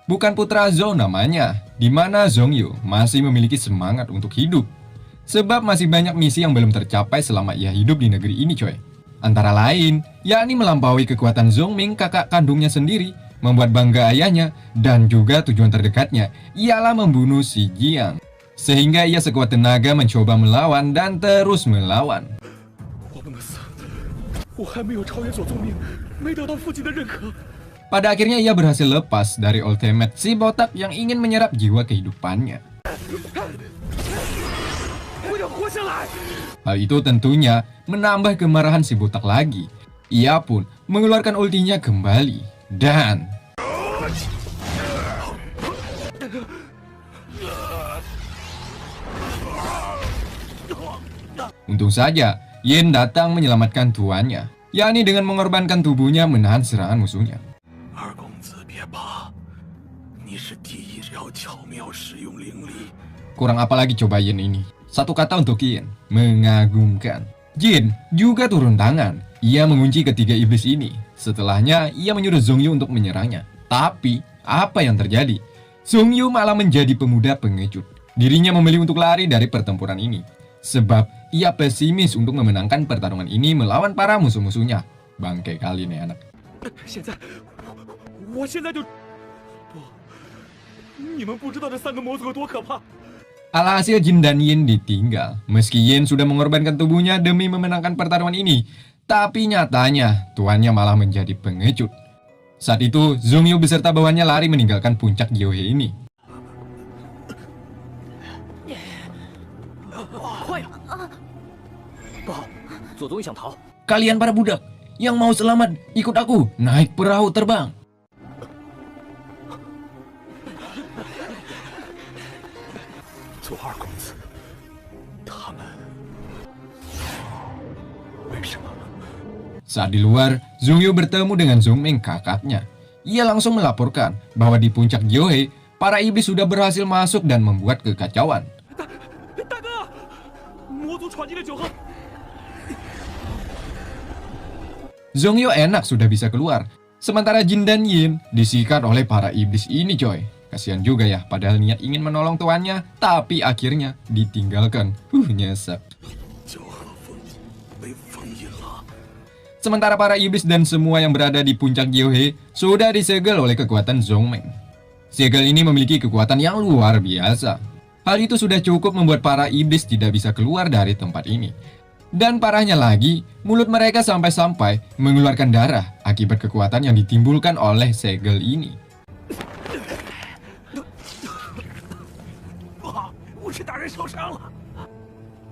Bukan putra Zhou namanya, di mana Zhongyu masih memiliki semangat untuk hidup. Sebab masih banyak misi yang belum tercapai selama ia hidup di negeri ini coy. Antara lain, yakni melampaui kekuatan Zhongming kakak kandungnya sendiri, membuat bangga ayahnya, dan juga tujuan terdekatnya ialah membunuh si Jiang. Sehingga ia sekuat tenaga mencoba melawan dan terus melawan. 我不能死，我还没有超越左宗明，没得到父亲的认可。 Pada akhirnya ia berhasil lepas dari ultimate si botak yang ingin menyerap jiwa kehidupannya. 我要活下来！ Hal itu tentunya menambah kemarahan si botak lagi. Ia pun mengeluarkan ultinya kembali dan untung saja Yin datang menyelamatkan tuannya, yakni dengan mengorbankan tubuhnya menahan serangan musuhnya. 二公子别怕，你是第一要巧妙使用灵力。 Kurang apa lagi coba Yin ini? Satu kata untuk Yin, mengagumkan. Jin juga turun tangan. Ia mengunci ketiga iblis ini. Setelahnya, ia menyuruh Zhongyu untuk menyerangnya. Tapi, apa yang terjadi? Zhongyu malah menjadi pemuda pengecut. Dirinya memilih untuk lari dari pertempuran ini. Sebab, ia pesimis untuk memenangkan pertarungan ini melawan para musuh-musuhnya. Bangke kali nih anak. 现在，我现在就不，你们不知道这三个魔族有多可怕。 Alhasil Jin dan Yin ditinggal. Meski Yin sudah mengorbankan tubuhnya demi memenangkan pertarungan ini, tapi nyatanya tuannya malah menjadi pengecut. Saat itu, Zhongyu beserta bawahannya lari meninggalkan puncak Gyeohe ini. 快呀！不好，左宗一想逃， Kalian para budak yang mau selamat, ikut aku naik perahu terbang. 左二公子，他们为什么？ Saat di luar, Zhongyu bertemu dengan Zhongming kakaknya. Ia langsung melaporkan bahwa di puncak Gyeohe, para iblis sudah berhasil masuk dan membuat kekacauan. 大哥，魔族闯进了酒后。 Zhongyu enak sudah bisa keluar. Sementara Jin dan Yin disikat oleh para iblis ini coy. Kasihan juga ya, padahal niat ingin menolong tuannya, tapi akhirnya ditinggalkan. Nyesek. 九和风被封印了。 Sementara para iblis dan semua yang berada di puncak Gyeohe sudah disegel oleh kekuatan Zhongming. Segel ini memiliki kekuatan yang luar biasa. Hal itu sudah cukup membuat para iblis tidak bisa keluar dari tempat ini. Dan parahnya lagi, mulut mereka sampai-sampai mengeluarkan darah akibat kekuatan yang ditimbulkan oleh segel ini. 武士大人受伤了。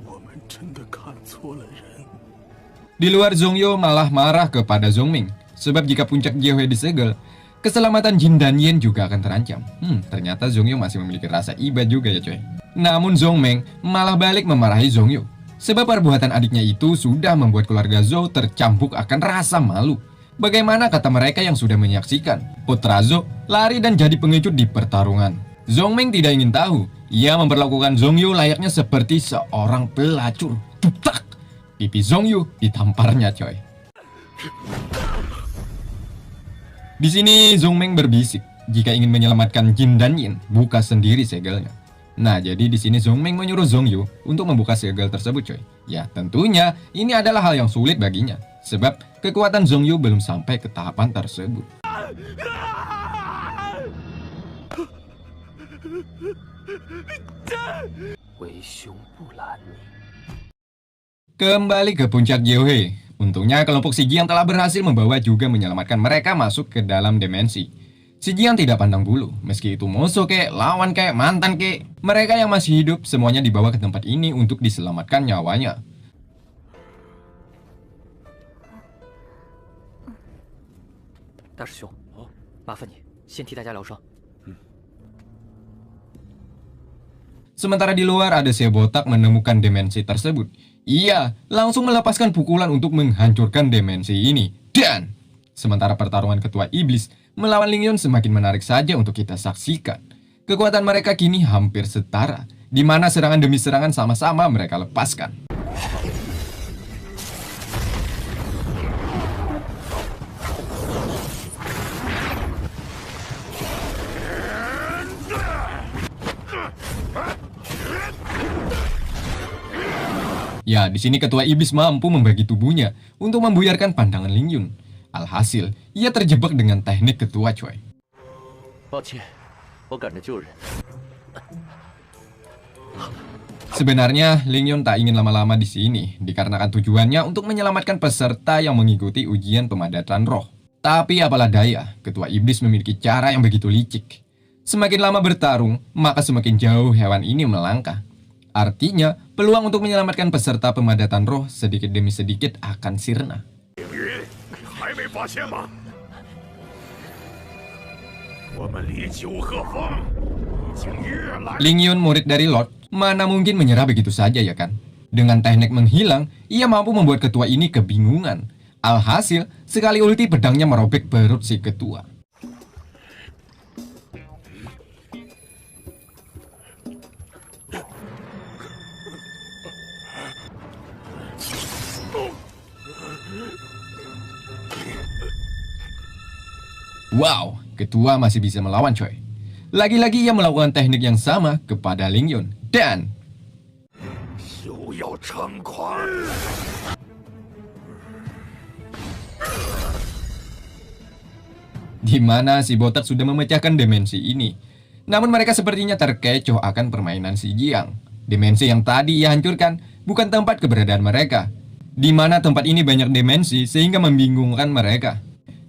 我们真的看错了人。 Di luar, Zhongyu malah marah kepada Zhongming. Sebab jika puncak Gyeohe disegel, keselamatan Jin dan Yin juga akan terancam. Ternyata Zhongyu masih memiliki rasa iba juga ya coy. Namun Zhongming malah balik memarahi Zhongyu. Sebab perbuatan adiknya itu sudah membuat keluarga Zhou tercampuk akan rasa malu. Bagaimana kata mereka yang sudah menyaksikan putra Zhou lari dan jadi pengecut di pertarungan. Zhongming tidak ingin tahu. Ia memperlakukan Zhongyu layaknya seperti seorang pelacur. Tutak! Pipi Zhongyu ditamparnya coy. Di sini Zhongming berbisik, jika ingin menyelamatkan Jin dan Yin, buka sendiri segelnya. Nah, jadi di sini Zhongming menyuruh Zhongyu untuk membuka segel tersebut coy. Ya, tentunya ini adalah hal yang sulit baginya, sebab kekuatan Zhongyu belum sampai ke tahapan tersebut. 为兄不拦你。 Kembali ke puncak Gyeohei. Untungnya kelompok Si Jiang telah berhasil membawa juga menyelamatkan mereka masuk ke dalam dimensi. Si Jiang tidak pandang bulu, meski itu musuh kek, lawan kek, mantan kek. Mereka yang masih hidup semuanya dibawa ke tempat ini untuk diselamatkan nyawanya. 大师兄，麻烦你先替大家疗伤。 Sementara di luar ada si botak menemukan dimensi tersebut. Ia langsung melepaskan pukulan untuk menghancurkan dimensi ini. Dan sementara pertarungan ketua iblis melawan Lingyun semakin menarik saja untuk kita saksikan. Kekuatan mereka kini hampir setara, di mana serangan demi serangan sama-sama mereka lepaskan. Ya, di sini ketua iblis mampu membagi tubuhnya untuk membuyarkan pandangan Lingyun. Alhasil, ia terjebak dengan teknik ketua coy. 抱歉，我赶着救人。 Sebenarnya, Lingyun tak ingin lama-lama di sini, dikarenakan tujuannya untuk menyelamatkan peserta yang mengikuti ujian pemadatan roh. Tapi apalah daya, ketua iblis memiliki cara yang begitu licik. Semakin lama bertarung, maka semakin jauh hewan ini melangkah. Artinya, peluang untuk menyelamatkan peserta pemadatan roh sedikit demi sedikit akan sirna. 还没发现吗？我们离九鹤峰已经越来 Lingyun, murid dari Lord, mana mungkin menyerah begitu saja ya kan? Dengan teknik menghilang, ia mampu membuat ketua ini kebingungan. Alhasil, sekali ulti pedangnya merobek perut si ketua. Wow, ketua masih bisa melawan coy. Lagi-lagi ia melakukan teknik yang sama kepada Lingyun. Dan 休要猖狂！ di mana si botak sudah memecahkan dimensi ini. Namun mereka sepertinya terkecoh akan permainan si Jiang. Dimensi yang tadi ia hancurkan bukan tempat keberadaan mereka. Di mana tempat ini banyak dimensi sehingga membingungkan mereka.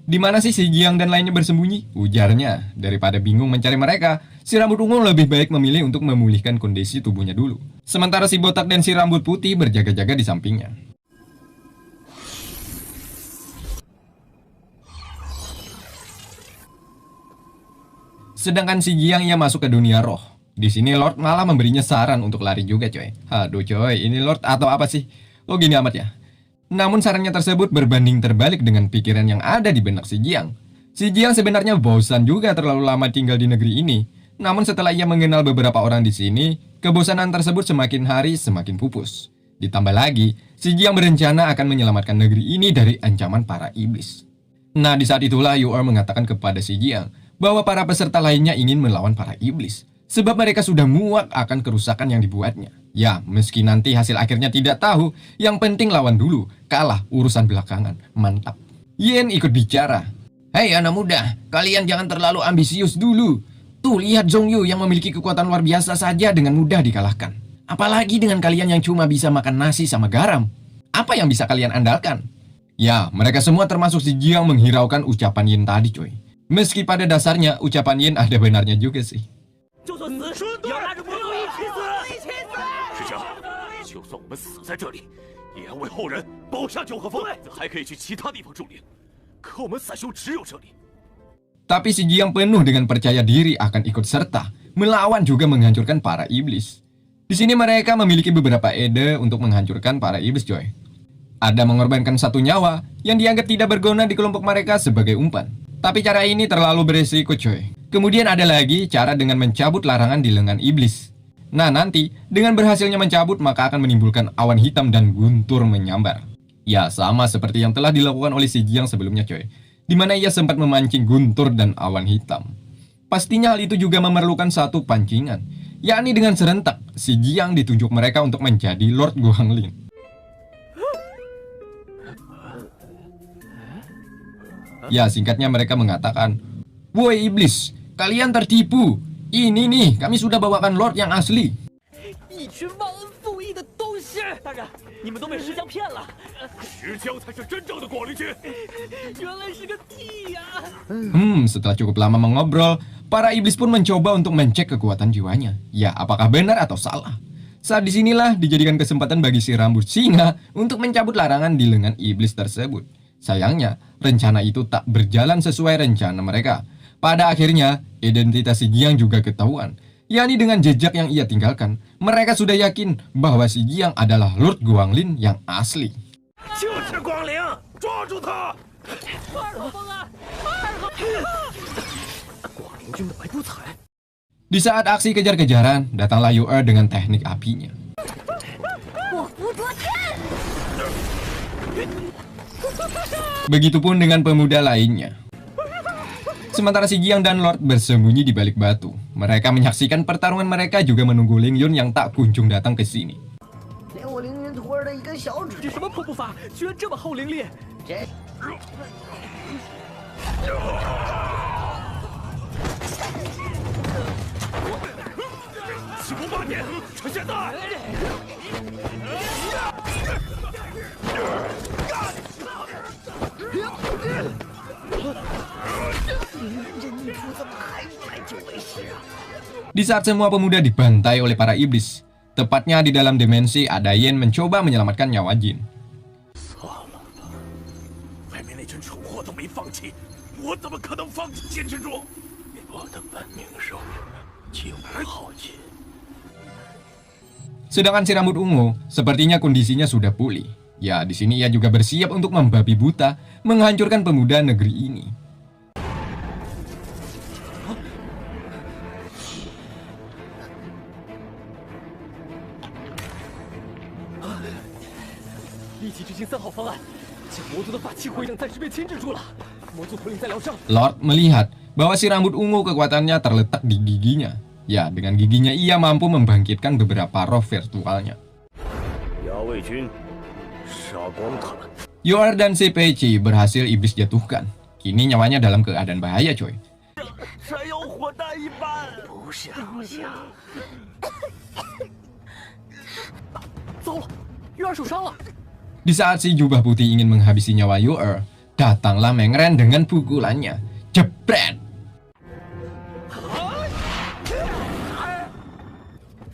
Di mana sih si Jiang dan lainnya bersembunyi? Ujarnya. Daripada bingung mencari mereka, si rambut ungu lebih baik memilih untuk memulihkan kondisi tubuhnya dulu. Sementara si botak dan si rambut putih berjaga-jaga di sampingnya. Sedangkan si Jiang ia masuk ke dunia roh. Di sini Lord malah memberinya saran untuk lari juga coy. Aduh coy, ini Lord atau apa sih? Oh gini amat ya. Namun sarannya tersebut berbanding terbalik dengan pikiran yang ada di benak si Jiang. Si Jiang sebenarnya bosan juga terlalu lama tinggal di negeri ini. Namun setelah ia mengenal beberapa orang di sini, kebosanan tersebut semakin hari semakin pupus. Ditambah lagi, si Jiang berencana akan menyelamatkan negeri ini dari ancaman para iblis. Nah, di saat itulah Yor mengatakan kepada si Jiang bahwa para peserta lainnya ingin melawan para iblis. Sebab mereka sudah muak akan kerusakan yang dibuatnya. Ya, meski nanti hasil akhirnya tidak tahu, yang penting lawan dulu, kalah urusan belakangan, mantap. Yen ikut bicara. Hei anak muda, kalian jangan terlalu ambisius dulu. Tuh lihat Zhongyu yang memiliki kekuatan luar biasa saja dengan mudah dikalahkan. Apalagi dengan kalian yang cuma bisa makan nasi sama garam. Apa yang bisa kalian andalkan? Ya, mereka semua termasuk si Jiang menghiraukan ucapan Yen tadi coy. Meski pada dasarnya ucapan Yen ada benarnya juga sih. 就算死，也要拉着部族一起死！师兄，就算我们死在这里，也要为后人保下九鹤峰，还可以去其他地方驻灵。可我们散修只有这里。 Tapi si Jiang penuh dengan percaya diri akan ikut serta, melawan juga menghancurkan para iblis. Di sini mereka memiliki beberapa ide untuk menghancurkan para iblis coy. Ada mengorbankan satu nyawa yang dianggap tidak berguna di kelompok mereka sebagai umpan. Tapi cara ini terlalu beresiko coy. Kemudian ada lagi cara dengan mencabut larangan di lengan iblis. Nah nanti, dengan berhasilnya mencabut maka akan menimbulkan awan hitam dan guntur menyambar. Ya sama seperti yang telah dilakukan oleh si Jiang sebelumnya coy. Di mana ia sempat memancing guntur dan awan hitam. Pastinya hal itu juga memerlukan satu pancingan. Yakni dengan serentak, si Jiang ditunjuk mereka untuk menjadi Lord Guanglin. Ya singkatnya mereka mengatakan, "Woi iblis, kalian tertipu. Ini nih, kami sudah bawakan Lord yang asli. 一群忘恩负义的东西！大人，你们都被石江骗了，石江才是真正的广陵军。原来是个屁呀！ Setelah cukup lama mengobrol, para iblis pun mencoba untuk mencek kekuatan jiwanya. Ya, apakah benar atau salah? Saat disinilah dijadikan kesempatan bagi si rambut singa untuk mencabut larangan di lengan iblis tersebut. Sayangnya, rencana itu tak berjalan sesuai rencana mereka. Pada akhirnya, identitas si Giang juga ketahuan. yakni dengan jejak yang ia tinggalkan, mereka sudah yakin bahwa si Jiang adalah Lord Guanglin yang asli. 就是光灵，抓住他！二号风啊，二号！广陵军的白不彩。 Di saat aksi kejar-kejaran, datanglah Yu-Er dengan teknik apinya. Begitupun dengan pemuda lainnya. Sementara si Jiang dan Lord bersembunyi di balik batu. Mereka menyaksikan pertarungan mereka juga menunggu Ling Yun yang tak kunjung datang ke sini. 连我凌云徒儿的一根小指，这什么破步法，居然这么厚凌厉！这起步8点，趁现在！ Di saat semua pemuda dibantai oleh para iblis, tepatnya di dalam dimensi ada Yen mencoba menyelamatkan nyawa Jin. 算了吧，外面那群蠢货都没放弃，我怎么可能放弃坚持住？我的本命兽竟无耗尽。 Sedangkan si rambut ungu, sepertinya kondisinya sudah pulih. Ya, di sini ia juga bersiap untuk membabi buta, menghancurkan pemuda negeri ini. 立即执行3号方案，将魔族的法器回整暂时被牵制住了。魔族头领在疗伤。 Lord melihat bahwa si rambut ungu kekuatannya terletak di giginya. Ya, dengan giginya ia mampu membangkitkan beberapa roh virtualnya. 牙卫军杀光他们！ Yu-Er dan CPC berhasil iblis jatuhkan. Kini nyawanya dalam keadaan bahaya, coy. 山妖火弹一般，不是好像。糟了，月儿受伤了。 Di saat si jubah putih ingin menghabisi nyawa Yu-Er, datanglah Mengren dengan pukulannya. Jebret!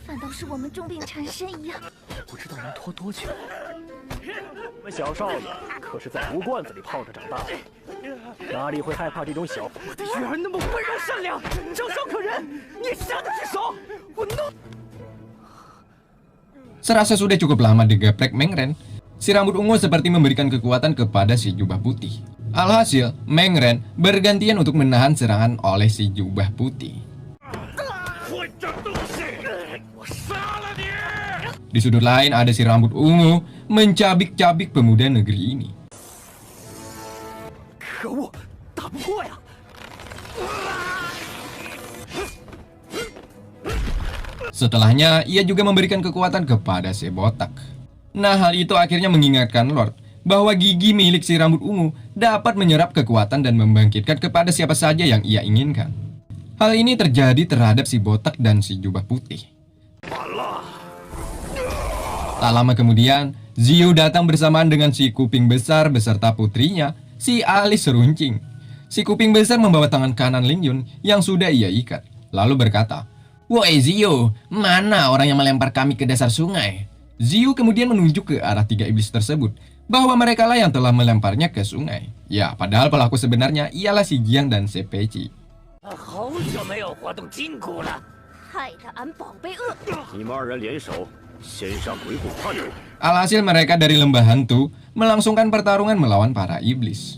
反倒是我们重病缠身一样。不知道能拖多久。我们小少爷可是在毒罐子里泡着长大的，哪里会害怕这种小？我的月儿那么温柔善良，长相可人，你下得去手？我弄。 Serasa sudah cukup lama digeprek Mengren, si rambut ungu seperti memberikan kekuatan kepada si jubah putih. Alhasil, Mengren bergantian untuk menahan serangan oleh si jubah putih. 混账东西！我杀了你！ Di sudut lain ada si rambut ungu mencabik-cabik pemuda negeri ini. 可恶，打不过呀！ Setelahnya, ia juga memberikan kekuatan kepada si botak. Nah, hal itu akhirnya mengingatkan Lord bahwa gigi milik si rambut ungu dapat menyerap kekuatan dan membangkitkan kepada siapa saja yang ia inginkan. Hal ini terjadi terhadap si botak dan si jubah putih. Tak lama kemudian, Ziyu datang bersamaan dengan si kuping besar beserta putrinya, si alis seruncing. Si kuping besar membawa tangan kanan Ling Yun yang sudah ia ikat, lalu berkata, "Woi Ziyu, mana orang yang melempar kami ke dasar sungai?" Ziyu kemudian menunjuk ke arah 3 iblis tersebut, bahwa mereka lah yang telah melemparnya ke sungai. Ya, padahal pelaku sebenarnya ialah si Jiang dan si Peci. 好久没有活动筋骨了。害得俺宝贝饿。你们2人联手，先杀鬼谷叛徒。 Alhasil mereka dari lembah hantu melangsungkan pertarungan melawan para iblis.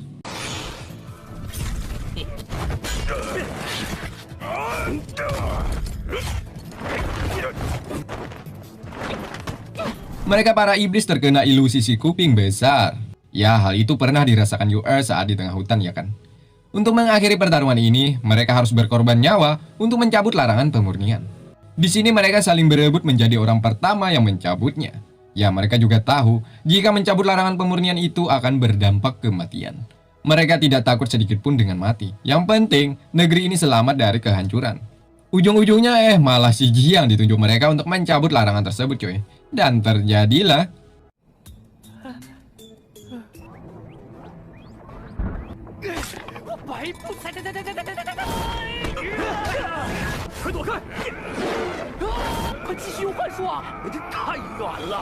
Mereka para iblis terkena ilusi si kuping besar. Ya, hal itu pernah dirasakan Yu-Er saat di tengah hutan, ya kan? Untuk mengakhiri pertarungan ini, mereka harus berkorban nyawa untuk mencabut larangan pemurnian. Di sini mereka saling berebut menjadi orang pertama yang mencabutnya. Ya, mereka juga tahu jika mencabut larangan pemurnian itu akan berdampak kematian. Mereka tidak takut sedikit pun dengan mati. Yang penting, negeri ini selamat dari kehancuran. Ujung-ujungnya malah si Jiang ditunjuk mereka untuk mencabut larangan tersebut coy. Dan terjadilah 白不踩，快躲开！快继续用幻术啊！这太远了。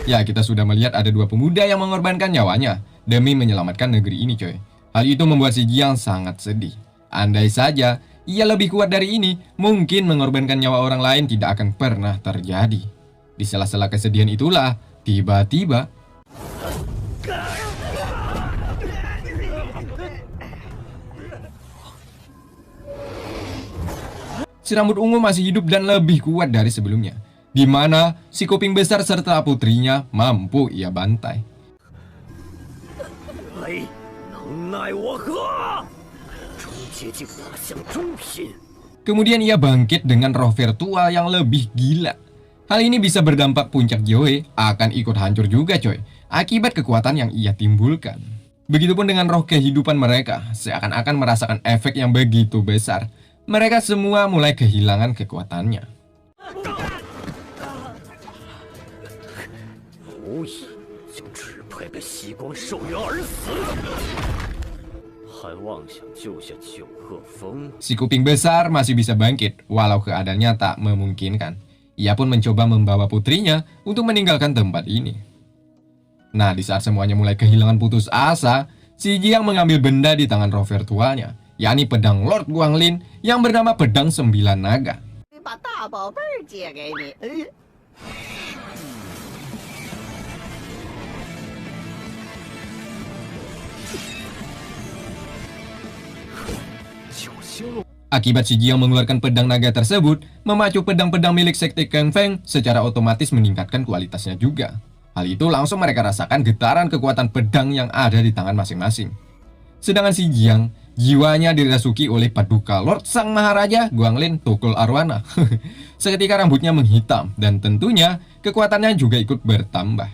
Ya, kita sudah melihat ada dua pemuda yang mengorbankan nyawanya demi menyelamatkan negeri ini coy. Hal itu membuat si Jiang sangat sedih. Andai saja ia lebih kuat dari ini, mungkin mengorbankan nyawa orang lain tidak akan pernah terjadi. Di sela-sela kesedihan itulah, tiba-tiba si rambut ungu masih hidup dan lebih kuat dari sebelumnya, di mana si kuping besar serta putrinya mampu ia bantai. Kemudian ia bangkit dengan roh virtual yang lebih gila. Hal ini bisa berdampak puncak Joe akan ikut hancur juga coy, akibat kekuatan yang ia timbulkan. Begitupun dengan roh kehidupan mereka, seakan-akan merasakan efek yang begitu besar. Mereka semua mulai kehilangan kekuatannya. Si kuping besar masih bisa bangkit, walau keadaannya tak memungkinkan. Ia pun mencoba membawa putrinya untuk meninggalkan tempat ini. Nah, di saat semuanya mulai kehilangan putus asa, si Jiang mengambil benda di tangan roh virtualnya, yakni pedang Lord Guanglin yang bernama Pedang 9 Naga. Akibat si Jiang mengeluarkan pedang naga tersebut, memacu pedang-pedang milik sekte Kang Feng secara otomatis meningkatkan kualitasnya juga. Hal itu langsung mereka rasakan getaran kekuatan pedang yang ada di tangan masing-masing. Sedangkan si Jiang, jiwanya dirasuki oleh paduka Lord Sang Maharaja Guanglin Tukul Arwana. Seketika rambutnya menghitam dan tentunya kekuatannya juga ikut bertambah.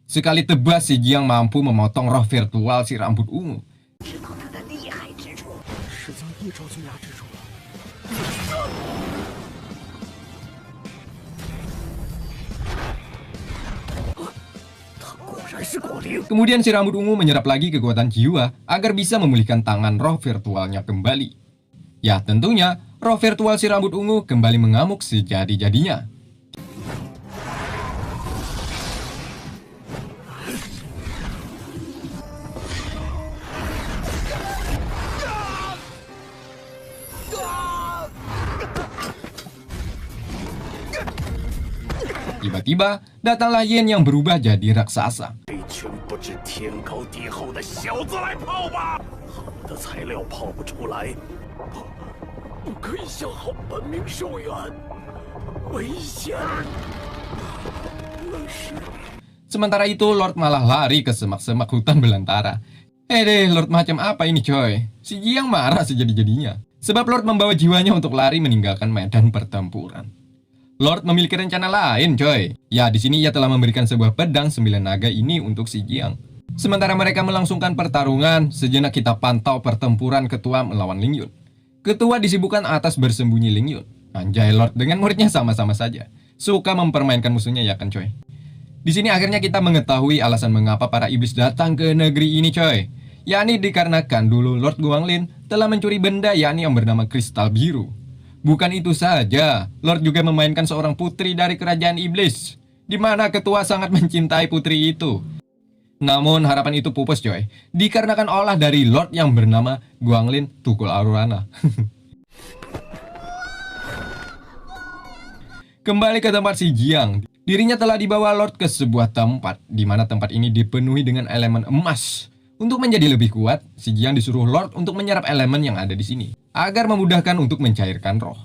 Sekali tebas si Jiang mampu memotong roh virtual si rambut ungu. Kemudian si rambut ungu menyerap lagi kekuatan jiwa agar bisa memulihkan tangan roh virtualnya kembali. Ya tentunya roh virtual si rambut ungu kembali mengamuk sejadi-jadinya. Tiba-tiba, datanglah Yen yang berubah jadi raksasa. Sementara itu, Lord malah lari ke semak-semak hutan belantara. Lord macam apa ini coy? Si Jiang marah sejadi-jadinya. Sebab Lord membawa jiwanya untuk lari meninggalkan medan pertempuran. Lord memiliki rencana lain, coy. Ya, di sini ia telah memberikan sebuah pedang 9 naga ini untuk si Jiang. Sementara mereka melangsungkan pertarungan, sejenak kita pantau pertempuran ketua melawan Ling Yun. Ketua disibukkan atas bersembunyi Ling Yun. Anjay, Lord dengan muridnya sama-sama saja. Suka mempermainkan musuhnya ya kan, coy. Di sini akhirnya kita mengetahui alasan mengapa para iblis datang ke negeri ini, coy. Yakni dikarenakan dulu Lord Guanglin telah mencuri benda yakni yang bernama kristal biru. Bukan itu saja, Lord juga memainkan seorang putri dari kerajaan iblis, di mana ketua sangat mencintai putri itu. Namun harapan itu pupus coy, dikarenakan olah dari Lord yang bernama Guanglin Tukul Arwana. Kembali ke tempat si Jiang, dirinya telah dibawa Lord ke sebuah tempat, di mana tempat ini dipenuhi dengan elemen emas. Untuk menjadi lebih kuat, si Jiang disuruh Lord untuk menyerap elemen yang ada di sini, agar memudahkan untuk mencairkan roh.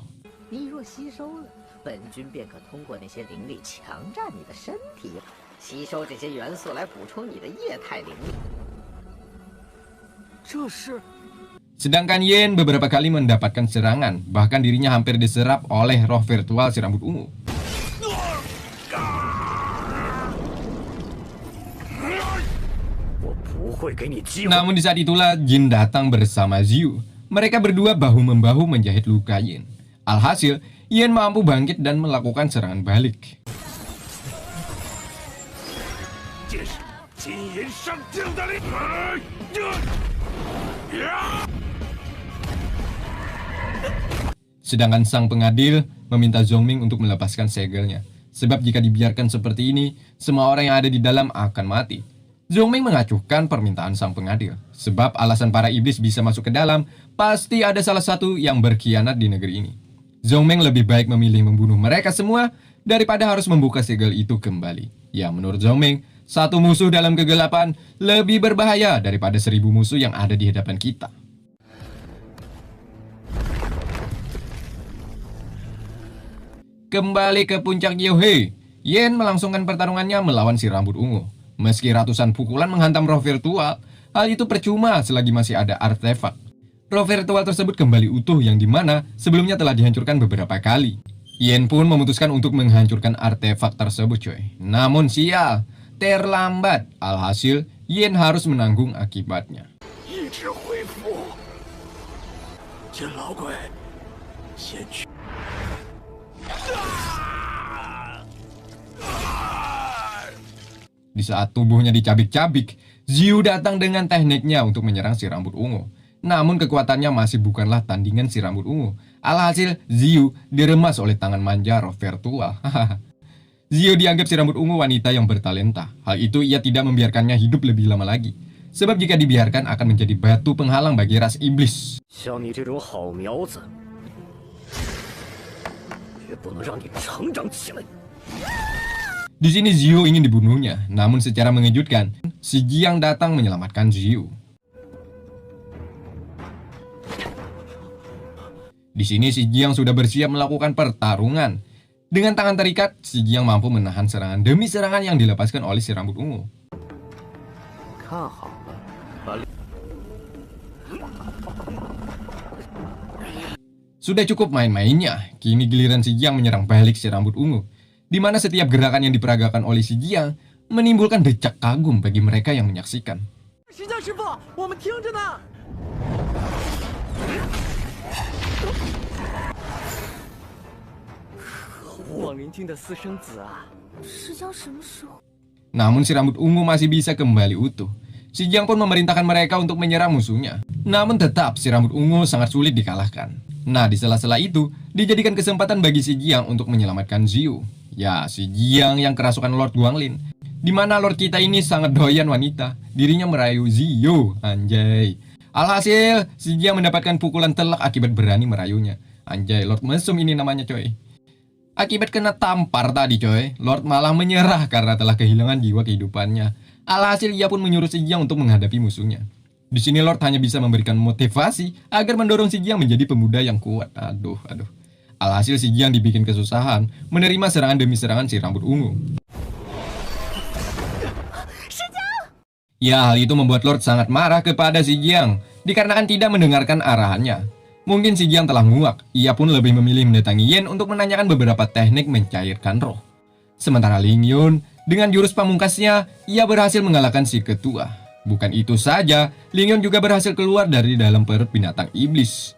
Sedangkan Yen beberapa kali mendapatkan serangan, bahkan dirinya hampir diserap oleh roh virtual si rambut ungu. 不会给你机会。 Namun di saat itulah Jin datang bersama Xiu. Mereka berdua bahu-membahu menjahit luka Yin. Alhasil, Yin mampu bangkit dan melakukan serangan balik. 这是金银上将的力。 Sedangkan sang pengadil meminta Zhongming untuk melepaskan segelnya. Sebab jika dibiarkan seperti ini, semua orang yang ada di dalam akan mati. Zhongming mengacuhkan permintaan sang pengadil. Sebab alasan para iblis bisa masuk ke dalam, pasti ada salah satu yang berkhianat di negeri ini. Zhongming lebih baik memilih membunuh mereka semua daripada harus membuka segel itu kembali. Ya, menurut Zhongming, satu musuh dalam kegelapan lebih berbahaya daripada 1000 musuh yang ada di hadapan kita. Kembali ke puncak Yohei, Yin melangsungkan pertarungannya melawan si rambut ungu. Meski ratusan pukulan menghantam roh virtual, hal itu percuma selagi masih ada artefak. Roh virtual tersebut kembali utuh yang dimana sebelumnya telah dihancurkan beberapa kali. Yin pun memutuskan untuk menghancurkan artefak tersebut coy. Namun sial, terlambat. Alhasil, Yin harus menanggung akibatnya. 一直恢复。金老鬼，先去。 Di saat tubuhnya dicabik-cabik, Xiu datang dengan tekniknya untuk menyerang si rambut ungu. Namun kekuatannya masih bukanlah tandingan si rambut ungu. Alhasil, Xiu diremas oleh tangan manja roh virtual. Xiu dianggap si rambut ungu wanita yang bertalenta. Hal itu ia tidak membiarkannya hidup lebih lama lagi. Sebab jika dibiarkan akan menjadi batu penghalang bagi ras iblis. 像你这种好苗子，也不能让你成长起来。 Di sini Xiu ingin dibunuhnya, namun secara mengejutkan, si Jiang datang menyelamatkan Xiu. Di sini si Jiang sudah bersiap melakukan pertarungan. Dengan tangan terikat, si Jiang mampu menahan serangan demi serangan yang dilepaskan oleh si rambut ungu. 看好了， Sudah cukup main-mainnya, kini giliran si Jiang menyerang balik si rambut ungu. Di mana setiap gerakan yang diperagakan oleh si Jiang menimbulkan decak kagum bagi mereka yang menyaksikan. 石匠师傅，我们听着呢。望灵君的私生子啊！石匠什么时候？ Namun si rambut ungu masih bisa kembali utuh. Si Jiang pun memerintahkan mereka untuk menyerang musuhnya. Namun tetap si rambut ungu sangat sulit dikalahkan. Nah, di sela-sela itu dijadikan kesempatan bagi si Jiang untuk menyelamatkan Xiu. Ya, si Jiang yang kerasukan Lord Guanglin. Di mana Lord kita ini sangat doyan wanita. Dirinya merayu Xiu, anjay. Alhasil, si Jiang mendapatkan pukulan telak akibat berani merayunya. Anjay, Lord mesum ini namanya coy. Akibat kena tampar tadi coy, Lord malah menyerah karena telah kehilangan jiwa kehidupannya. Alhasil ia pun menyuruh si Jiang untuk menghadapi musuhnya. Di sini Lord hanya bisa memberikan motivasi agar mendorong si Jiang menjadi pemuda yang kuat. Aduh. Alhasil si Jiang dibikin kesusahan menerima serangan demi serangan si rambut ungu. Ya, hal itu membuat Lord sangat marah kepada si Jiang dikarenakan tidak mendengarkan arahannya. Mungkin si Jiang telah muak, ia pun lebih memilih mendatangi Yin untuk menanyakan beberapa teknik mencairkan roh. Sementara Ling Yun, dengan jurus pamungkasnya, ia berhasil mengalahkan si ketua. Bukan itu saja, Ling Yun juga berhasil keluar dari dalam perut binatang iblis.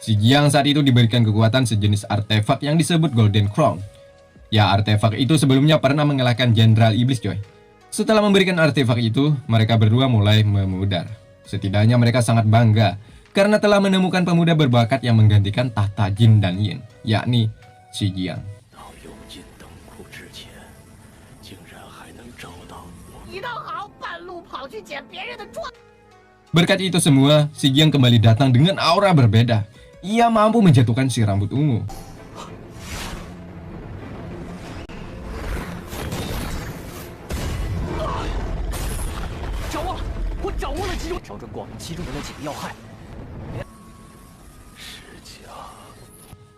Si Jiang saat itu diberikan kekuatan sejenis artefak yang disebut Golden Crown. Ya, artefak itu sebelumnya pernah mengalahkan Jenderal Iblis coy. Setelah memberikan artefak itu, mereka berdua mulai memudar. Setidaknya mereka sangat bangga karena telah menemukan pemuda berbakat yang menggantikan tahta Jin dan Yin, yakni si Jiang. Berkat itu semua, si Jiang kembali datang dengan aura berbeda. Ia mampu menjatuhkan si rambut ungu.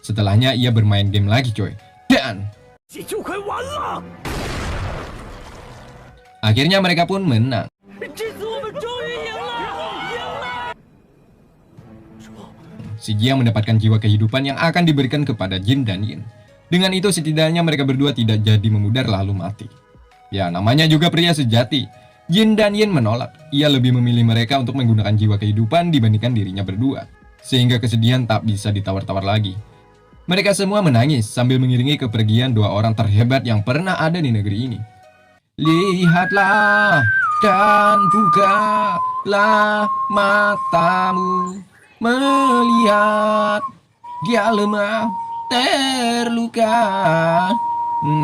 Setelahnya ia bermain game lagi coy. Dan akhirnya mereka pun menang. Si Jiang mendapatkan jiwa kehidupan yang akan diberikan kepada Jin dan Yin. Dengan itu setidaknya mereka berdua tidak jadi memudar lalu mati. Ya, namanya juga pria sejati. Jin dan Yin menolak. Ia lebih memilih mereka untuk menggunakan jiwa kehidupan dibandingkan dirinya berdua. Sehingga kesedihan tak bisa ditawar-tawar lagi. Mereka semua menangis sambil mengiringi kepergian dua orang terhebat yang pernah ada di negeri ini. Lihatlah dan bukalah matamu, melihat dia lemah, terluka,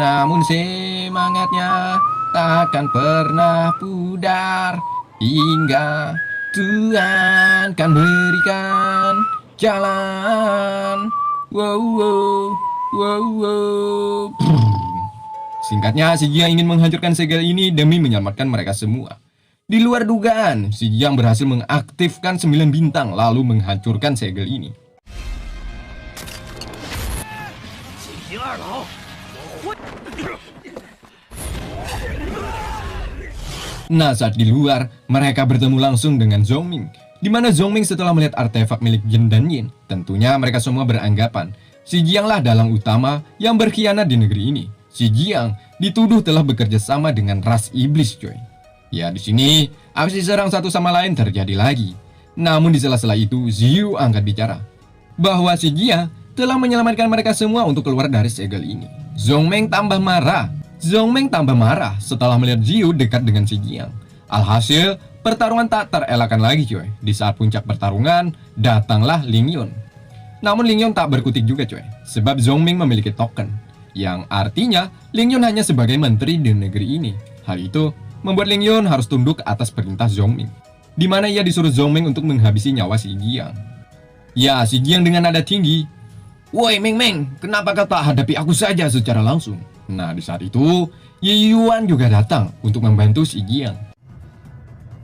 namun semangatnya takkan pernah pudar hingga Tuhan kan berikan jalan. Wow, wow, wow, wow. Singkatnya, si Jiang ingin menghancurkan segel ini demi menyelamatkan mereka semua. Di luar dugaan, si Jiang berhasil mengaktifkan 9 bintang lalu menghancurkan segel ini. Nah, saat di luar, mereka bertemu langsung dengan Zhongming. Di mana Zhongming setelah melihat artefak milik Jin dan Yin, tentunya mereka semua beranggapan si Jiang lah dalang utama yang berkhianat di negeri ini. Si Jiang dituduh telah bekerja sama dengan ras iblis, coy. Ya, di sini aksi serang satu sama lain terjadi lagi. Namun di sela-sela itu, Ziyu angkat bicara bahwa si Jiang telah menyelamatkan mereka semua untuk keluar dari segel ini. Zhongming tambah marah. Setelah melihat Ziyu dekat dengan si Jiang. Alhasil, pertarungan tak terelakkan lagi, coy. Di saat puncak pertarungan, datanglah Ling Yun. Namun Ling Yun tak berkutik juga, coy. Sebab Zhongming memiliki token. Yang artinya, Ling Yun hanya sebagai menteri di negeri ini. Hal itu membuat Ling Yun harus tunduk atas perintah Zhongming. Di mana ia disuruh Zhongming untuk menghabisi nyawa si Jiang. Ya, si Jiang dengan nada tinggi, "Woi Meng Meng, kenapa kau tak hadapi aku saja secara langsung?" Nah, di saat itu, Ye Yuan juga datang untuk membantu si Jiang.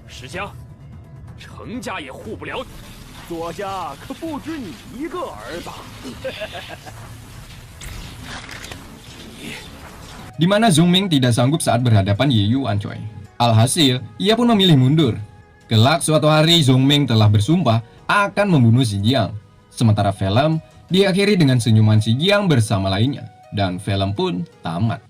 石江，程家也护不了你，左家可不止你一个儿子。Di mana Zhongming tidak sanggup saat berhadapan Ye Yuan, coy. Alhasil, ia pun memilih mundur. Kelak suatu hari Zhongming telah bersumpah akan membunuh si Jiang. Sementara film diakhiri dengan senyuman si Jiang bersama lainnya. Dan film pun tamat.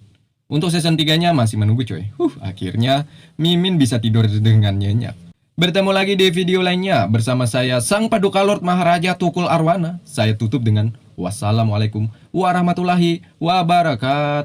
Untuk season 3-nya masih menunggu, coy. Akhirnya Mimin bisa tidur dengan nyenyak. Bertemu lagi di video lainnya bersama saya Sang Paduka Lord Maharaja Tukul Arwana. Saya tutup dengan wassalamualaikum warahmatullahi wabarakatuh.